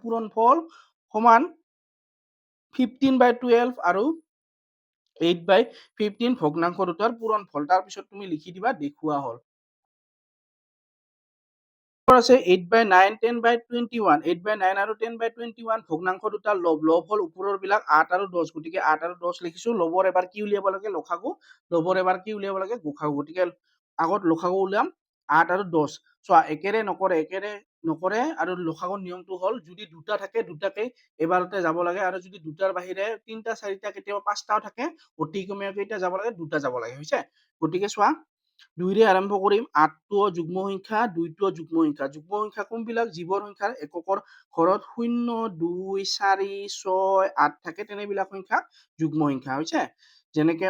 S1: পূৰণফল সমান 15/12 আৰু 8/15 ভগ্নাংশ দুটাৰ পূৰণফল। তাৰপিছত তুমি লিখি দিবা দেখুওৱা হ'ল। আছে 8/9 10/21, 8/9 আৰু 10/21 ভগ্নাংশ দুটাৰ লব হ'ল ওপৰৰ বিলাক 8 আৰু 10, গতিকে 8 আৰু 10 লিখিছো। লবৰ এবাৰ কি উলিয়াব লাগে লসাগু, লবৰ এবাৰ কি উলিয়াব লাগে গসাগু, গতিকে আগত লসাগু উলিয়াম 8 আৰু 10। চোৱা একেৰে নকৰে আৰু লসাগুৰ নিয়মটো হ'ল যদি দুটা থাকে দুটাকে এবাৰতে যাব লাগে, আৰু যদি দুটাৰ বাহিৰে 3টা 4টা কেতিয়াবা 5টাও থাকে অতি কমেও কেইটা যাব লাগে, দুটা যাব লাগে হৈছে। গতিকে চোৱা 2ৰে আৰম্ভ কৰিম, 8টোও যুগ্ম সংখ্যা 2টোও যুগ্ম সংখ্যা। যুগ্ম সংখ্যা কোনবিলাক, জীৱৰ সংখ্যাৰ এককৰ ঘৰত 0 2 4 6 8 থাকে, তেনেবিলাক সংখ্যা যুগ্ম সংখ্যা হৈছে। যেনেকে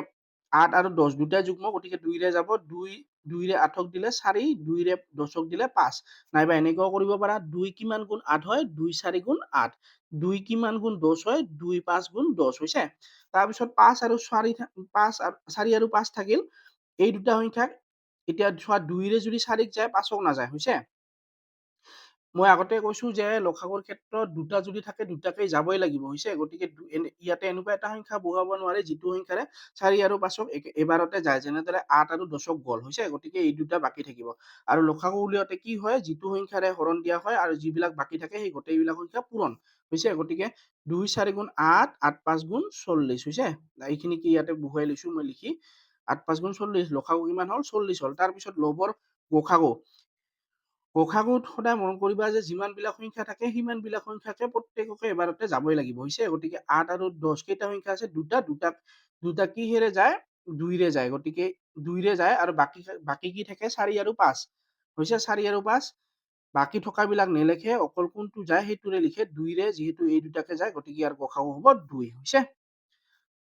S1: 8 আৰু 10 দুটাই যুগ্ম, গতিকে 2ৰে যাব, 2ৰে 8ক দিলে 4, 2ৰে 10ক দিলে 5। নাইবা এনেকুৱাও কৰিব পাৰা 2 কিমান গুণ 8 হয়, 2 4 গুণ 8, 2 কিমান গুণ 10 হয়, 2 5 গুণ 10 হৈছে। তাৰপিছত 5 আৰু 4 আৰু 5 থাকিল, এই দুটা সংখ্যাক এতিয়া চোৱা 2ৰে যদি 4ক যায় 5ক নাযায় হৈছে। মই আগতে কৈছো যে লসাগুৰ ক্ষেত্ৰত দুটা যদি থাকে দুটাকেই যাবই লাগিব হৈছে, গতিকে ইয়াতে এনেকুৱা এটা সংখ্যা বহুৱাব নোৱাৰে যিটো সংখ্যাৰে 4 আৰু 5ক এবাৰতে যায়, যেনেদৰে 8 আৰু 10ক গ'ল হৈছে, গতিকে এই দুটা বাকী থাকিব। আৰু লসাগু উলিয়াওতে কি হয়, যিটো সংখ্যাৰে হৰণ দিয়া হয় আৰু যিবিলাক বাকী থাকে সেই গোটেইবিলাক সংখ্যা পূৰণ হৈছে। গতিকে 2 4 গুণ 8, 8 5 গুণ 40 হৈছে। এইখিনি কি ইয়াতে বহুৱাই লৈছো মই লিখি, 8 5 গুণ 40, লসাগু কিমান হ'ল 40 হ'ল। তাৰপিছত লবৰ গসাগুত সদায় মন কৰিবা যে যিমান বিলাক সংখ্যা থাকে সিমান বিলাক সংখ্যাকে প্ৰত্যেককে এবাৰতে যাবই লাগিব হৈছে। গতিকে 8 আৰু 10 কেইটা সংখ্যা আছে, দুটা কিহেৰে যায় 2ৰে যায়, গতিকে 2ৰে যায়, আৰু বাকী কি থাকে 4 আৰু 5 হৈছে, 4 আৰু 5 বাকী থকা বিলাক নেলেখে, অকল কোনটো যায় সেইটোৰে লিখে, 2ৰে যিহেতু এই দুটাকে যায় গতিকে ইয়াৰ গসাগু হ'ব 2 হৈছে।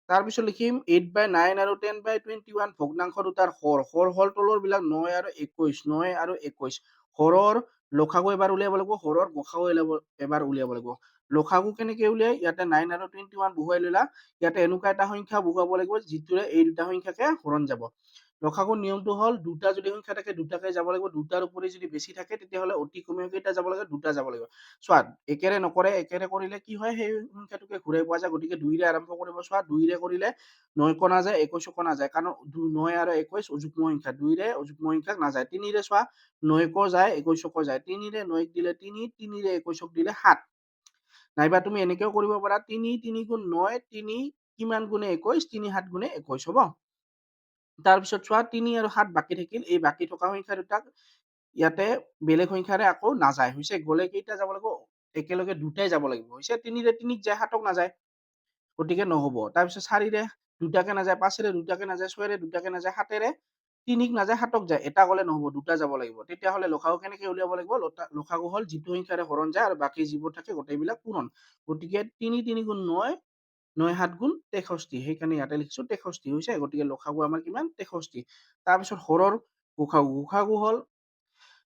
S1: তাৰপিছত লিখিম 8/9 আৰু 10/21 ভগ্নাংশ দুটাৰ হৰ হ'ল তলৰ বিলাক 9 আৰু 21, 9 আৰু 21 হৰৰ লসাগু এবাৰ উলিয়াব লাগিব, হৰৰ গসাগু এবাৰ উলিয়াব লাগিব। লসাগু কেনেকে উলিয়াই, ইয়াতে 9 আৰু 21 বহুৱাই ললা, ইয়াতে এনেকুৱা এটা সংখ্যা বহুৱাব লাগিব যিটোৰে এই দুটা সংখ্যাকে হৰণ যাব। লসাগুৰ নিয়মটো হ'ল দুটা যদি সংখ্যা থাকে দুটাকে যাব লাগিব, দুটাৰ উপৰি যদি বেছি থাকে তেতিয়াহ'লে অতি কমেও কেইটা যাব লাগে, দুটা যাব লাগিব। চোৱা একেৰে নকৰে, একেৰে কৰিলে কি হয় সেই সংখ্যাটোকে ঘূৰাই পোৱা যায়, গতিকে 2ৰে আৰম্ভ কৰিব। চোৱা 2ৰে কৰিলে 9 ক নাযায়, 21 ক নাযায়, কাৰণ 9 আৰু 21 অযুগ্ম সংখ্যা, 2ৰে অযুগ্ম সংখ্যাক নাযায়। 3ৰে চোৱা 9 ক যায়, 21 ক যায়, 3ৰে 9 ক দিলে 3, 3ৰে 21 ক দিলে 7। নাইবা তুমি এনেকেও কৰিব পাৰা 3 3 গুণ 9, 3 কিমান গুণে 21, 3 7 গুণে 21 হ'ব। তাৰপিছত চোৱা 3 আৰু 7 বাকী থাকিল, এই বাকী থকা সংখ্যা দুটাক ইয়াতে বেলেগ সংখ্যাৰে আকৌ নাযায়, হৈছে গ'লে কেইটা যাব লাগিব, একেলগে দুটাই যাব লাগিব, হৈছে 3ৰে 3ক যায়, 7ক নাযায়, গতিকে নহ'ব। তাৰপিছত 4ৰে দুটাকে নাযায়, 5ৰে দুটাকে নাযায়, 6ৰে দুটাকে নাযায়, 7ৰে 3ক নাযায়, 7ক যায়, এটা গ'লে নহ'ব, দুটা যাব লাগিব। তেতিয়াহ'লে লসাগু কেনেকে উলিয়াব লাগিব, লসাগু হ'ল যিটো সংখ্যাৰে হৰণ যায় আৰু বাকী যিবোৰ থাকে গোটেইবিলাক পূৰণ। গতিকে 3 3 গুণ 9, 9 7 গুণ 63, সেইকাৰণে ইয়াতে লিখিছো 63 হৈছে, গতিকে লসাগু আমাৰ কিমান 63। তাৰপিছত হৰৰ গোসাগু, গোসাগু হ'ল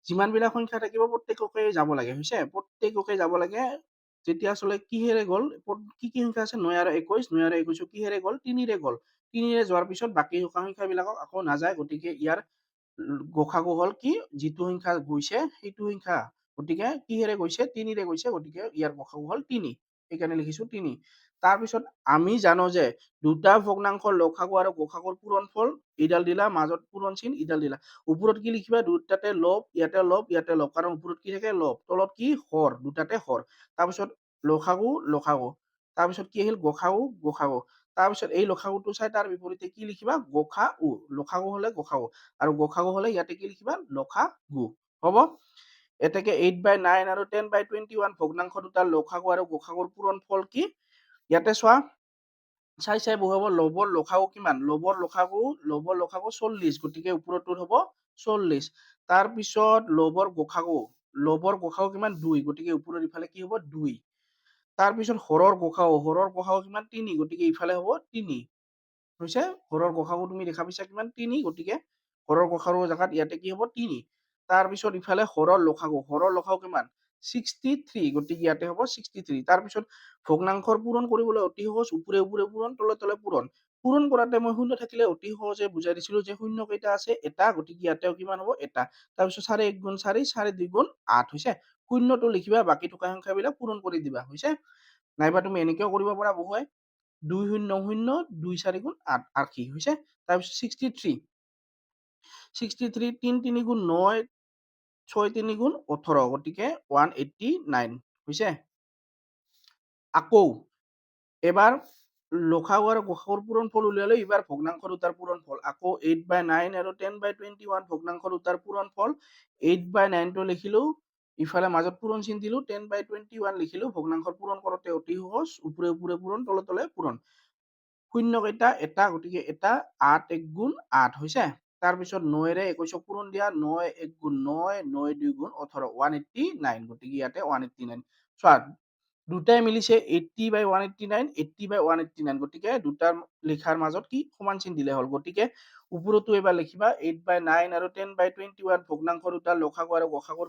S1: যিমানবিলাক সংখ্যা থাকিব প্ৰত্যেককে যাব লাগে, হৈছে প্ৰত্যেককে যাব লাগে। যেতিয়া আচলতে কিহেৰে গ'ল, কি কি সংখ্যা আছে 9 আৰু 21, 9 আৰু 21 কিহেৰে গ'ল, 3ৰে গ'ল, 3ৰে যোৱাৰ পিছত বাকী থকা সংখ্যাবিলাকক আকৌ নাযায়, গতিকে ইয়াৰ গোসাগু হ'ল কি, যিটো সংখ্যা গৈছে সেইটো সংখ্যা, গতিকে কিহেৰে গৈছে 3ৰে গৈছে, গতিকে ইয়াৰ গোসাগু হ'ল 3, সেইকাৰণে লিখিছো 3। তাৰপিছত আমি জানো যে দুটা ভগ্নাংশৰ লসাগু আৰু গোসাগুৰ পূৰণফল, এইডাল দিলা, মাজত পূৰণ চিন ইডাল দিলা, ওপৰত কি লিখিবা, দুটাতে লব, ইয়াতে লব, ইয়াতে লব, কাৰণ ওপৰত কি থাকে লব, তলত কি হৰ, দুটাতে হৰ। তাৰপিছত লসাগু লসাগু, তাৰপিছত কি আহিল গোসাগু গোসাগু, তাৰপিছত এই লসাগুটো চাই তাৰ বিপৰীতে কি লিখিবা, গোসাগু, লসাগু হলে গোসাগু, আৰু গোসাগু হলে ইয়াতে কি লিখিবা, লসাগু, হ'ব। এতেকে 8/9 আৰু 10/21 ভগ্নাংশ দুটাৰ লসাগু আৰু গোসাগুৰ পূৰণফল কি, ইয়াতে চোৱা চাই চাই বহুৱাব, লবৰ লসাগু কিমান, লবৰ লসাগু 40, গতিকে ওপৰটোৰ হ'ব 40। তাৰপিছত লবৰ গোসাগু কিমান 2, গতিকে ওপৰৰ ইফালে কি হ'ব 2। তাৰপিছত হৰৰ গোসাগু কিমান 3, গতিকে ইফালে হ'ব 3, হৈছে হৰৰ গোসাগু তুমি দেখা পাইছা কিমান 3, গতিকে হৰৰ গোসাগুৰ জেগাত ইয়াতে কি হ'ব 3। তাৰপিছত ইফালে হৰৰ লসাগু কিমান 63, গতিকে ইয়াতে হ'ব 63। তাৰপিছত ভগ্নাংশৰ পূৰণ কৰিবলৈ অতি সহজ, ওপৰে ওপৰে পূৰণ, তলে তলে পূৰণ। পূৰণ কৰাতে মই শূন্য থাকিলে অতি সহজে বুজাই দিছিলো যে শূন্য কেইটা আছে, এটা, গতিকে ইয়াতেও কিমান হ'ব এটা। তাৰপিছত 4 1 গুণ 4, 4 2 গুণ 8, হৈছে। শূন্যটো লিখিবা, বাকী থকা সংখ্যাবিলাক পূৰণ কৰি দিবা, হৈছে। নাইবা তুমি এনেকেও কৰিব পাৰা বহুৱাই, 2 0 0, 2 4 গুণ 8, 80, হৈছে। তাৰপিছত 63, 3 3 গুণ 9, 6 3 গুণ 18, গতিকে 189, হৈছে। আকৌ এবাৰ লসাগু আৰু গোসাগুৰ পূৰণফল উলিয়ালে, এইবাৰ ভগ্নাংশ দুটাৰ পূৰণফল, আকৌ 8/9 আৰু 10/21 ভগ্নাংশ দুটাৰ পূৰণফল, 8/9 টো লিখিলো, ইফালে মাজত পূৰণ চিন দিলো, 10/21 লিখিলো, ভগ্নাংশৰ পূৰণ কৰোতে অতি সহজ, ওপৰে ওপৰে পূৰণ, তলে তলে পূৰণ। শূন্য কেইটা এটা, গতিকে এটা, 8 1 গুণ 8, হৈছে। তাৰপিছত 9ৰে 21 পূৰণ দিয়া, 9 1 গুণ 9, 9 2 গুণ 18, 189, গতিকে ইয়াতে 189। চোৱা দুটাই মিলিছে 80/189, 80/189, গতিকে দুটাৰ লিখাৰ মাজত কি সমান চিন দিলে হ'ল, গতিকে ওপৰতো এবাৰ লিখিবা 8/9 আৰু 10/21 ভগ্নাংশ দুটাৰ লসাগু আৰু গোসাগুৰ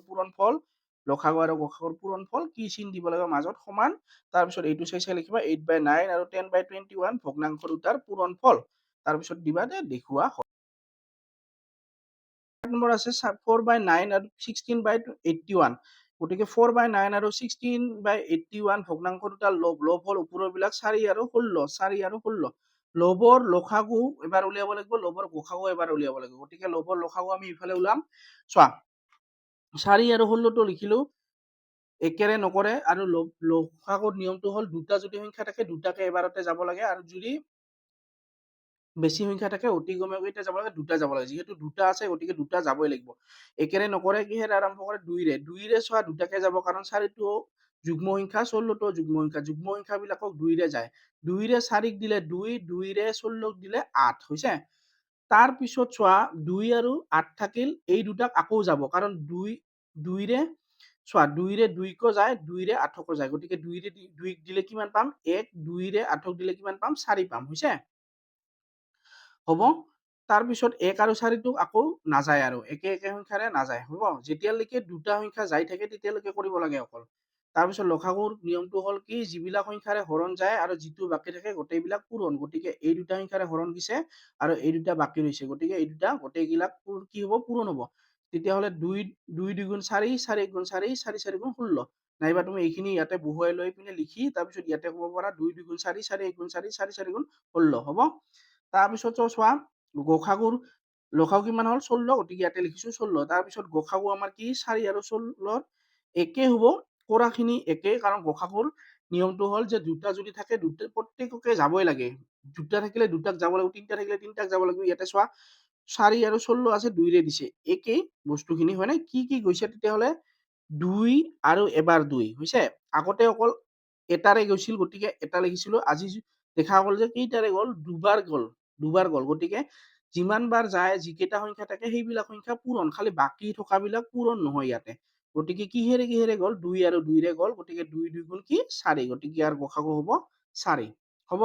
S1: পূৰণফল, কি চিন দিব লাগে, মাজত সমান। তাৰপিছত এইটো চাই চাই লিখিবা 8/9 আৰু 10/21 ভগ্নাংশ দুটাৰ পূৰণফল, তাৰপিছত দিবা যে দেখুওৱা হয়। নম্বৰ আছে 4/9 আৰু 16/81, গতিকে 4/9 আৰু 16/81 ভগ্নাংশ দুটাৰ লব হ'ল ওপৰৰ বিলাক 4 আৰু 16, 4 আৰু 16। লবৰ লসাগু এবাৰ উলিয়াব লাগিব, লবৰ গোসাগু এবাৰ উলিয়াব লাগিব, গতিকে লবৰ লসাগু আমি ইফালে ওলাম। চোৱা 4 আৰু 16 টো লিখিলো, একেৰে নকৰে, আৰু লসাগুৰ নিয়মটো হ'ল দুটা যদি সংখ্যা থাকে দুটাকে এবাৰতে যাব লাগে, আৰু যদি বেছি সংখ্যা থাকে অতি কমেও কেইটা যাব লাগে, দুটা যাব লাগে, যিহেতু দুটা আছে গতিকে দুটা যাবই লাগিব। একেৰে নকৰে, কিহেৰে আৰম্ভ কৰে 2ৰে, 2ৰে চোৱা দুটাকে যাব, কাৰণ 4টো যুগ্ম সংখ্যা, 16টো যুগ্ম সংখ্যা, যুগ্ম সংখ্যাবিলাকক 2ৰে যায়, 2ৰে 4ক দিলে 2, 2ৰে 16ক দিলে 8, হৈছে। তাৰপিছত চোৱা 2 আৰু 8 থাকিল, এই দুটাক আকৌ যাব, কাৰণ 2ৰে চোৱা 2ৰে 2ক যায়, 2ৰে 8ক যায়, গতিকে 2ৰে 2ক দিলে কিমান পাম 1, 2ৰে 8ক দিলে কিমান পাম 4 পাম, হৈছে, হ'ব। তাৰপিছত 1 আৰু 4টো আকৌ নাযায় আৰু একে একে সংখ্যাৰে নাযায় হ'ব। যেতিয়ালৈকে দুটা সংখ্যা যাই থাকে তেতিয়ালৈকে কৰিব লাগে অকল। তাৰপিছত লসাগুৰ নিয়মটো হ'ল কি যিবিলাক সংখ্যাৰে হৰণ যায় আৰু যিটো বাকী থাকে গোটেইবিলাক পূৰণ। গতিকে এই দুটা সংখ্যাৰে হৰণ দিছে আৰু এই দুটা বাকী ৰৈছে। গতিকে এই দুটা গোটেইবিলাক কি হ'ব পূৰণ হ'ব। তেতিয়াহ'লে 2 2 4 4 গুণ 4 4 4 গুণ 16। নাইবা তুমি এইখিনি ইয়াতে বহুৱাই লৈ পিনে লিখি তাৰপিছত ইয়াতে ক'ব পাৰা 2 গুণ 4 4 গুণ 4 4 4 গুণ 16 হ'ব। তাৰপিছত চোৱা গসাগুৰ লসাগু কিমান হ'ল 16 গতিকে ইয়াতে লিখিছো 16। তাৰপিছত গসাগু আমাৰ কি 4 আৰু 16 একে হ'ব। কৰাখিনি একে কাৰণ গসাগুৰ নিয়মটো হ'ল যে দুটা যদি থাকে দুটা প্ৰত্যেককে যাবই লাগে। দুটা থাকিলে দুটাক যাব লাগিব, তিনিটা থাকিলে তিনিটাক যাব লাগিব। ইয়াতে চোৱা 4 আৰু 16 আছে 2ৰে দিছে। একেই বস্তুখিনি হয় নে? কি কি গৈছে তেতিয়াহ'লে 2 আৰু এবাৰ 2 হৈছে। আগতে অকল এটাৰে গৈছিল গতিকে এটা লিখিছিলো। আজি দেখা গ'ল যে কেইটাৰে গ'ল দুবাৰ গ'ল। দুবাৰ গ'ল। গতিকে যিমান বাৰ যায় যিকেইটা সংখ্যা থাকে সেইবিলাক সংখ্যা পূৰণ। খালি বাকী থকাবিলাক পূৰণ নহয় ইয়াতে। গতিকে কিহেৰে কিহেৰে গ'ল 2 আৰু 2ৰে গ'ল। গতিকে 2 2 গুণ কি 4 গতিকে ইয়াৰ গসাগু হ'ব 4 হ'ব।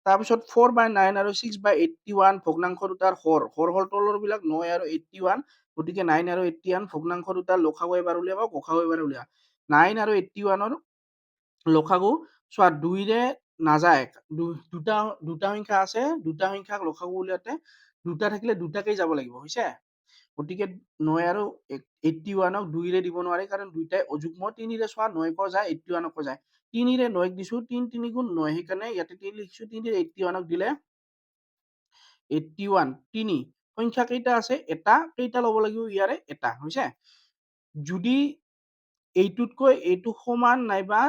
S1: তাৰপিছত 4/9 আৰু 6/81 ভগ্নাংশ দুটাৰ হৰ। হৰ হ'ল তলৰ বিলাক 9 আৰু 81 গতিকে 9 আৰু 81 ভগ্নাংশ দুটাৰ লসাগু এবাৰ উলিয়াবা গসাগু এবাৰ উলিয়াবা। 9 আৰু 81ৰ লসাগু চোৱা 2ৰে নাযায়। দুটা দুটা সংখ্যা আছে, দুটা সংখ্যাক লসাগু উলিয়াওতে দুটা থাকিলে দুটাকেই যাব লাগিব হৈছে। গতিকে 9 আৰু 81ক 2ৰে দিব নোৱাৰি কাৰণ দুইটাই অযুগ্ম। 3ৰে চোৱা 9কো যায় 81কো যায়। 3ৰে 9ক দিছো 3 3 গুণ 9 সেইকাৰণে ইয়াতে 3 লিখিছো। 3ৰে 81ক দিলে 81 3 সংখ্যা কেইটা আছে এটা কেইটা ল'ব লাগিব ইয়াৰে এটা হৈছে। যদি এইটোতকৈ এইটো সমান নাইবা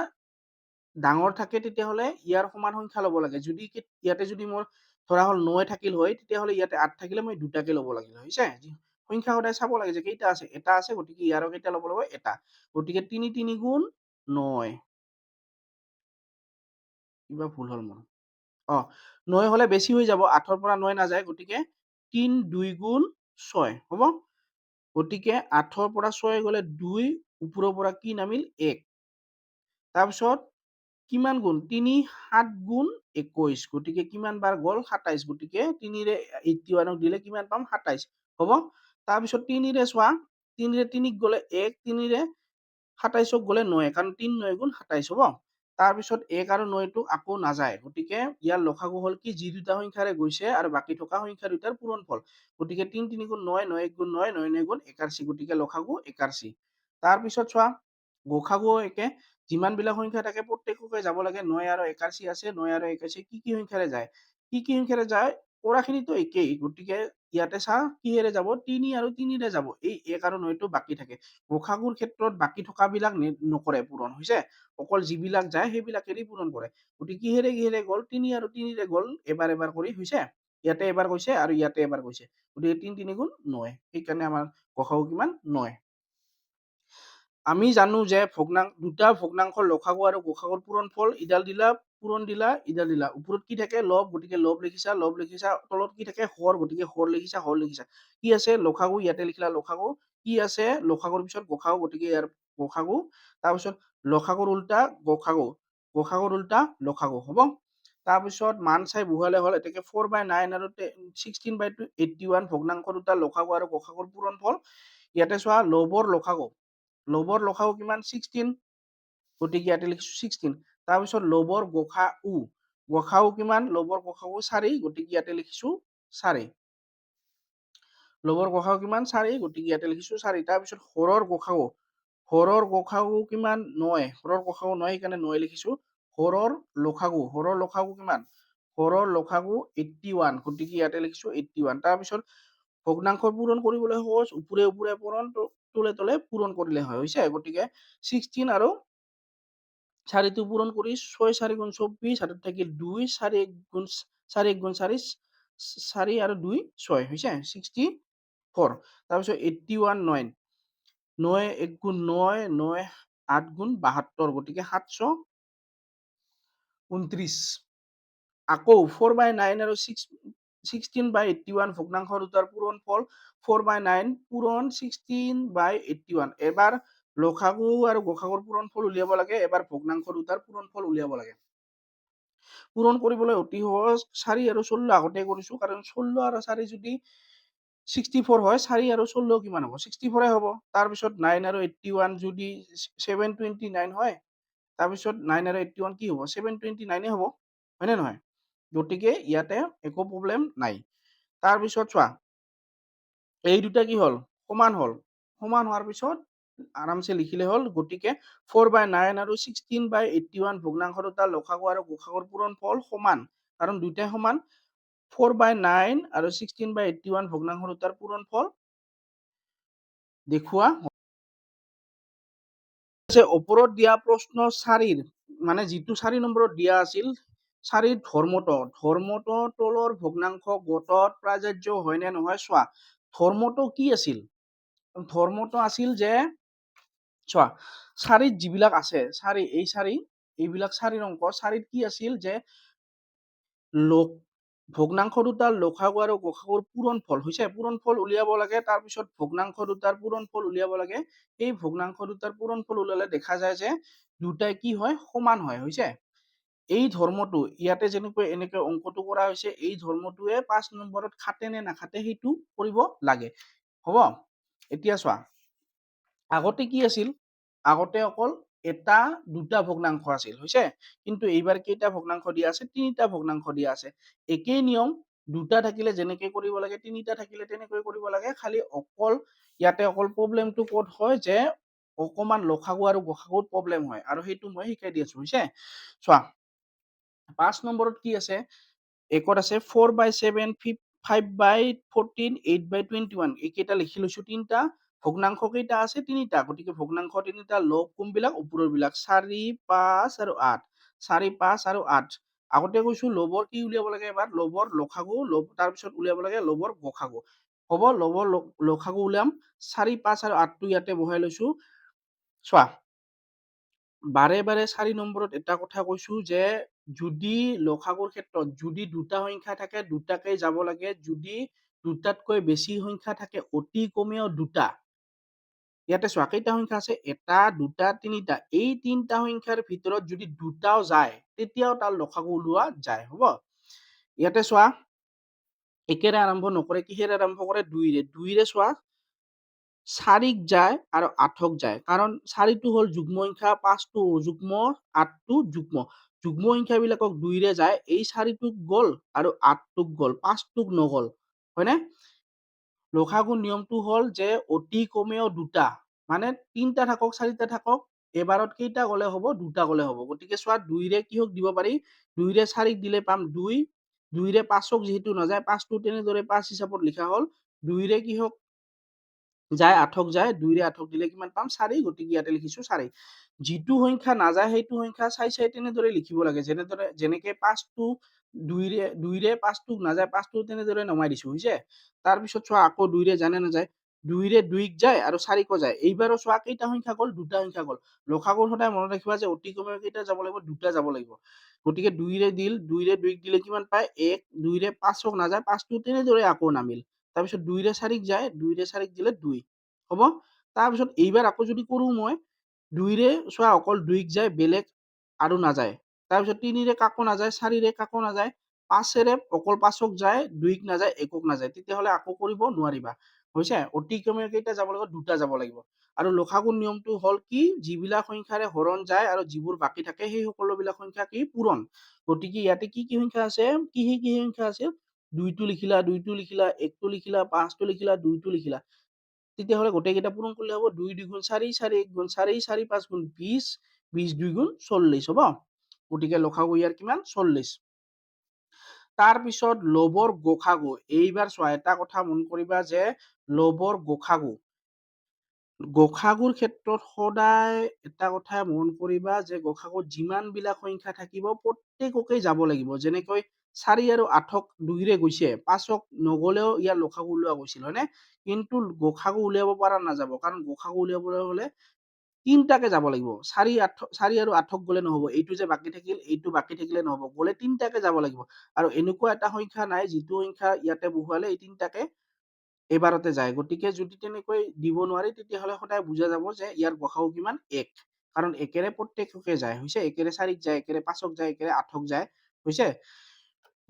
S1: ডাঙৰ থাকে তেতিয়াহ'লে ইয়াৰ সমান সংখ্যা ল'ব লাগে। যদি ইয়াতে যদি মোৰ ধৰা হ'ল 9 থাকিল হয় তেতিয়াহ'লে ইয়াতে 8 থাকিলে মই দুটাকে ল'ব লাগিল হৈছে। সংখ্যা সদায় চাব লাগে যে কেইটা আছে এটা আছে গতিকে ইয়াৰো কেইটা ল'ব লাগিব এটা। গতিকে 3 3 গুণ 9 কিবা ভুল হ'ল মোৰ। 9 হ'লে বেছি হৈ যাব 8ৰ পৰা 9 নাযায় গতিকে 3 2 গুণ 6 হ'ব। গতিকে 8ৰ পৰা 6 গ'লে 2 ওপৰৰ পৰা কি নামিল 1। তাৰপিছত কিমান গুণ 3 7 গুণ 21 গতিকে কিমান বাৰ গ'ল 27 গতিকে 3ৰে 81ক দিলে কিমান পাম 27 হ'ব। তাৰপিছত 3ৰে চোৱা 3ৰে 3ক গ'লে 1 3ৰে 27ক গ'লে 9 কাৰণ 3 9 গুণ 27 হ'ব। তাৰপিছত 1 আৰু 9টো আকৌ নাযায় গতিকে ইয়াৰ লসাগু হ'ল কি যি দুটা সংখ্যাৰে গৈছে আৰু বাকী থকা সংখ্যা দুটাৰ পূৰণফল। গতিকে 3 3 গুণ 9 9 1 গুণ 9 9 9 গুণ 81 গতিকে লসাগু 81। তাৰপিছত চোৱা গসাগুও একে যিমান বিলাক সংখ্যা থাকে প্ৰত্যেককে যাব লাগে। 9 আৰু 81 আছে 9 আৰু 81 কি কি সংখ্যাৰে যায় কি কি সংখ্যাৰে যায় কৰাখিনিতো একেই। গতিকে ইয়াতে চা কিহেৰে যাব 3 আৰু 3ৰে যাব। এই 1 আৰু 9টো বাকী থাকে। গসাগুৰ ক্ষেত্ৰত বাকী থকা বিলাক নকৰে পূৰণ হৈছে। অকল যিবিলাক যায় সেইবিলাকেৰে পূৰণ কৰে। গতিকে কিহেৰে কিহেৰে গ'ল 3 আৰু 3ৰে গ'ল এবাৰ এবাৰ কৰি হৈছে। ইয়াতে এবাৰ গৈছে আৰু ইয়াতে এবাৰ গৈছে। গতিকে 3 3 গুণ 9 সেইকাৰণে আমাৰ গসাগু কিমান 9। আমি জানো যে দুটা ভগ্নাংশৰ লসাগু আৰু গসাগুৰ পূৰণফল ইডাল দিলা পূৰণ দিলা ইডাল দিলা। ওপৰত কি থাকে লব গতিকে লব লিখিছা তলত কি থাকে হৰ গতিকে হৰ লিখিছা। কি আছে লসাগু ইয়াতে লিখিলা লসাগু। কি আছে লসাগুৰ পিছত গসাগু গতিকে ইয়াৰ গসাগু। তাৰপিছত লসাগুৰ উল্টা গসাগু গসাগুৰ উল্টা লসাগু হ'ব। তাৰপিছত মান চাই বহুৱালে হ'ল এতেকে 4/9 আৰু 16/81 ভগ্নাংশ দুটা লসাগু আৰু গসাগুৰ পূৰণফল। ইয়াতে চোৱা লবৰ লসাগু কিমান 16 গতিকে ইয়াতে লিখিছো 16। তাৰপিছত লবৰ গসাগু কিমান লবৰ গসাগু 4 গতিকে ইয়াতে লিখিছো 4। লবৰ গসাগু কিমান 4 গতিকে ইয়াতে লিখিছো 4। তাৰপিছত হৰৰ গসাগু কিমান 9 হৰৰ গসাগু 9 সেইকাৰণে 9 লিখিছো। হৰৰ লসাগু কিমান হৰৰ লসাগু 81 গতিকে ইয়াতে লিখিছো 81। তাৰপিছত ভগ্নাংশৰ পূৰণ কৰিবলৈ সহজ ওপৰে ওপৰে পূৰণ তলে তলে পূৰণ কৰিলে হয় হৈছে। গতিকে 16 আৰু 4টো পূৰণ কৰি 6 4 গুণ 24 হাতত থাকিল 2 4 1 গুণ 4 1 গুণ 4 4 আৰু 2 6 হৈছে 64। তাৰপিছত 81 9 9 1 গুণ 9 9 8 গুণ 72 গতিকে 729। আকৌ 4/9 আৰু 16/81 ভগ্নাংশ দুটাৰ পূৰণফল 4/9 পূৰণ 16/81। এবাৰ লসাগু আৰু গসাগুৰ পূৰণফল উলিয়াব লাগে এবাৰ ভগ্নাংশ দুটাৰ পূৰণফল উলিয়াব লাগে। পূৰণ কৰিবলৈ অতি সহজ 4 আৰু 16 আগতে কৰিছো কাৰণ 16 আৰু 4 যদি 64 হয় 4 আৰু 16 কিমান হ'ব 64 হ'ব তাৰপিছত 9 আৰু 81 যদি 729 হয় তাৰপিছত 9 আৰু 81 কি হ'ব 729 হ'ব হয়নে নহয় গতিকে ইয়াতে একো প্ৰব্লেম নাই তাৰপিছত চোৱা এই দুটা কি হ'ল সমান হোৱাৰ পিছত আৰামছে লিখিলে হ'ল গতিকে 4/9 আৰু 16/81 ভগ্নাংশ দুটাৰ লসাগু আৰু গসাগুৰ পূৰণফল সমান কাৰণ দুইটাই সমান 4/9 আৰু 16/81 ভগ্নাংশ দুটাৰ পূৰণফল দেখুওৱা ওপৰত দিয়া প্ৰশ্ন 4 মানে যিটো 4 নম্বৰত দিয়া আছিল 4 ধৰ্মটো তলৰ ভগ্নাংশ গটত প্ৰাজাৰ্য হয় নে নহয় চোৱা ধৰ্মটো কি আছিল ধৰ্মটো আছিল যে চোৱা 4 যিবিলাক আছে 4 এইবিলাক 4 অংক 4 কি আছিল যে ভগ্নাংশ দুটাৰ লসাগু আৰু গসাগুৰ পূৰণফল হৈছে পূৰণফল উলিয়াব লাগে তাৰপিছত ভগ্নাংশ দুটাৰ পূৰণফল উলিয়াব লাগে এই ভগ্নাংশ দুটাৰ পূৰণফল উলিয়ালে দেখা যায় যে দুটাই কি হয় সমান হয় হৈছে এই ধৰ্মটো ইয়াতে যেনেকৈ এনেকৈ অংকটো কৰা হৈছে এই ধৰ্মটোৱে 5 নম্বৰত খাটে নে নাখাটে সেইটো কৰিব লাগে হ'ব এতিয়া চোৱা আগতে কি আছিল আগতে অকল এটা দুটা ভগ্নাংশ আছিল হৈছে কিন্তু এইবাৰ কেইটা ভগ্নাংশ দিয়া আছে তিনিটা ভগ্নাংশ দিয়া আছে একেই নিয়ম দুটা থাকিলে যেনেকৈ কৰিব লাগে তিনিটা থাকিলে তেনেকৈ কৰিব লাগে খালি অকল ইয়াতে অকল প্ৰবলেমটো ক'ত হয় যে অকমান লসাগু আৰু গসাগুত প্ৰবলেম হয় আৰু সেইটো মই শিকাই দি আছো হৈছে চোৱা 5 নম্বৰত কি আছে একত আছে 4/7 5/14 8/21 এইকেইটা লিখি লৈছো তিনিটা ভগ্নাংশ কেইটা আছে তিনিটা গতিকে ভগ্নাংশ তিনিটা লব কোনবিলাক ওপৰৰ বিলাক 4 5 আৰু 8 4 5 আৰু 8 আগতে কৈছো লবৰ কি উলিয়াব লাগে এবাৰ লবৰ লসাগু তাৰপিছত উলিয়াব লাগে লবৰ গসাগু হ'ব লবৰ লসাগু উলিয়াম 4 5 আৰু 8 টো ইয়াতে বহাই লৈছো চোৱা বাৰে বাৰে 4 নম্বৰত এটা কথা কৈছো যে যদি লসাগুৰ ক্ষেত্ৰত যদি দুটা সংখ্যা থাকে দুটাকে যাব লাগে যদি দুটাতকৈ বেছি সংখ্যা থাকে অতি কমেও দুটা ইয়াতে চোৱা কেইটা সংখ্যা আছে এটা দুটা তিনিটা এই তিনিটা সংখ্যাৰ ভিতৰত যদি দুটাও যায় তেতিয়াও তাৰ লসাগু ওলোৱা যায় হ'ব ইয়াতে চোৱা একেৰে আৰম্ভ নকৰে কিহেৰে আৰম্ভ কৰে দুইৰে চোৱা 4 যায় আৰু 8 যায় কাৰণ 4টো হ'ল যুগ্ম সংখ্যা 5টো যুগ্ম 8টো যুগ্ম যুগ্ম সংখ্যা বিলাকক 2ৰে যায় এই 4টোক গ'ল আৰু 8টোক গ'ল 5টোক নগ'ল হয়নে লসাগুৰ নিয়মটো হ'ল যে অতি কমেও দুটা মানে তিনটা থাকক চাৰিটা থাকক এবাৰত কেইটা গ'লে হ'ব দুটা গ'লে হ'ব গতিকে চোৱা 2ৰে কিহক দিব পাৰি 2ৰে 4ক দিলে পাম 2 2ৰে 5ক যেহেতু নাযায় 5টো তেনেদৰে 5 হিচাপত লিখা হ'ল 2ৰে কিহক যায় 8ক যায় 2ৰে 8ক দিলে কিমান পাম 4 গতিকে ইয়াতে লিখিছো 4 যিটো সংখ্যা নাযায় সেইটো সংখ্যা চাই তেনেদৰে লিখিব লাগে যেনেকে 5টো 2ৰে 5টোক নাযায় 5টো তেনেদৰে নমাই দিছো হৈছে তাৰপিছত চোৱা আকৌ 2ৰে জানে নাযায় 2ৰে 2ক যায় আৰু 4ক যায় এইবাৰো চোৱা কেইটা সংখ্যা গ'ল দুটা সংখ্যা গ'ল লসাগুৰ সদায় মনত ৰাখিবা যে অতি কমেও কেইটা যাব লাগিব দুটা যাব লাগিব গতিকে 2ৰে 2ক দিলে কিমান পায় 1 2ৰে 5ক নাযায় 5টো তেনেদৰে আকৌ নামিল তাৰপিছত 2ৰে 4ক যায় 2ৰে 4ক দিলে 2 হ'ব তাৰপিছত এইবাৰ আকৌ যদি কৰো মই 2ৰে চোৱা অকল 2ক যায় বেলেগ আৰু নাযায় তাৰপিছত 3ৰে কাকো নাযায় 4ৰে কাকো নাযায় 5ৰে অকল 5ক যায় 2ক নাযায় 1ক নাযায় তেতিয়াহ'লে আকৌ কৰিব নোৱাৰিবা হৈছে অতি কমেও কেইটা যাব লাগিব দুটা যাব লাগিব আৰু লসাগুৰ নিয়মটো হ'ল কি যিবিলাক সংখ্যাৰে হৰণ যায় আৰু যিবোৰ বাকী থাকে সেই সকলোবিলাক সংখ্যা কি পূৰণ গতিকে ইয়াতে কি কি সংখ্যা আছে কি সংখ্যা আছে 2টো লিখিলা 2টো লিখিলা 1টো লিখিলা 5টো লিখিলা 2টো লিখিলা তেতিয়াহ'লে গোটেইকেইটা পূৰণ কৰিলে হ'ব 2 2 গুণ 4 4 1 গুণ 4 4 5 গুণ 20 20 2 গুণ 40 হ'ব গতিকে লসাগু ইয়াৰ কিমান 40 তাৰপিছত লবৰ গসাগু এইবাৰ চোৱা এটা কথা মন কৰিবা যে লবৰ গসাগুৰ ক্ষেত্ৰত সদায় এটা কথা মন কৰিবা যে গসাগুত যিমান বিলাক সংখ্যা থাকিব প্ৰত্যেককে যাব লাগিব যেনেকৈ 4 আৰু 8ক 2ৰে গৈছে 5ক নগলেও ইয়াৰ লসাগু উলিওৱা গৈছিল হয়নে কিন্তু গসাগু উলিয়াব পৰা নাযাব কাৰণ গসাগু উলিয়াবলৈ হলে তিনটাকে যাব লাগিব 4 আৰু 8ক গলে নহব এইটো যে বাকি থাকিল এইটো বাকি থাকিলে নহব গলে তিনটাকে যাব লাগিব আৰু এনেকুৱা এটা সংখ্যা নাই যিটো সংখ্যা ইয়াতে বহুৱালে এই তিনটাকে এবাৰতে যায় গতিকে যদি তেনেকৈ দিব নোৱাৰি তেতিয়াহ'লে সদায় বুজা যাব যে ইয়াৰ গসাগু কিমান 1 কাৰণ একেৰে প্ৰত্যেককে যায় হৈছে একেৰে 4ক যায় একেৰে 5ক যায় একেৰে 8ক যায় হৈছে?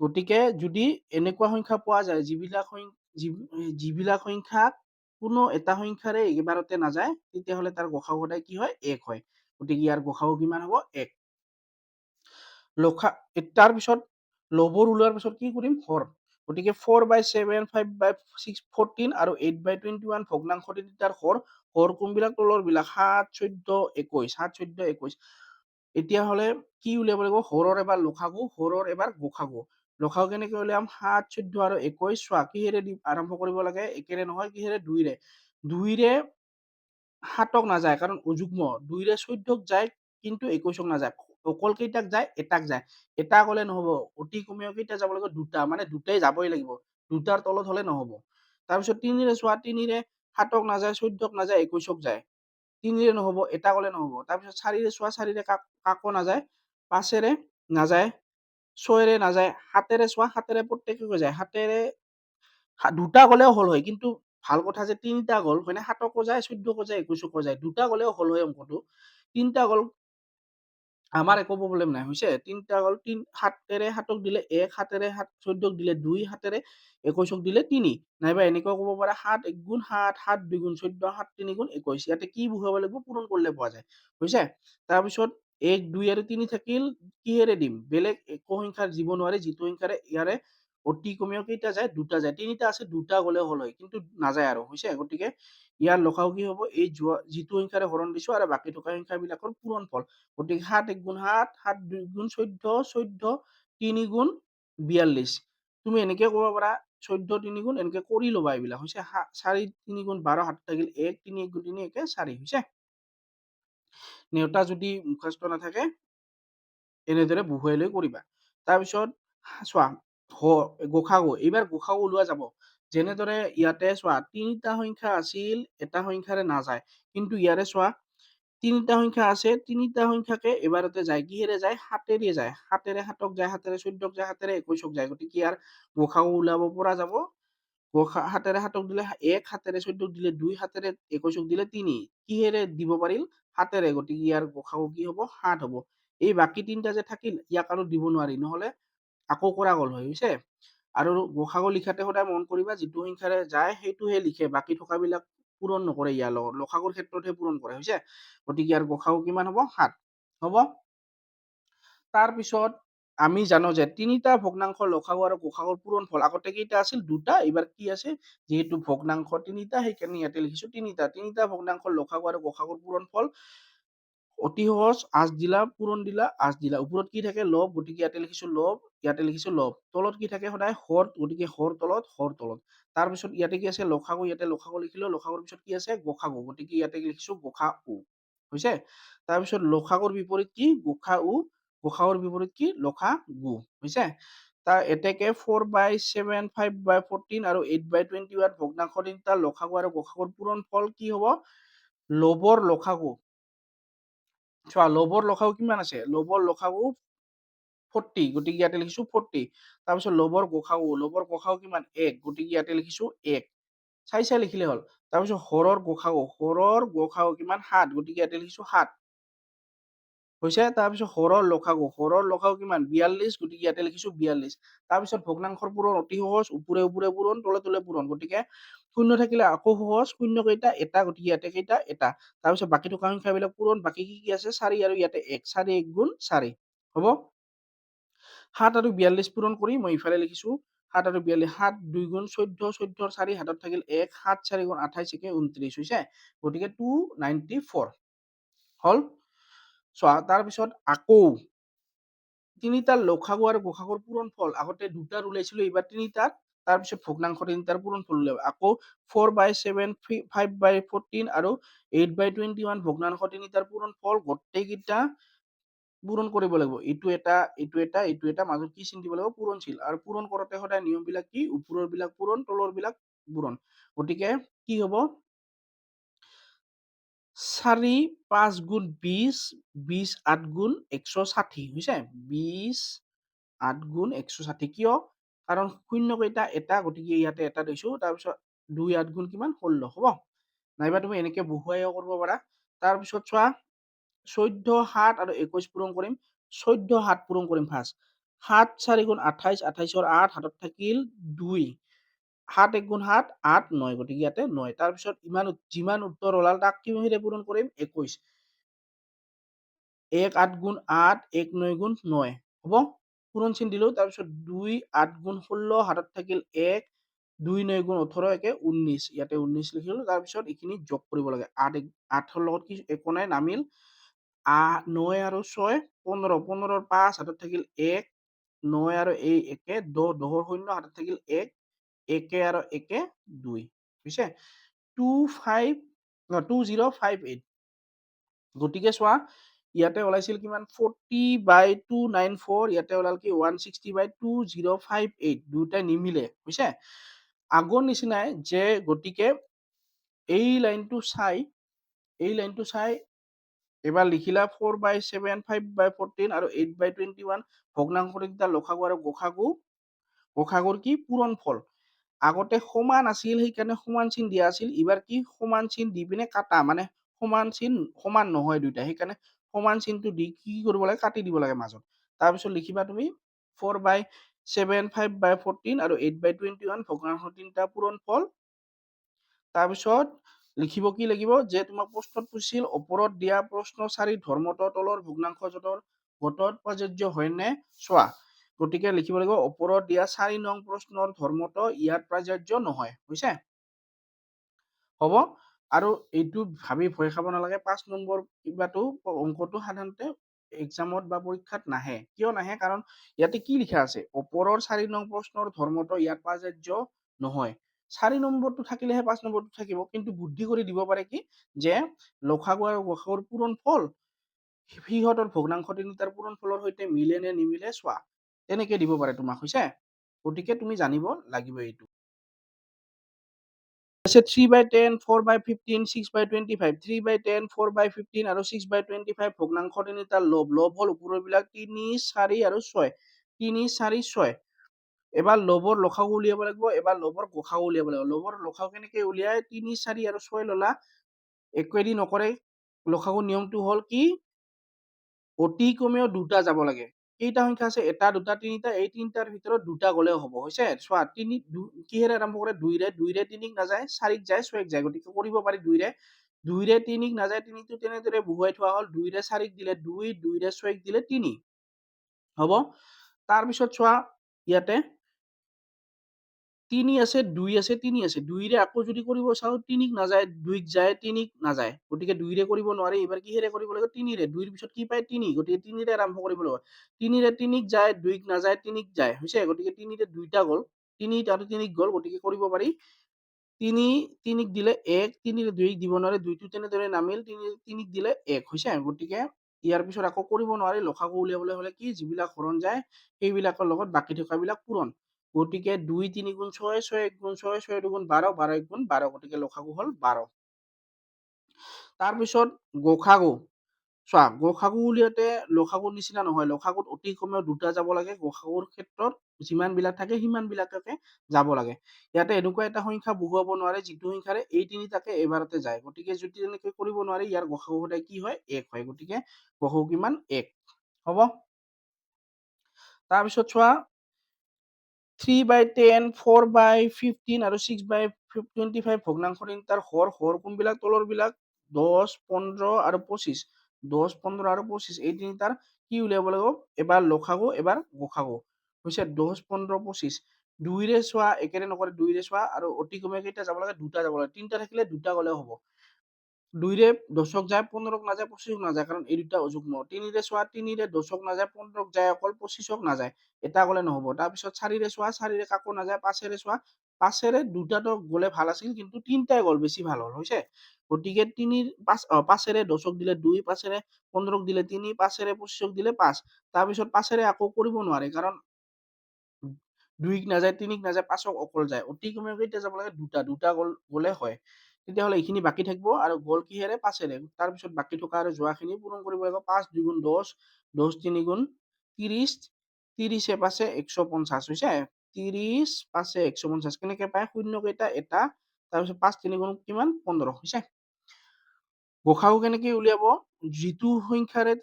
S1: গতিকে যদি এনেকুৱা সংখ্যা পোৱা যায় যিবিলাক সংখ্যা কোনো এটা সংখ্যাৰে একেবাৰতে নাযায়, তেতিয়াহ'লে তাৰ গ সা উ সদায় কি হয়? ১ হয়। গতিকে ইয়াৰ গ সা উ কিমান হ'ব? ১। তাৰপিছত লবৰ ওলোৱাৰ পিছত কি কৰিম? হৰ। গতিকে 4/7, 5/6, 14 আৰু 8/21 ভগ্নাংশ তিনিটাৰ হৰ। হৰ কোনবিলাক? তলৰবিলাক ৭, ১৪, ২১। ৭, ১৪, ২১। এতিয়াহ'লে কি উলিয়াব লাগিব? হৰৰ এবাৰ লসাগু, হৰৰ এবাৰ গসাগু। লসাগু কেনেকে উলিয়াম? ৭, ১৪ আৰু ২১। চোৱা কিহেৰে আৰম্ভ কৰিব লাগে? একেৰে নহয়, কিহেৰে? ২ৰে। ২ৰে ৭ক নাযায়, কাৰণ অযুগ্ম। ২ৰে ১৪ক যায়, কিন্তু ২১ক নাযায়। অকল কেইটাক যায়? এটাক যায়। এটা গ'লে নহ'ব। অতি কমেও কেইটা যাব লাগিব? ২টা। মানে দুটাই যাবই লাগিব। ২টাৰ তলত হ'লে নহ'ব। তাৰপিছত ৩ৰে চোৱা, ৩ৰে ৭ক নাযায়, ১৪ক নাযায়, ২১ক যায়। ৩ৰে নহ'ব, এটা গ'লে নহ'ব। তাৰপিছত ৪ৰে চোৱা, ৪ৰে কাকো নাযায়, ৫ৰে নাযায়, ৬ৰে নাযায়, ৭ৰে চোৱা, ৭ৰে প্ৰত্যেককে যায়। ৭ৰে দুটা গ'লেও হ'ল হয়, কিন্তু ভাল কথা যে তিনিটা গ'ল, হয়নে? ৭কো যায়, ১৪কো যায়, ২১কো যায়। দুটা গ'লেও হ'ল হয় অংকটো। তিনিটা গ'ল, আমাৰ একো প্ৰব্লেম নাই, হৈছে? তিনিটা গ'ল, ৭ৰে ৭ক দিলে ১, ৭ৰে ১৪ক দিলে ২, ৭ৰে ২১ক দিলে ৩। নাইবা এনেকুৱাও ক'ব পাৰা ৭ ১ গুণ ৭, ৭ ২ গুণ ১৪, ৭ ৩ গুণ ২১। ইয়াতে কি বহুৱাব লাগিব? পূৰণ কৰিলে পোৱা যায়। হৈছে? তাৰপিছত ১, ২ আৰু ৩ থাকিল, কিহেৰে দিম? বেলেগ একো সংখ্যাৰ দিব নোৱাৰি, যিটো সংখ্যাৰে ইয়াৰে অতি কমেও কেইটা যায়? ২টা যায়। ৩টা আছে, ২টা গ'লেও হ'ল হয়, কিন্তু নাযায় আৰু, হৈছে? গতিকে ইয়াৰ লসাগু কি হ'ব? এই যিটো সংখ্যাৰে হৰণ দিছো আৰু বাকী থকা সংখ্যাবিলাকৰ পূৰণফল। গতিকে ৭ ১ গুণ ৭, ৭ ২ গুণ ১৪, ১৪ ৩ গুণ ৪২। তুমি এনেকে ক'ব পাৰা ১৪ ৩ গুণ, এনেকে কৰি ল'বা এইবিলাক, হৈছে? ৪ ৩ গুণ ১২, হাতত থাকিল ১, ৩ ১ গুণ ৩, একে ৪, হৈছে? নেওতা যদি মুখস্থ নাথাকে, এনেদৰে বহুৱাই লৈ কৰিবা। তাৰপিছত চোৱা, গসাগু। এইবাৰ গসাগু ওলোৱা যাব। যেনেদৰে ইয়াতে চোৱা, তিনিটা সংখ্যা আছিল, এটা সংখ্যাৰে নাযায়। কিন্তু ইয়াৰে চোৱা, তিনিটা সংখ্যা আছে, তিনিটা সংখ্যাকে এবাৰতে যায়। কিহেৰে যায়? ৭ৰে যায়। ৭ৰে ৭ক যায়, ৭ৰে ১৪ক যায়, ৭ৰে ২১ক যায়। গতিকে ইয়াৰ গসাগু ওলাব পৰা যাব। ৭ৰে ৭ক দিলে ১, ৭ৰে ১৪ক দিলে ২, ৭ৰে ২১ক দিলে ৩। কিহেৰে দিব পাৰিল? ৭ৰে। গতিকে ইয়াৰ গসাগু কি হ'ব? ৭ হ'ব। এই বাকী তিনিটা যে থাকিল, ইয়াক আৰু দিব নোৱাৰি, নহ'লে আকৌ কৰা গ'ল হয়, হৈছে? আৰু গসাগু লিখাতে সদায় মন কৰিবা, যিটো সংখ্যাৰে যায় সেইটোহে লিখে, বাকী থকাবিলাক পূৰণ নকৰে ইয়াৰ লগত। লসাগুৰ ক্ষেত্ৰতহে পূৰণ কৰে, হৈছে? গতিকে ইয়াৰ গসাগু কিমান হ'ব? ৭। হ'ব? তাৰপিছত আমি জানো যে তিনিটা ভগ্নাংশৰ লসাগু আৰু গসাগুৰ পূৰণফল। আগতে কেইটা আছিল? ২টা। এইবাৰ কি আছে? যিহেতু ভগ্নাংশ তিনিটা, সেইকাৰণে ইয়াতে লিখিছো তিনিটা। তিনিটা ভগ্নাংশৰ লসাগু আৰু গসাগুৰ পূৰণফল অতি সহজ। আঁচ দিলা, পূৰণ দিলা, আঁচ দিলা। ওপৰত কি থাকে? লব। গতিকে ইয়াতে লিখিছো লব, ইয়াতে লিখিছো লব। তলত কি থাকে? সদায় হৰ। গতিকে হৰ তলত, হৰ তলত। তাৰপিছত ইয়াতে কি আছে? লসাগু। ইয়াতে লসাগু লিখিলো। লসাগুৰ পিছত কি আছে? গসাগু। গতিকে ইয়াতে লিখিছো গসাউ। হৈছে? তাৰপিছত লসাগুৰ বিপৰীত কি? গসাউ। গসাগুৰ বিপৰীত কি? লসাগু। হৈছে? তাৰ এতেকে 4/7, 5/14 আৰু 8/21 ভগ্নাংশ তিনিটাৰ লসাগু আৰু গসাগুৰ পূৰণফল কি হ'ব? লবৰ লসাগু। চোৱা, লবৰ লসাগু কিমান আছে? লবৰ লসাগু 40, গতিকে ইয়াতে লিখিছো 40। তাৰপিছত লবৰ গসাগু। লবৰ গসাগু কিমান? 1, গতিকে ইয়াতে লিখিছো 1। চাই লিখিলে হ'ল। তাৰপিছত হৰৰ গসাগু। হৰৰ গসাগু কিমান? 7, গতিকে ইয়াতে লিখিছো 7। হৈছে? তাৰপিছত হৰৰ লসাগু। হৰৰ লসাগু কিমান? 42, গতিকে ইয়াতে লিখিছো 42। তাৰপিছত ভগ্নাংশৰ পূৰণ অতি সহজ। ওপৰে ওপৰে পূৰণ, তলে তলে পূৰণ। গতিকে শূন্য থাকিলে আকৌ সহজ। শূন্য কেইটা? এটা। গতিকে ইয়াতে কেইটা? এটা। তাৰপিছত বাকী থকা সংখ্যাবিলাক পূৰণ। বাকী কি কি আছে? 4 আৰু ইয়াতে 1। 4 1 গুণ 4। হ'ব? 7 আৰু 42 পূৰণ কৰি মই ইফালে লিখিছো 7 আৰু 42। 7 2 গুণ 14, 14ৰ 4 হাতত থাকিল 1, 7 4 গুণ 28, একে 29, হৈছে? গতিকে 294 হ'ল। চোৱা, তাৰপিছত আকৌ তিনিটাৰ লসাগু আৰু গসাগুৰ পূৰণফল। আগতে দুটাৰ ওলাইছিলো, এইবাৰ তিনিটাৰ। তাৰপিছত ভগ্নাংশ তিনিটাৰ পূৰণফল উলিয়াব। আকৌ 4/7, 5/14 আৰু 8/21 ভগ্নাংশ তিনিটাৰ পূৰণফল গোটেইকেইটা পূৰণ কৰিব লাগিব। এইটো এটা, এইটো এটা, এইটো এটা, মাজত কি চিন দিব লাগিব? পূৰণচিন। আৰু পূৰণ কৰোতে সদায় নিয়ম বিলাক কি? ওপৰৰ বিলাক পূৰণ, তলৰ বিলাক পূৰণ। গতিকে কি হ'ব? 4 5 গুণ 20, 20 8 গুণ 160, হৈছে? 20 8 গুণ 160। কিয়? কাৰণ শূন্য কেইটা? এটা, গতিকে ইয়াতে এটা দিছো। তাৰপিছত 2 8 গুণ কিমান? 16, হ'ব? নাইবা তুমি এনেকে বহুৱাইও কৰিব পাৰা। তাৰপিছত চোৱা, 14 7 আৰু 21 পূৰণ কৰিম। 14 7 পূৰণ কৰিম ফাৰ্ষ্ট। 7 4 গুণ 28, 28ৰ 8 হাতত থাকিল 2, 7 1 গুণ 7, 8 9, গতিকে ইয়াতে 9। তাৰপিছত যিমান উত্তৰ ওলাল তাক কিহেৰে পূৰণ কৰিম? 21। 1 8 গুণ 8, 1 9 গুণ 9, হ'ব? পূৰণ চিন দিলো। তাৰপিছত 2 8 গুণ 16, হাতত থাকিল 1, 2 9 গুণ 18, একে 19, ইয়াতে 19 লিখিলো। তাৰপিছত এইখিনি যোগ কৰিব লাগে। 8ৰ লগত কি একো নাই, নামিল। 9 আৰু 6 15, 15ৰ 5, হাতত থাকিল 1, 9 আৰু এই একে 10, 10ৰ 0, হাতত থাকিল 1, একে আৰু একে 2, বুজিছে? 2058, গতিকে চোৱা ইয়াতে ওলাইছিল কিমান? 40/294, ইয়াতে ওলাল কি 160/2058, দুটাই নিমিলে, বুজিছে? আগৰ নিচিনাই যে গতিকে এই লাইনটো চাই এবাৰ লিখিলা 4/7, 5/14 আৰু 8/21 ভগ্নাংশৰ কেইটা লসাগু আৰু গসাগুৰ কি? পূৰণফল। আগতে সমান আছিল সেইকাৰণে সমান চিন দিয়া আছিল। এইবাৰ কি? সমান চিন দি পিনে কাটা, মানে সমান নহয় দুইটা, সেইকাৰণে সমান চিনটো দি কি কৰিব লাগে? কাটি দিব লাগে মাজত। তাৰপিছত লিখিবা তুমি 4/7, 5/14 আৰু 8/21 ভগ্নাংশৰ তিনিটা পূৰণফল। তাৰপিছত লিখিব কি লাগিব? যে তোমাক প্ৰশ্নত পুছিল ওপৰত দিয়া প্ৰশ্ন 4 ধৰ্মটো তলৰ ভগ্নাংশ জোঁটৰ গটত প্ৰযোজ্য হয়নে চোৱা। গতিকে লিখিব লাগিব ওপৰত দিয়া 4 নং প্ৰশ্নৰ ধৰ্মটো ইয়াত প্ৰযোজ্য নহয়, বুজিছে? হ'ব? আৰু এইটো ভাবি ভয় খাব নালাগে। 5 নম্বৰ কিবাটো অংকটো সাধাৰণতে এক্সামত বা পৰীক্ষাত নাহে। কিয় নাহে? কাৰণ ইয়াতে কি লিখা আছে? ওপৰৰ 4 নং প্ৰশ্নৰ ধৰ্মটো ইয়াত প্ৰযোজ্য নহয়। 4 নম্বৰটো থাকিলেহে 5 নম্বৰটো থাকিব। কিন্তু বুদ্ধি কৰি দিব পাৰে কি? যে লসাগু আৰু গসাগুৰ পূৰণফল সিহঁতৰ ভগ্নাংশ তিনিটাৰ পূৰণফলৰ সৈতে মিলে নে নিমিলে চোৱা। তেনেকে দিব পাৰে তোমাক, হৈছে? গতিকে তুমি জানিব লাগিব এইটো। 3/10, 4/15, 6/25, 3/10, 4/15 আৰু 6/25 ভগ্নাংশ তিনিটাৰ লব। লব হল ওপৰৰ বিলাক 3 4 আৰু 6, 3 4 6। এবাৰ লবৰ লসাগু উলিয়াব লাগিব, এবাৰ লবৰ গসাগু উলিয়াব লাগিব। লবৰ লসাগু কেনেকে উলিয়াই? 3 4 আৰু 6 ললা, একোৱেদি নকৰে। লসাগু নিয়মটো হল কি? অতি কমেও দুটা যাব লাগে। কেইটা সংখ্যা আছে? এটা 2 3টা, এই তিনিটাৰ ভিতৰত দুটা গলেও হব, হৈছে? চোৱা কিহেৰে আৰম্ভ কৰে? 2ৰে 3ক নাযায়, 4ক যায়, 6ক যায়, গতিকে কৰিব পাৰি 2ৰে 3ক নাযায়, 3টো তেনেদৰে বহুৱাই থোৱা হল। 2ৰে 4ক দিলে 2, 2ৰে 6ক দিলে 3, হব? তাৰপিছত চোৱা ইয়াতে 3 আছে, 2 আছে, 3 আছে। 2ৰে আকৌ যদি কৰিব চাও 3ক নাযায়, 2ক যায়, 3ক নাযায়, গতিকে 2ৰে কৰিব নোৱাৰি। এবাৰ কিহেৰে কৰিব লাগিব? 3ৰে। 2ৰ পিছত কি পায়? 3, গতিকে 3ৰে আৰম্ভ কৰিব লাগিব। 3ৰে 3ক যায়, 2ক নাযায়, 3ক যায়, হৈছে? গতিকে 3ৰে দুইটা গ'ল, 3 আৰু 3ক গ'ল, গতিকে কৰিব পাৰি। 3ক দিলে 1, 3ৰে 2ক দিব নোৱাৰে, 2টো তেনেদৰে নামিল, 3ক দিলে 1, হৈছে? গতিকে ইয়াৰ পিছত আকৌ কৰিব নোৱাৰি। লসাগু উলিয়াবলৈ হলে কি? যিবিলাক হৰণ যায় সেইবিলাকৰ লগত বাকী থকা বিলাক পূৰণ। গতিকে 2 3 গুণ 6, 6 1 গুণ 6, 6 2 গুণ 12, 12 1 গুণ 12, গতিকে লসাগু হল 12। তাৰপিছত গসাগু চোৱা, গসাগু উলিয়াওতে লসাগুৰ নিচিনা নহয়। লসাগুত অতি কমেও দুটা যাব লাগে। গসাগুৰ ক্ষেত্ৰত যিমান বিলাক থাকে সিমান বিলাককে যাব লাগে। ইয়াতে এনেকুৱা এটা সংখ্যা বহুৱাব নোৱাৰে যিটো সংখ্যাৰে এই তিনিটাকে এবাৰতে যায়। গতিকে যদি এনেকৈ কৰিব নোৱাৰি, ইয়াৰ গসাগু সদায় কি হয়? 1 হয়। গতিকে গসাগু কিমান? 1, হ'ব? তাৰপিছত চোৱা 3/10, 4/15 আৰু 6/25 ভগ্নাংশ তিনিটাৰ হৰ কোনবিলাক? তলৰ বিলাক 10, 15 আৰু 25। 10, 15 আৰু 25 এই তিনিটাৰ কি উলিয়াব লাগিব? এবাৰ লসাগু, এবাৰ গসাগু, হৈছে? 10, 15, 25। 2ৰে চোৱা, একেৰে নকৰে। 2ৰে চোৱা আৰু অতি কমেও কেইটা যাব লাগে? দুটা যাব লাগে। তিনিটা থাকিলে দুটা গলেও হ'ব। 2ৰে 10ক যায়, 15ক নাযায়, 25ক নাযায়, কাৰণ এই দুটা অযুগ্ম। 3ৰে চোৱা, 3ৰে 10ক নাযায়, 15ক যায় অকল, 25ক নাযায়, এটা গলে নহব। তাৰপিছত 4ৰে চোৱা, 4ৰে কাকো নাযায়। 5ৰে চোৱা, 5ৰে দুটাতো গলে ভাল আছিল, কিন্তু তিনটাই গল, বেছি ভাল হল, হৈছে? গতিকে 5ৰে 10ক দিলে 2, 5ৰে 15ক দিলে 3, 5ৰে 25ক দিলে 5। তাৰপিছত 5ৰে আকৌ কৰিব নোৱাৰে, কাৰণ 2ক নাযায়, 3ক নাযায়, 5ক অকল যায়। অতি কমেও কেইটা যাব লাগে? দুটা, দুটা গলে হয়। তেতিয়াহলে এইখিনি বাকী থাকিব আৰু গল কিহেৰে? 5ৰে। তাৰপিছত বাকী থকা আৰু যোৱাখিনি পূৰণ কৰিব লাগিব। 5 2 গুণ 10, 10 3 গুণ 30, 30 5 150, হৈছে? 30 5 150 কেনেকে পায়? শূন্য কেইটা? এটা। তাৰপিছত 5 3 গুণ কিমান? 15, হৈছে? গসাগু কেনেকে উলিয়াব? যিটো সংখ্যাৰে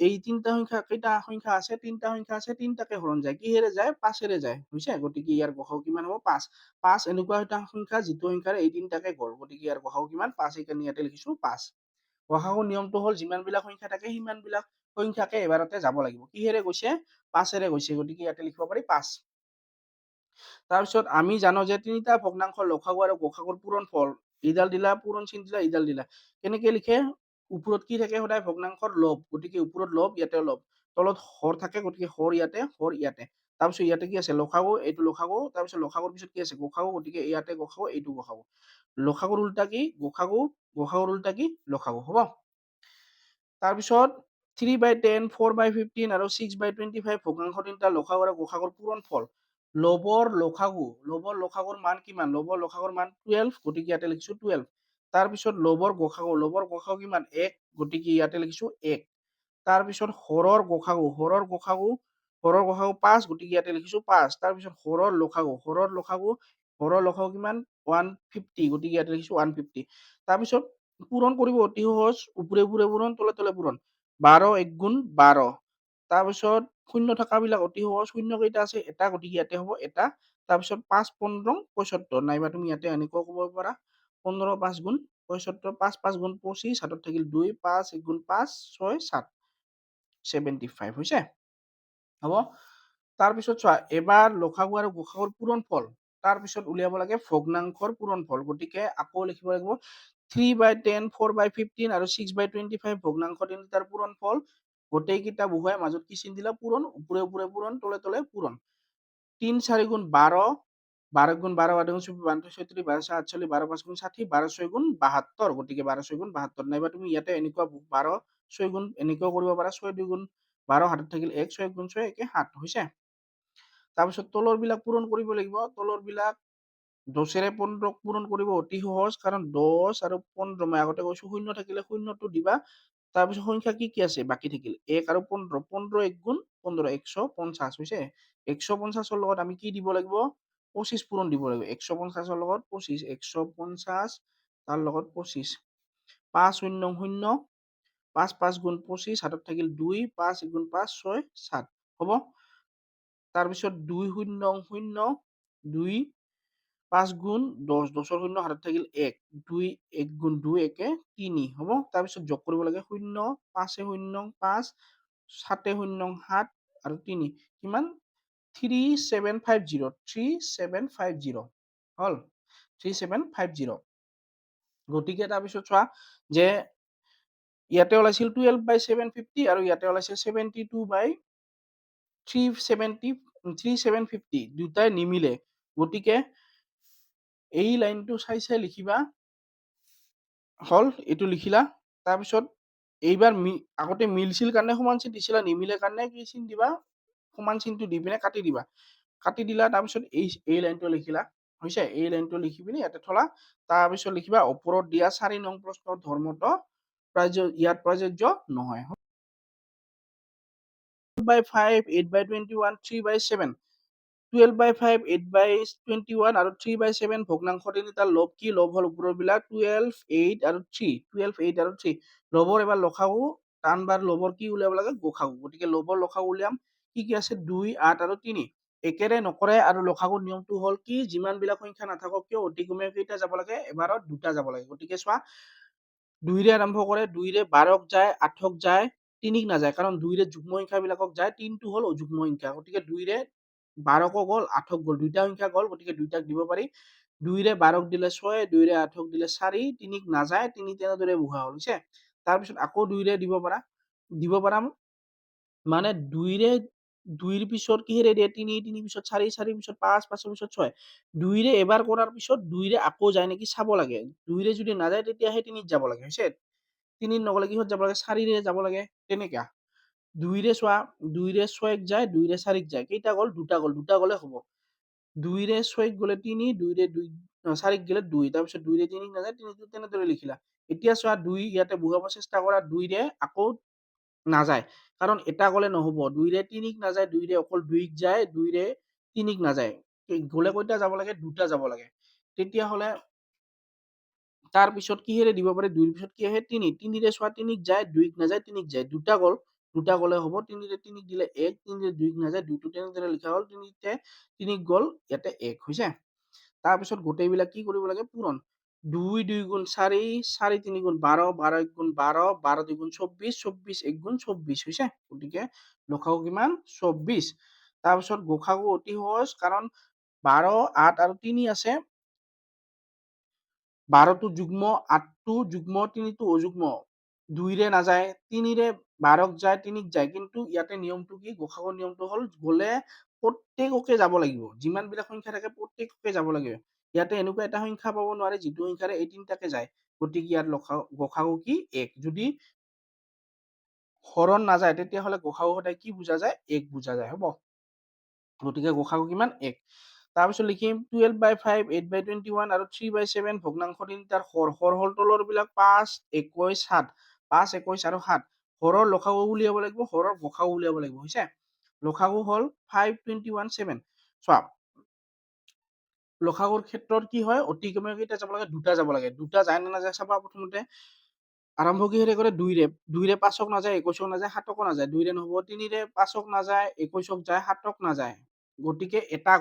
S1: এই তিনিটা সংখ্যা কেইটা সংখ্যা আছে, তিনিটা সংখ্যা আছে, তিনিটাকে হৰণ যায়। কিহেৰে যায়? 5ৰে যায়। হৈছে? গতিকে ইয়াৰ গসাগু কিমান হ'ব? 5। 5 এনেকুৱা এটা সংখ্যা যিটো সংখ্যাৰে এই তিনিটাকে গড়। গতিকে ইয়াৰ গসাগু কিমান? 5। সেইকাৰণে ইয়াতে লিখিছো 5। গসাগুৰ নিয়মটো হ'ল যিমানবিলাক সংখ্যা থাকে সিমানবিলাক সংখ্যাকে এবাৰতে যাব লাগিব। কিহেৰে গৈছে? 5ৰে গৈছে। গতিকে ইয়াতে লিখিব পাৰি 5। তাৰপিছত আমি জানো যে তিনিটা ভগ্নাংশৰ লসাগু আৰু গসাগুৰ পূৰণফল। এইডাল দিলা, পূৰণ চিন দিলা, এইডাল দিলা। কেনেকে লিখে? ওপৰত কি থাকে? সদায় ভগ্নাংশৰ লব। গতিকে ওপৰত লব, ইয়াতে লব। তলত হৰ থাকে, গতিকে হৰ ইয়াতে, হৰ ইয়াতে। তাৰপিছত ইয়াতে কি আছে? লসাগু, এইটো লসাগু। তাৰপিছত লসাগুৰ পিছত কি আছে? গসাগু। গতিকে ইয়াতে গসাগু, এইটো গসাগু। লসাগুৰ উল্টা কি? গসাগু। গসাগুৰ উল্টা কি? লসাগু। হ'ব? তাৰপিছত 3/10, 4/15 আৰু 6/25 ভগ্নাংশ তিনিটা লসাগু আৰু গসাগুৰ পূৰণফল। লবৰ লসাগু। লবৰ লসাগুৰ মান কিমান? লবৰ লসাগুৰ মান 12, গতিকে ইয়াতে লিখিছো 12। তাৰপিছত লবৰ গসাগু। লবৰ গসাগু কিমান? 1, গতিকে ইয়াতে লিখিছো 1। তাৰপিছত হৰৰ গসাগু। হৰৰ গসাগু 5, গতিকে ইয়াতে লিখিছো 5। তাৰপিছত হৰৰ লসাগু। হৰৰ লসাগু কিমান? 150, গতিকে ইয়াতে লিখিছো 150। তাৰপিছত পূৰণ কৰিব অতি সহজ। ওপৰে ওপৰে পূৰণ, তলে তলে পূৰণ। 12 1 গুণ 12। তাৰপিছত শূন্য থকাবিলাক অতি সহজ। শূন্য কেইটা আছে? এটা, গতিকে ইয়াতে হ'ব এটা। তাৰপিছত 5 15 75, নাইবা তুমি ইয়াতে এনেকুৱাও ক'ব পাৰা 15 5 গুণ 75, 5 5 গুণ 25, হাতত থাকিল 2, 5 1 গুণ 5 6 7, 75। হৈছে? হ'ব? তাৰপিছত চোৱা, এবাৰ লসাগু আৰু গসাগুৰ পূৰণফল। তাৰপিছত উলিয়াব লাগে ভগ্নাংশৰ পূৰণফল। গতিকে আকৌ লিখিব লাগিব 3/10, 4/15 আৰু 6/25 ভগ্নাংশ তিনিটাৰ পূৰণফল। গোটেইকেইটা বহুৱাই মাজত কি চিন দিলা? পূৰণ। ওপৰে ওপৰে পূৰণ, তলে তলে পূৰণ। 3 4 গুণ 12, 12 গুণ 12, 12 গুণ 24, 12 36, 12 48, 12 5 গুণ 60, 12 6 গুণ 72, গতিকে 12 6 গুণ 72। নাইবা তুমি ইয়াতে এনেকুৱা 12 6 গুণ এনেকুৱাও কৰিব পাৰা। 6 2 গুণ 12, হাতত থাকিল 1, 6 গুণ 6 1 7। হৈছে? তাৰপিছত তলৰ বিলাক পূৰণ কৰিব লাগিব। তলৰ বিলাক 10ৰে 15ক পূৰণ কৰিব অতি সহজ, কাৰণ 10 আৰু 15, মই আগতে কৈছো শূন্য থাকিলে শূন্যটো দিবা। তাৰপিছত সংখ্যা কি কি আছে? বাকী থাকিল 1 আৰু 15। 15 1 গুণ 15, 150। হৈছে? 150ৰ লগত আমি কি দিব লাগিব? 25 পূৰণ দিব লাগিব। 150ৰ লগত 25, 150 তাৰ লগত 25। 5 0 0, 5 5 গুণ 25, হাতত থাকিল 2, 5 1 গুণ 5 6 7। হ'ব? তাৰপিছত 2 0 0, 2 5 গুণ 10, 10ৰ শূন্য, হাতত থাকিল 1, 2 1 গুণ 2 1 3। হ'ব? তাৰপিছত যোগ কৰিব লাগে 0 5 0 5, 7 0 7 আৰু 3 কিমান? 3750, 3750 হল? 3750। গতিকে তাৰপিছত চোৱা যে ইয়াতে ওলাইছিল 12/750 আৰু ইয়াতে ওলাইছিল 72/350, দুটাই নিমিলে। গতিকে এই লাইনটো চাই চাই লিখিবা। হল? এইটো লিখিলা। তাৰপিছত এইবাৰ আগতে মিলছিল কাৰণে সমান চিন দিছিলা, নিমিলে কাৰণে কি চিন দিবা? সমান চিনটো দি পিনে কাটি দিবা। কাটি দিলা। তাৰপিছত এই লাইনটো লিখিলা। হৈছে? এই লাইনটো লিখি পিনে ইয়াতে থলা। তাৰপিছত লিখিবা ওপৰত দিয়া 4 নং প্ৰশ্নৰ ধৰ্মত ইয়াত প্ৰযোজ্য নহয়। 12/5, 8/21, 3/7, 12/5, 8/21 আৰু 3/7 ভগ্নাংশ তিনিটাৰ লব কি? লব হল ওপৰৰ বিলাক 12 8 আৰু 3, 12 8 আৰু 3। লবৰ এবাৰ লসাগু, টানবাৰ লবৰ কি উলিয়াব লাগে? গসাগু। গতিকে লবৰ লসাগু উলিয়াম। কি কি আছে? 2 8 আৰু 3। একেৰে নকৰে আৰু লসাগুৰ নিয়মটো হল কি? যিমান বিলাক সংখ্যা নাথাকক কিয় অতি কমেও কেইটা যাব লাগে? এবাৰত 2টা যাব লাগে। গতিকে চোৱা 2ৰে আৰম্ভ কৰে, 2ৰে 12ক যায়, 8ক যায়, 3ক নাযায়, কাৰণ 2ৰে যুগ্ম সংখ্যা বিলাকক যায়, 3টো হল অযুগ্ম সংখ্যা। গতিকে 2ৰে 12কো গল, 8ক গল, দুইটা সংখ্যা গল, গতিকে দুইটাক দিব পাৰি। 2ৰে 12ক দিলে 6, 2ৰে 8ক দিলে 4, 3ক নাযায়, 3 তেনেদৰে বুহা হল। হৈছে? তাৰপিছত আকৌ 2ৰে দিব পাৰা মানে 2ৰ পিছত কিহেৰে দিয়ে? 3, 3 পিছত 4, 4 পিছত 5, 5 পিছত 6। 2ৰে এবাৰ কৰাৰ পিছত 2ৰে আকৌ যায় নেকি চাব লাগে। 2ৰে যদি নাযায় তেতিয়াহে 3ত যাব লাগে। হৈছে? 3ত নগলে কিহত যাব লাগে? 4ৰে যাব লাগে। তেনেকা 2ৰে চোৱা, 2ৰে 6ক যায়, 2ৰে 4ক যায়, কেইটা গল? 2টা গল। 2টা গলে হ'ব। 2ৰে 6ক গলে 3, 2ৰে 4ক গলে 2, তাৰপিছত 2ৰে 3ক নাযায়, 3টো তেনেদৰে লিখিলা। এতিয়া চোৱা 2 ইয়াতে বহুৱাব চেষ্টা কৰা, 2ৰে আকৌ নাযায়, কাৰণ এটা গলে নহব। 2ৰে 3ক নাযায়, 2ৰে অকল 2ক যায়, 2ৰে 3ক নাযায়, গলে কেইটা যাব লাগে? 2টা যাব লাগে। তেতিয়াহলে তাৰপিছত কিহেৰে দিব পাৰে 2ৰ পিছত কি আহে 3 3ৰে চোৱা 3ক যায় 2ক নাযায় 3ক যায় দুটা গ'লে হ'ব 3ৰে 3ক দিলে 1 3ৰে 2ক নাযায় 2টো তেনেদৰে লিখা হ'ল 3ক গ'ল ইয়াতে 1 হৈছে তাৰপিছত গোটেইবিলাক কি কৰিব লাগে পূৰণ 2 2 গুণ 4 4 3 গুণ 12 12 1 গুণ 12 12 2 গুণ 24 24 1 গুণ 24 হৈছে গতিকে লসাগু কিমান 24 তাৰপিছত গসাগু অতি সহজ কাৰণ 12 8 আৰু 3 আছে 12টো যুগ্ম 8টো যুগ্ম 3টো অযুগ্ম 2ৰে নাযায় 3ৰে 12ক যায় 3ক যায় কিন্তু ইয়াতে নিয়মটো কি গসাগুৰ নিয়মটো হ'ল গ'লে প্ৰত্যেককে যাব লাগিব যিমান বিলাক সংখ্যা থাকে প্ৰত্যেককে যাব লাগিব ইয়াতে এনেকুৱা এটা সংখ্যা পাব নোৱাৰে যিটো সংখ্যাৰে এই তিনটাকে যায় গতিকে ইয়াত গসাগু কি 1 যদি হৰণ নাযায় তেতিয়াহ'লে গসাগু সদায় কি বুজা যায় 1 বুজা যায় হ'ব গতিকে গসাগু কিমান 1 তাৰপিছত লিখিম 12/5 8/21 আৰু 3/7 ভগ্নাংশ তিনিটাৰ হৰ হল তলৰ বিলাক 5 21 7 5 21 আৰু 7 হৰৰ লসাগু উলিয়াব লাগিব হৰৰ গসাগু উলিয়াব লাগিব হৈছে লসাগু হল 5 21 7 চোৱা লসাগুৰ ক্ষেত্ৰত কি হয় অতি কমেও কেইটা যাব লাগে দুটা যায় নে নাযায় চাবা প্ৰথমতে আৰম্ভ কিহেৰে কৰে 2ৰে 5ক নাযায় 21ক নাযায় 7ক নাযায় 2ৰে নহব 3ৰে 5ক নাযায় 21ক যায় 7ক নাযায় গতিকে এটা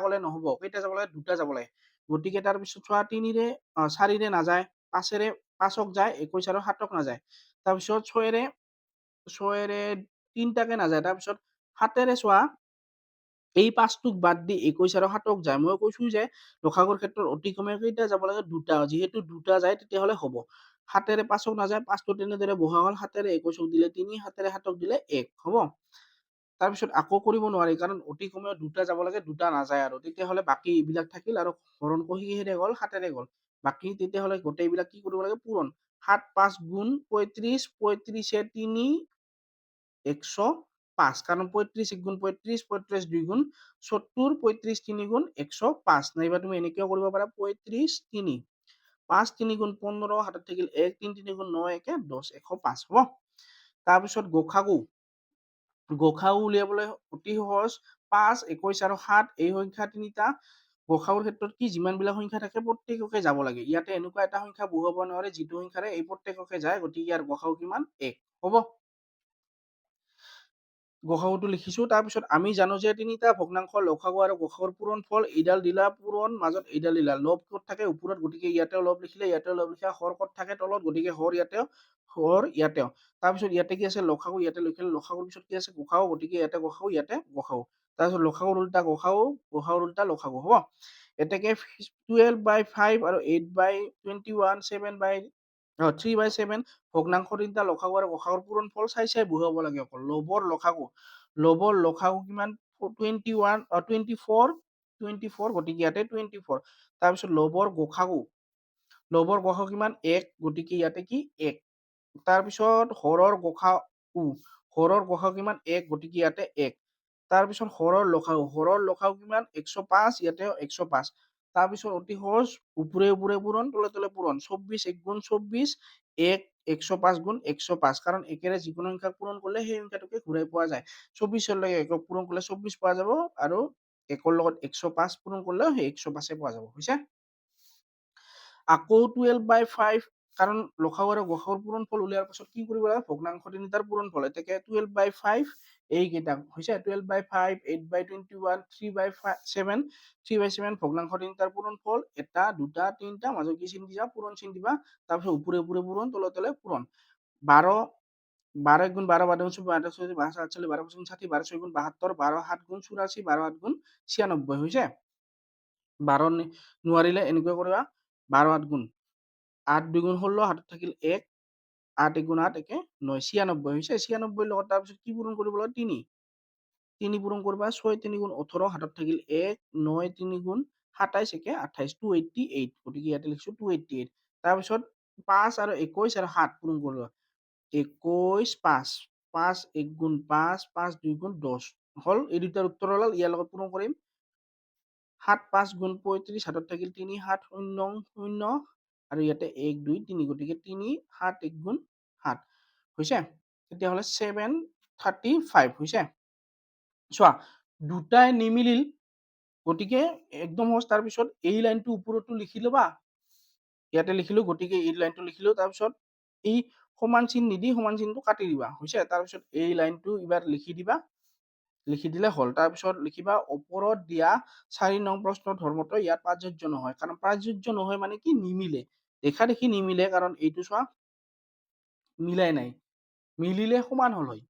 S1: গলে নহব কেইটা যাব লাগে দুটা যাব লাগে গতিকে তাৰ পিছত চোৱা 3ৰে 4ৰে নাযায় 5ৰে 5ক যায় 21 আৰু 7ক নাযায় তাৰপিছত 6ৰে তিনটাকে নাযায় তাৰপিছত 7ৰে চোৱা এই 5টোক বাদ দি 21 আৰু 7ক যায় মই কৈছো যে লসাগুৰ ক্ষেত্ৰত অতি কমেও কেইটা যাব লাগে দুটা যিহেতু দুটা যায় তেতিয়াহ'লে হ'ব 7ৰে 5ক নাযায় 5টো তেনেদৰে বহা হ'ল 7ৰে 21ক দিলে 3 7ৰে 7ক দিলে 1 হ'ব তাৰপিছত আকৌ কৰিব নোৱাৰি কাৰণ অতি কমেও দুটা যাব লাগে দুটা নাযায় আৰু তেতিয়াহ'লে বাকী এইবিলাক থাকিল আৰু হৰণ কিহেৰে গ'ল 7ৰে গ'ল বাকী তেতিয়াহ'লে গোটেইবিলাক কি কৰিব লাগে পূৰণ 7 5 গুণ 35 35 3 105 কাৰণ 35 1 গুণ 35 35 2 গুণ 70 35 3 গুণ 105 নাইবা তুমি এনেকেও কৰিব পাৰা 35 3 5 3 গুণ 15 হাতত থাকিল 1 3 3 গুণ 9 1 10 105 হ'ব তাৰপিছত গসাগু উলিয়াবলৈ অতি সহজ 5 21 আৰু 7 এই সংখ্যা তিনিটা গসাগুৰ ক্ষেত্ৰত কি যিমান বিলাক সংখ্যা থাকে প্ৰত্যেককে যাব লাগে ইয়াতে এনেকুৱা এটা সংখ্যা বহুৱাব নোৱাৰে যিটো সংখ্যাৰে এই প্ৰত্যেককে যায় গতিকে ইয়াৰ গসাগু কিমান 1 হ'ব গসাগুটো লিখিছো তাৰপিছত আমি জানো যে তিনিটা ভগ্নাংশ লসাগু আৰু গসাগুৰ পূৰণ ফল এইডাল দিলা পূৰণ মাজত এইডাল দিলা লব ক'ত থাকে ওপৰত গতিকে ইয়াতেও লব লিখিলে ইয়াতেও লব লিখা হৰ ক'ত থাকে তলত গতিকে হৰ ইয়াতেও তাৰপিছত ইয়াতে কি আছে লসাগু ইয়াতে লিখিলে লসাগুৰ পিছত কি আছে গসাগু গতিকে ইয়াতে গসাগু তাৰপিছত লসাগুৰ উল্টা গসাগুৰ উল্টা লসাগু হ'ব এতেকে 12/5 আৰু 8/21 3/7 ভগ্নাংশ তিনিটা লসাগু আৰু গসাগুৰ পূৰণ ফল চাই বহুৱাব লাগে অকল লবৰ লসাগু কিমান 24 গতিকে ইয়াতে 24 তাৰপিছত লবৰ গসাগু কিমান 1 গতিকে ইয়াতে কি 1 তাৰপিছত হৰৰ গসাগু কিমান 1 গতিকে ইয়াতে 1 তাৰপিছত হৰৰ লসাগু কিমান 105 ইয়াতেও 105 তাৰপিছত অতি সহজ ওপৰে পূৰণ তলে পূৰণ 24 1 গুণ 24 1 105 গুণ 105 কাৰণ একেৰে যিকোনো সংখ্যাক পূৰণ কৰিলে সেই সংখ্যাটোকে ঘূৰাই পোৱা যায় 24 লৈকে একক পূৰণ কৰিলে 24 পোৱা যাব আৰু একৰ লগত 105 পূৰণ কৰিলেও সেই 105 পোৱা যাব হৈছে আকৌ 12/5 কাৰণ লসাগু আৰু গসাগুৰ পূৰণ ফল উলিয়াৰ পাছত কি কৰিব লাগে ভগ্নাংশ তিনিটাৰ পূৰণ ফল এতেকে 12/5 এইকেইটা হৈছে 12/5 8/21 3/7 ভগ্নাংশ তিনিটাৰ পূৰণ ফল এটা দুটা তিনিটা মাজত কি চিন দিবা পূৰণ চিন দিবা তাৰপিছত ওপৰে পূৰণ তলে পূৰণ 12 12 গুণ 12 12 গুণ 12 12 48 12 গুণ 60 12 6 গুণ 72 12 7 গুণ 84 12 8 গুণ 96 হৈছে 12 নোৱাৰিলে এনেকৈ কৰিবা 12 8 গুণ 8 2 গুণ 16 হাতত থাকিল 1 8 1 গুণ 8 একে 9 96 হৈছে 96 লগত তাৰপিছত কি পূৰণ কৰিব লাগে 3 3 পূৰণ কৰিবা 6 3 গুণ 18 হাতত থাকিল 1 9 3 গুণ 27 একে 28 288 গতিকে ইয়াতে লিখিছো 288 তাৰপিছত 5 আৰু 21 আৰু 7 পূৰণ কৰিবা 21 5 5 1 গুণ 5 5 2 গুণ 10 হল এই দুটাৰ উত্তৰ ওলাল ইয়াৰ লগত পূৰণ কৰিম 7 5 গুণ 35 হাতত থাকিল 3 7 0 0 আৰু ইয়াতে 1 2 3 গতিকে 3 7 1 গুণ 7 হৈছে তেতিয়াহ'লে 735 হৈছে চোৱা দুটাই নিমিলিল গতিকে একদম সহজ তাৰপিছত এই লাইনটো ওপৰতো লিখি ল'বা ইয়াতে লিখিলো, গতিকে এই লাইনটো লিখিলো। তাৰপিছত এই সমান চিন নিদি সমান চিনটো কাটি দিবা, হৈছে? তাৰপিছত এই লাইনটো এইবাৰ লিখি দিবা, লিখি দিলে হ'ল। তাৰপিছত লিখিবা ওপৰত দিয়া 4 নং প্ৰশ্নৰ ধৰ্মটো ইয়াত প্ৰাযোজ্য নহয়। কাৰণ প্ৰাযোজ্য নহয় মানে কি? নিমিলে। দেখা দেখি নিমিলে, কাৰণ এইটো চোৱা মিলাই নাই। মিলিলে সমান হ'ল হয়।